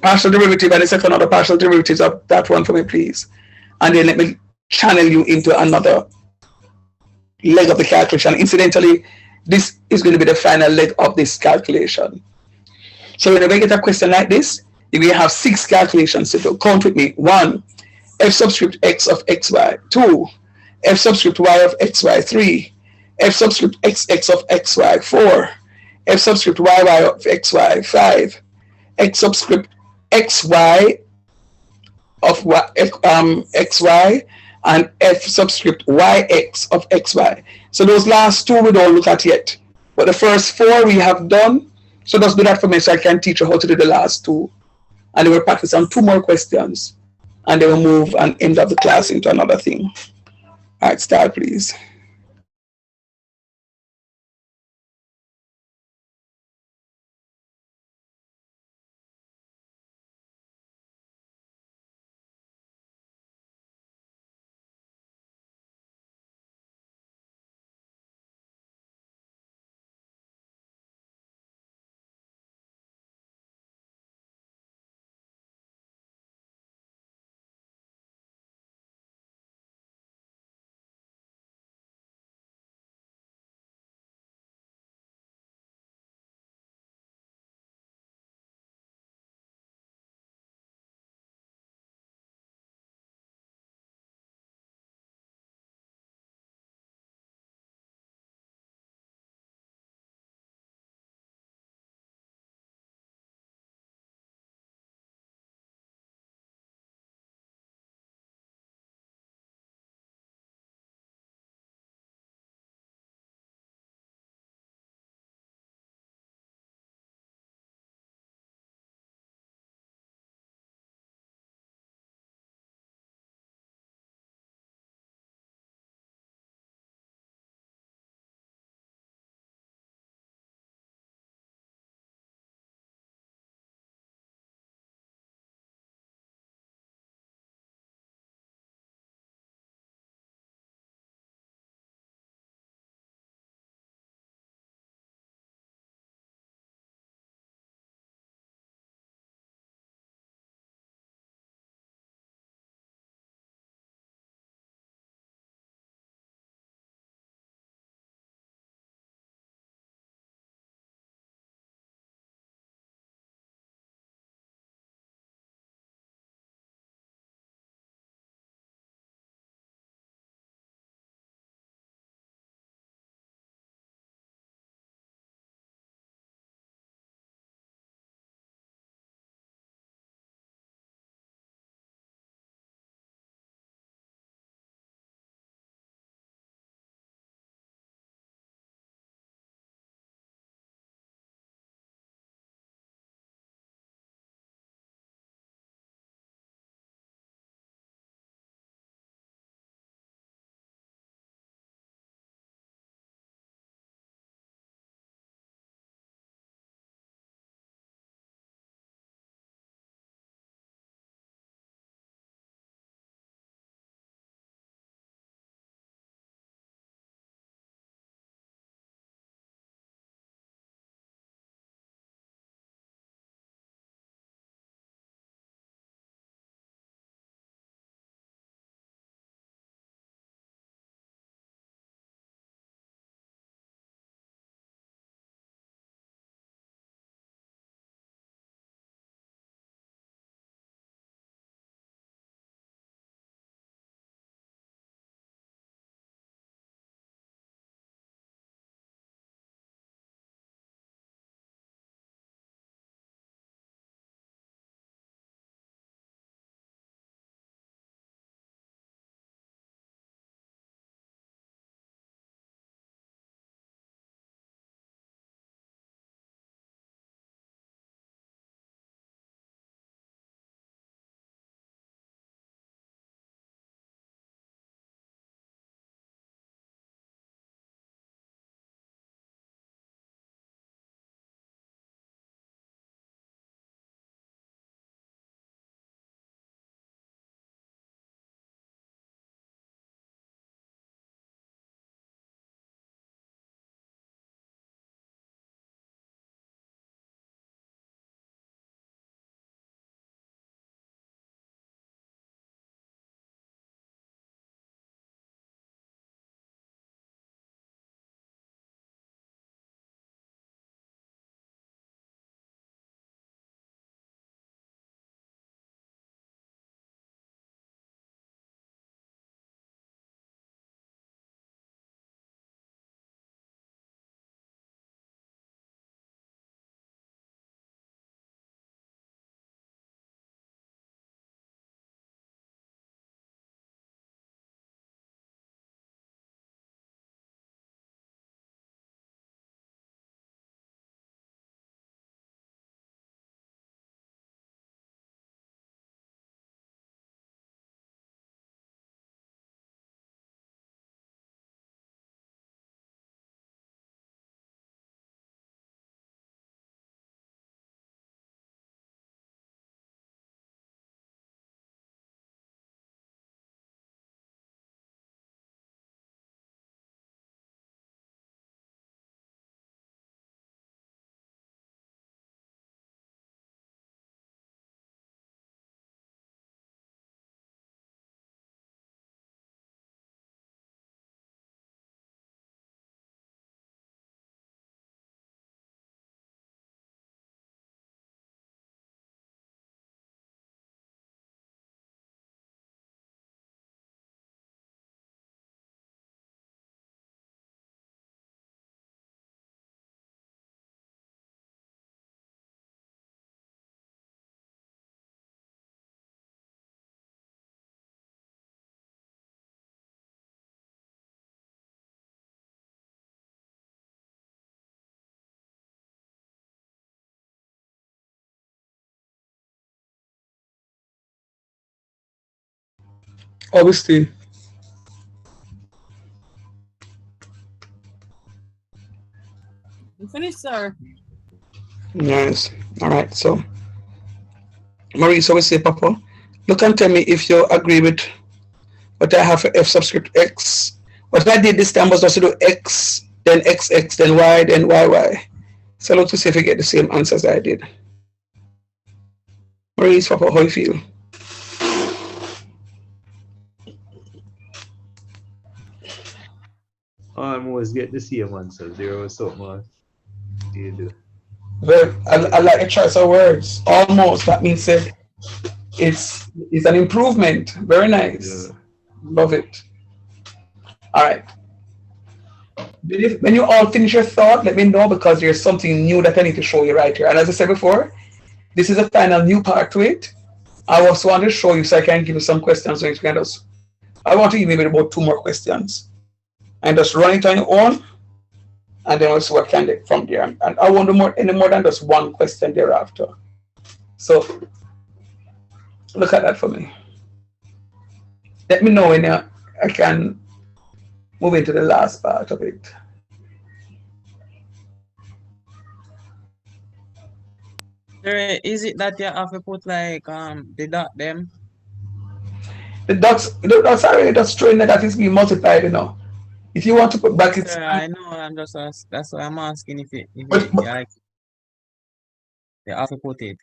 partial derivative and the second order partial derivatives of that one for me, please. And then let me channel you into another leg of the calculation. Incidentally, this is going to be the final leg of this calculation. So whenever you get a question like this, you will have 6 calculations to do. Count with me. 1, F subscript X of XY. 2, F subscript Y of XY. 3, F subscript XX of XY. 4, F subscript YY of XY. 5, X subscript XY of XY. and f subscript yx of xy. So those last two we don't look at yet. But the first four we have done. So just do that for me so I can teach you how to do the last two. And then we'll practice on two more questions. And then we'll move and end up the class into another thing. All right, start please. Obviously. You finished, sir? Nice. All right. So, Maurice always say, Papa, look and tell me if you agree with what I have for f subscript x. What I did this time was just to do x, then xx, then y, then yy. So look to see if you get the same answers I did. Maurice, Papa, how you feel? Almost get the same answers. There was something you do. Well, I Yeah. like the choice of words. Almost. That means that it's an improvement. Very nice. Yeah. Love it. All right. When you all finish your thought, let me know because there's something new that I need to show you right here. And as I said before, this is a final new part to it. I also want to show you so I can give you some questions. So you can just, I want to give you about 2 more questions and just run it on your own, and then also what can get from there. And I won't do any more than just 1 question thereafter. So look at that for me. Let me know when I can move into the last part of it. Sir, is it that you have to put like the dot them? The dots are really just showing that is being multiplied. If you want to put Yes, brackets, sir. I know. That's why I'm asking if but, it but like you have to put it.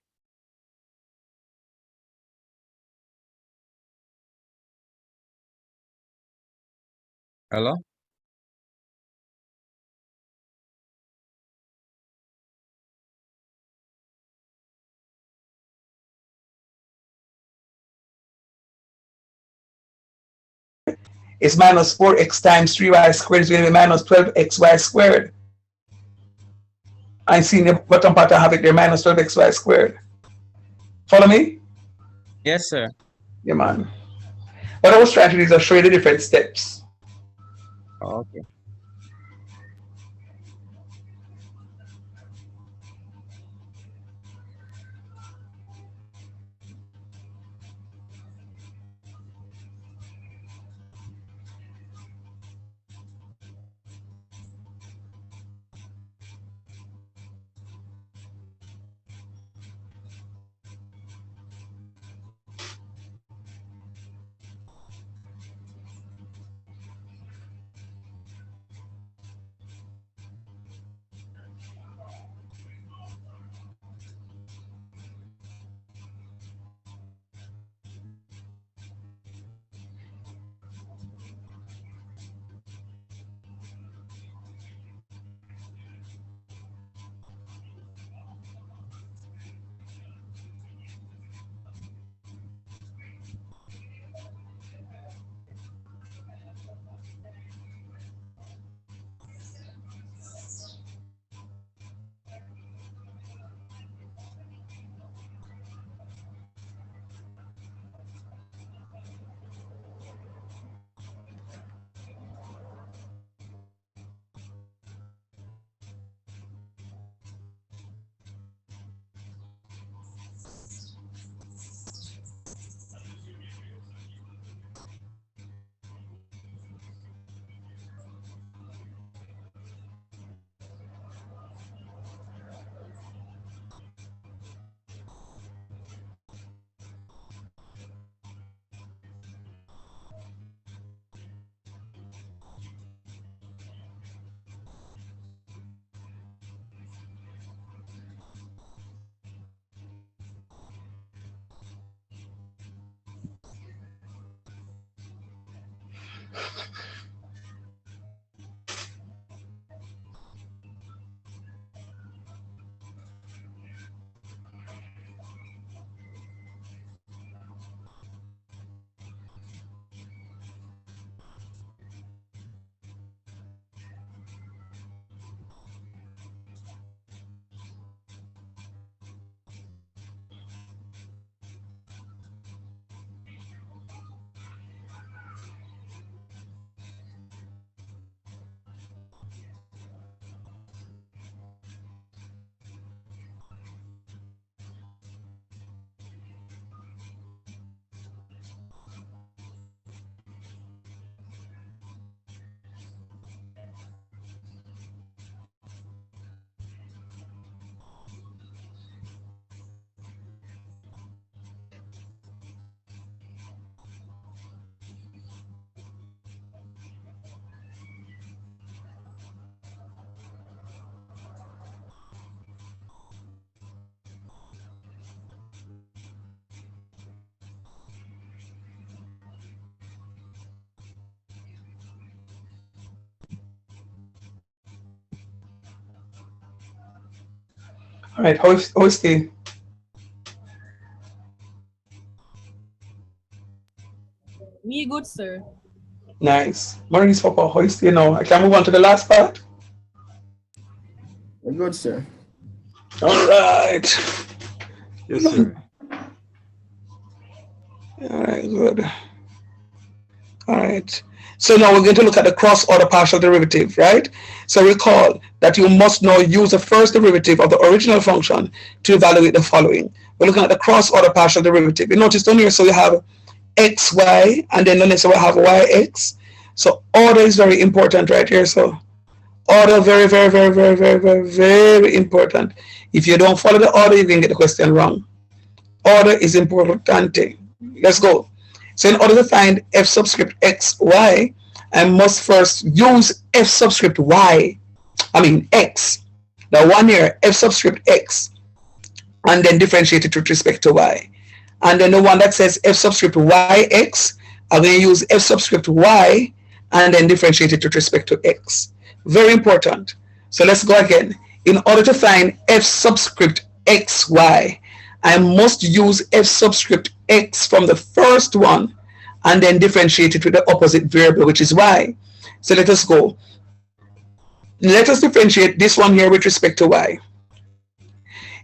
Hello? it's minus 4x times 3y squared is going to be minus 12xy squared. I see in the bottom part I have it there minus 12xy squared. Follow me? Yes, sir. Yeah, man. What I was trying to do is show you the different steps. Okay. All right, how is the Me good, sir. nice? Maurice Papa, how is the now? I can move on to the last part. We're good, sir. All right. Yes, sir. All right, good. All right. So now we're going to look at the cross-order partial derivative, right? So recall that you must now use the first derivative of the original function to evaluate the following. We're looking at the cross-order partial derivative. You notice down here, so you have xy, and then next we have yx. So order is very important right here. So order very, very, very, very, very, very, very important. If you don't follow the order, you can get the question wrong. Order is important. Let's go. So in order to find f subscript x, y, I must first use f subscript y, x, the one here, f subscript x, and then differentiate it with respect to y. And then the one that says f subscript yx, I'm going to use f subscript y and then differentiate it with respect to x. Very important. So let's go again. In order to find f subscript xy, I must use f subscript x from the first one and then differentiate it with the opposite variable, which is y. So let us go. Let us differentiate this one here with respect to y.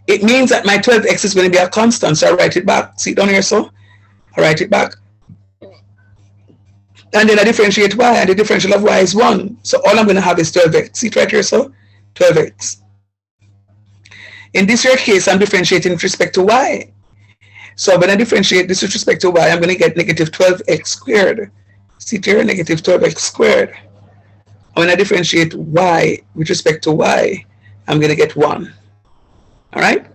It means that my 12x is going to be a constant, so I write it back. See it down here, so I write it back. And then I differentiate y, and the differential of y is 1. So all I'm going to have is 12x. See it right here, so 12x. In this rare case, I'm differentiating with respect to y. So when I differentiate this with respect to y, I'm going to get negative 12x squared. See it here, negative 12x squared. When I differentiate y with respect to y, I'm going to get 1. All right?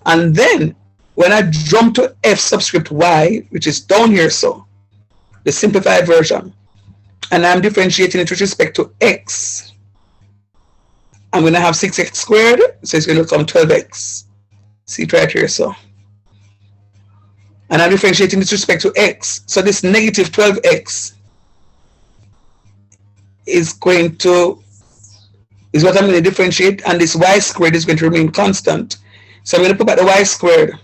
And then when I jump to f subscript y, which is down here, so the simplified version, and I'm differentiating it with respect to x, I'm going to have 6x squared, so it's going to become 12x. See it right here, so. And I'm differentiating this with respect to x. So this negative 12x is what I'm going to differentiate, and this y squared is going to remain constant. So I'm going to put back the y squared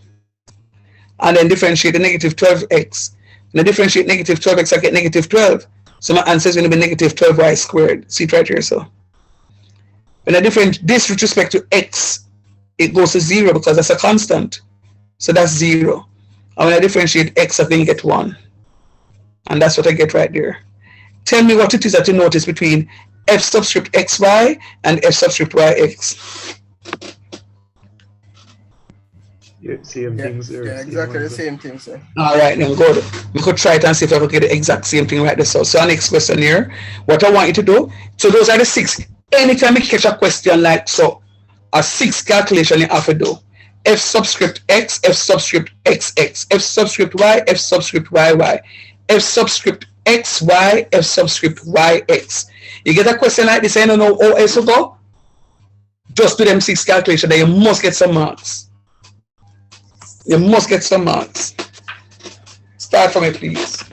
and then differentiate the negative 12x. When I differentiate negative 12x, I get negative 12. So my answer is going to be negative 12y squared. See it right here, so. When I differentiate this with respect to x, it goes to 0 because that's a constant. So that's 0. And when I differentiate x, I think I get 1. And that's what I get right there. Tell me what it is that you notice between f subscript xy and f subscript yx. Yeah, same things there. Yeah, exactly the same thing, sir. All right, then good. We could try it and see if I could get the exact same thing right there. So our next question here, what I want you to do, so those are the 6. Anytime you catch a question like so, a 6 calculation you have to do. F subscript x, F subscript xx, F subscript y, F subscript yy, F subscript xy, F subscript yx. You get a question like this, I don't know how else to go. Just do them 6 calculations, then you must get some marks. You must get some marks. Start from it, please.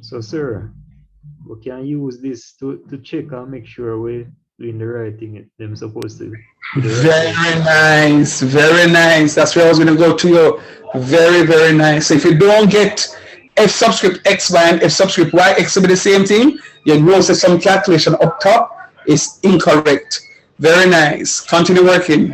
So sir, we can use this to check and make sure we're doing the right thing. Them supposed to do the right Very thing. nice, very nice. That's where I was going to go to you. Very, very nice. So if you don't get f subscript xy and f subscript yx to be the same thing, you know that some calculation up top is incorrect. Very nice. Continue working.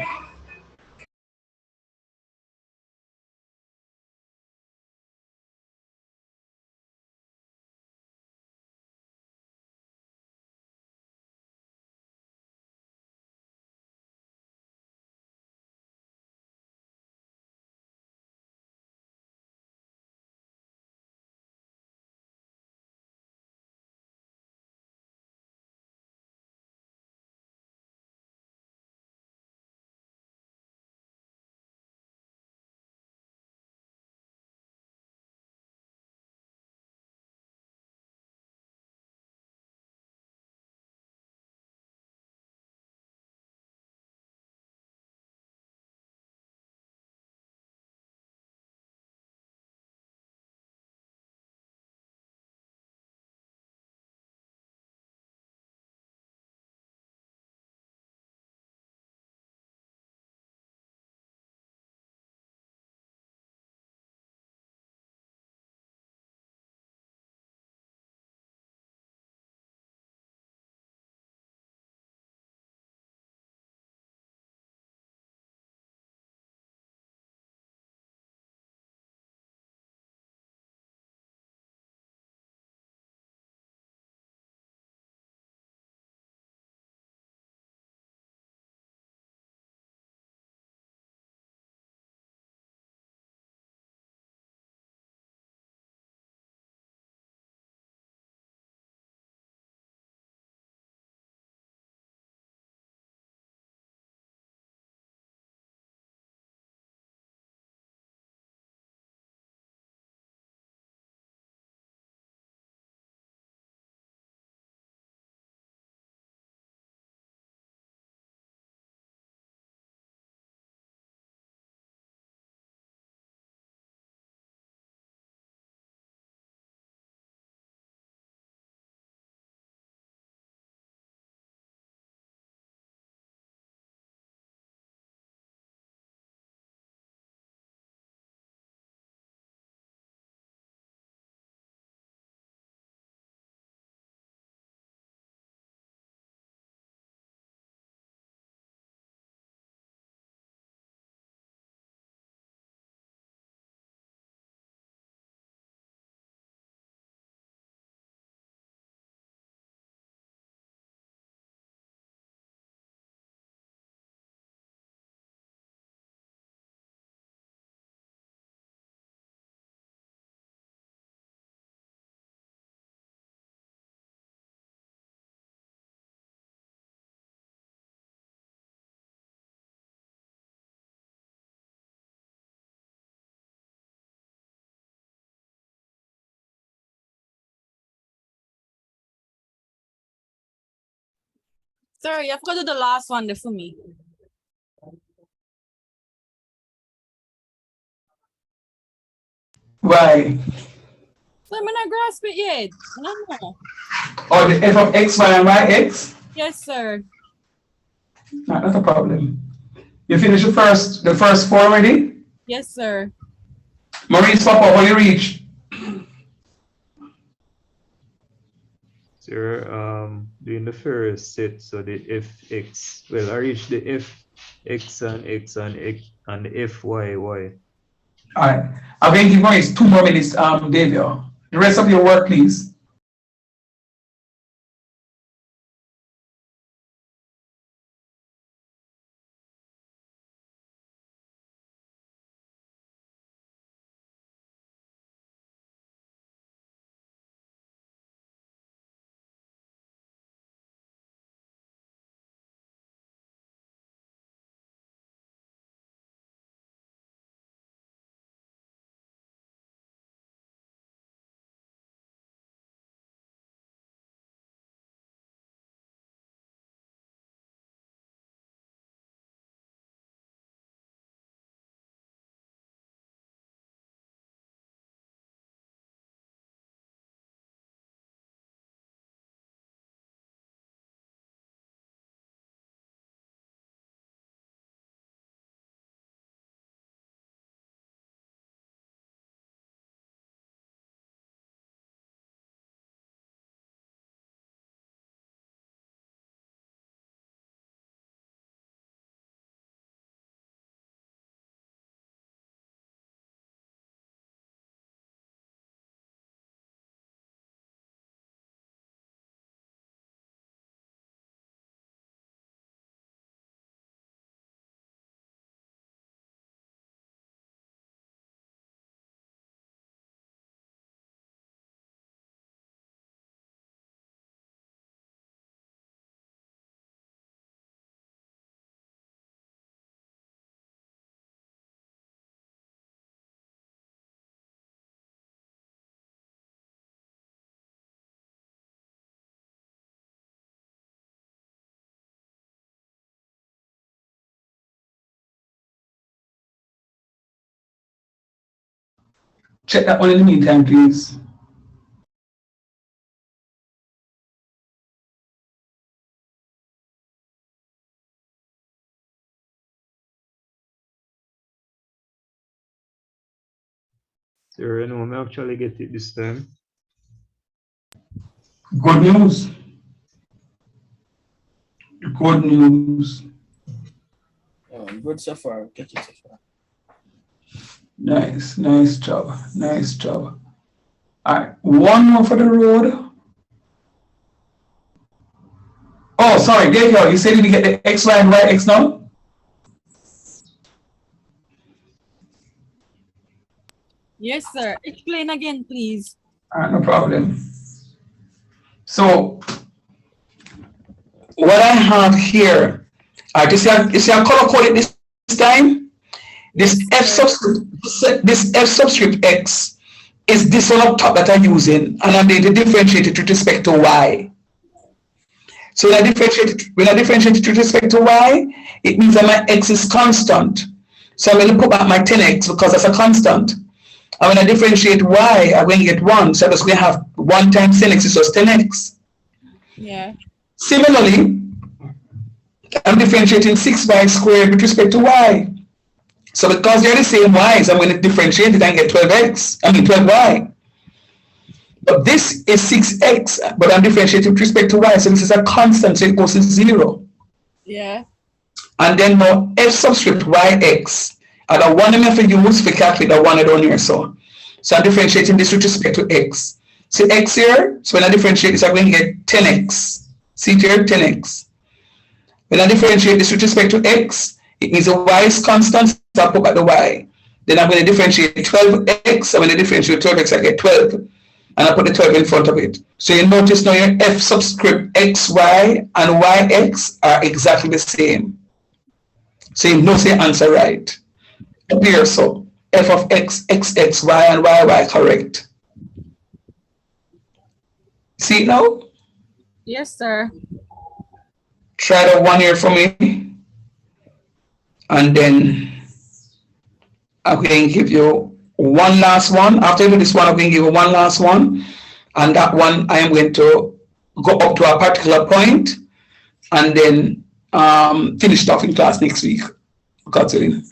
Sir, you have to do the last one there for me. Why? So I'm not grasp it yet. I don't know. Or the f of x, y, and y, x? Yes, sir. Not a problem. You finish the first four already? Yes, sir. Maurice, Papa, what you reach? Sir, doing the first set, so the fx, well, I reached the f x and x and x and the fy y. All right. I'm going to give Maurice 2 more minutes, David. The rest of your work, please. Check that one in the meantime, please. Sir, you know, I actually get it this time. Good news. Good news. Good so far. Get it so far. Nice. Nice job. Nice job. All right. One more for the road. Oh, sorry, Gabriel, you said you didn't get the x, y, and y, x now? Yes, sir. Explain again, please. All right, no problem. So, what I have here, you see I color coded this time? This Yes, sir. this f subscript x is this one up top that I'm using, and I'm going to differentiate it with respect to y. So when I differentiate it with respect to y, it means that my x is constant. So I'm going to put back my 10x because that's a constant. And when I differentiate y, I'm going to get 1. So I'm just going to have 1 times 10x is just 10x. Yeah. Similarly, I'm differentiating 6y squared with respect to y. So because they're the same y's, I'm going to differentiate it and get 12y. But this is 6x, but I'm differentiating with respect to y. So this is a constant, so it goes to 0. Yeah. And then now f subscript yx. And the one I'm going to use for calculate the one I down here. So I'm differentiating this with respect to x. See x here? So when I differentiate this, I'm going to get 10x. See here, 10x. When I differentiate this with respect to x, it means the y is constant, so I put back the y. Then I'm going to differentiate 12x, and when I differentiate 12x, I get 12. And I put the 12 in front of it. So you notice now your f subscript xy and yx are exactly the same. So you know the answer right. Up here, so f of x, xx, y, and yy correct. See it now? Yes, sir. try the 1 year for me, and then I'm going to give you one last one. After you do this one, I'm going to give you one last one. And that one, I am going to go up to a particular point and then finish it off in class next week. God's willing.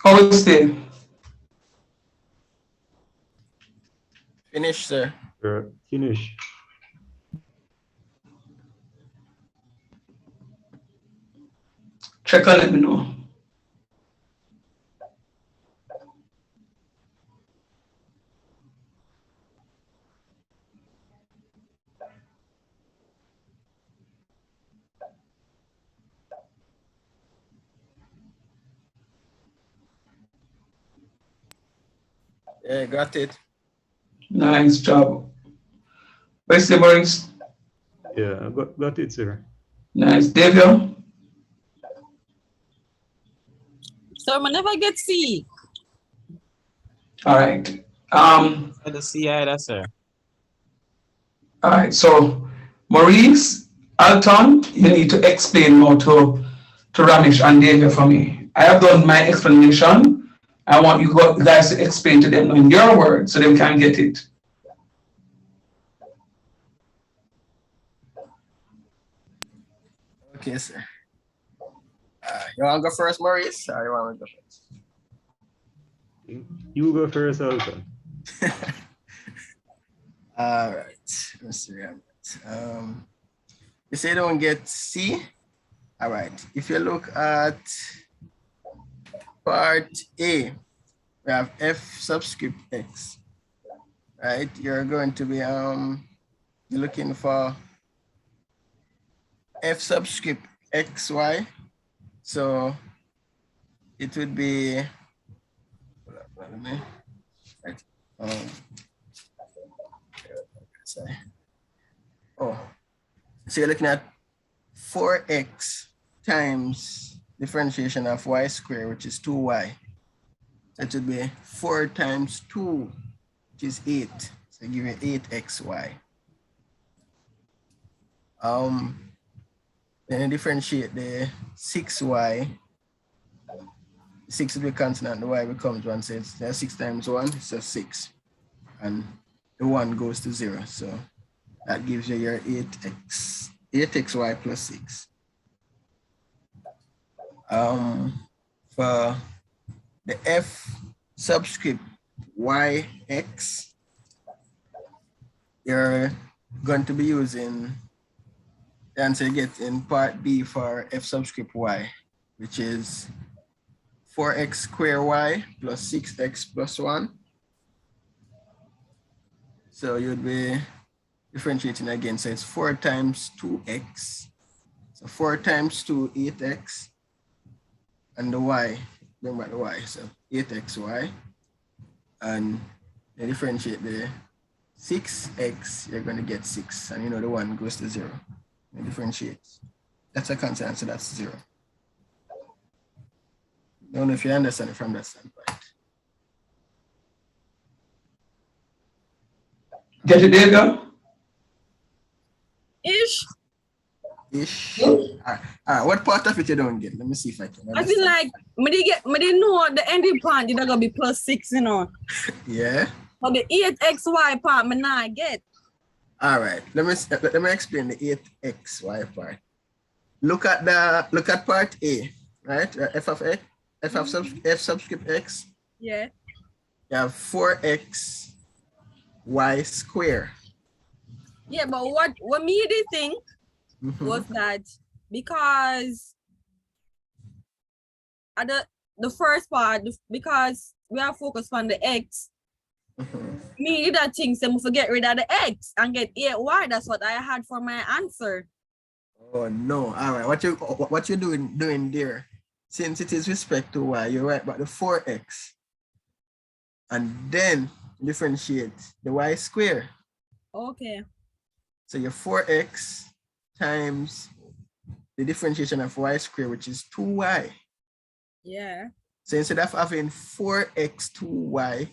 How is it? Finish, sir. Finish. Check and let me know. Yeah, got it. Nice job. Where's the Maurice? Yeah, I got it, sir. Nice. David? Sir, I never get C. All right. I don't see either, sir. All right. So, Maurice, Alton, you need to explain more to Ramesh and David for me. I have done my explanation. I want you guys to explain to them in your words so they can get it. Okay, sir. You want to go first, Maurice, or you want to go first? You go first, Alton. All right. Let's see. You say you don't get C. All right. If you look at part A, we have F subscript X. Right. You're going to be you're looking for F subscript XY. So it would be right. Sorry. Oh, so you're looking at 4x times differentiation of y squared, which is 2y. That would be 4 times 2, which is 8. So give you 8xy. Then you differentiate the 6y. 6 will be constant, the y becomes 1. So it's 6 times 1, it's 6. And the 1 goes to 0. So that gives you your 8xy plus 6. For the F subscript yx, you're going to be using the answer you get in part B for F subscript y, which is 4x squared y plus 6x plus 1. So you'd be differentiating again. So it's 4 times 2x. So 4 times 2, 8x. And the y, remember the y, so 8xy. And you differentiate the 6x, you're going to get 6. And you know the 1 goes to 0. You differentiate. That's a constant, so that's 0. I don't know if you understand it from that standpoint. Get it, David? Ish. All right, what part of it you don't get? Let me see if I can understand. I feel like me didn't know the ending part is gonna be plus 6, you know. Yeah. But the 8xy part me not get. All right. Let me explain the 8xy part. Look at part A, right? F of x, F subscript x. Yeah. You have 4x y squared. Yeah, but what me did think was that because at the first part, because we are focused on the x, me did that thing, so I forget rid of the x and get 8y. That's what I had for my answer. Oh no! All right, what you doing there? Since it is respect to y, you're right about the 4x, and then differentiate the y squared. Okay. So your 4x times the differentiation of y squared, which is 2y. Yeah. So instead of having 4x 2y,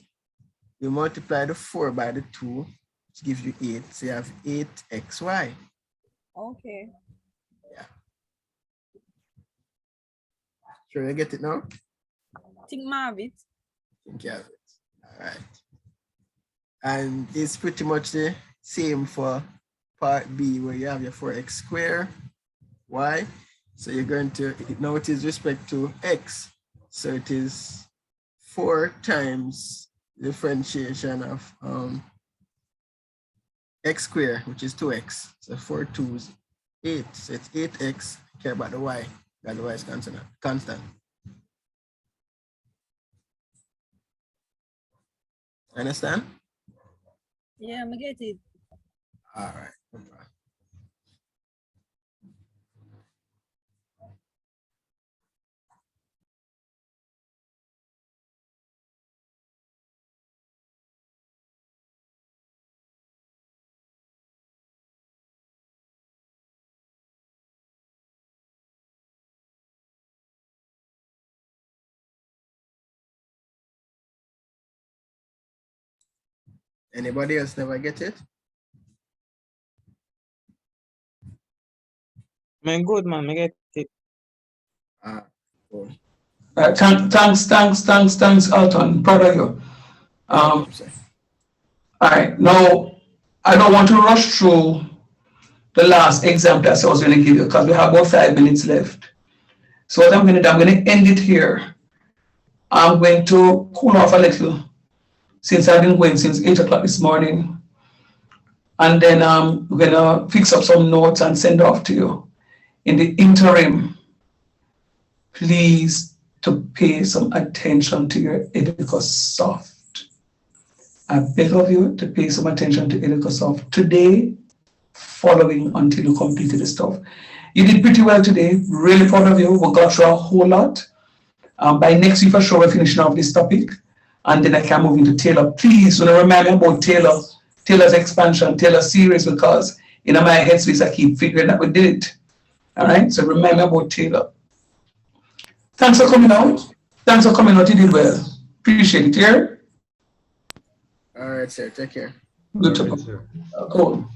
you multiply the 4 by the 2, which gives you 8. So you have 8xy. Okay. Yeah. Sure, you get it now? Think more of it. Think you have it. All right. And it's pretty much the same for part B, where you have your 4x squared y. So you're going to, now it is respect to x. So it is 4 times differentiation of x squared, which is 2x. So 4 2s 8. So it's 8x. Care about the y. That the y is constant. Understand? Yeah, I get it. All right. Anybody else never get it? Man, good man, I get it. Cool. Thanks, Alton. Proud of you. All right, now I don't want to rush through the last exam test I was going to give you because we have about 5 minutes left. So what I'm going to do, I'm going to end it here. I'm going to cool off a little since I've been going since 8 o'clock this morning. And then we're going to fix up some notes and send off to you. In the interim, please to pay some attention to your EducaSoft. I beg of you to pay some attention to EducaSoft today, following until you completed the stuff. You did pretty well today, really proud of you. We got through a whole lot. By next week, for sure, we're finishing off this topic. And then I can move into Taylor. Please, remember me about Taylor's expansion, Taylor series, because in my headspace, I keep figuring that we did it. All right, so remember me about Taylor. Thanks for coming out. You did well. Appreciate it, yeah? All right, sir. Take care. Good All to right, go. sir. Cool.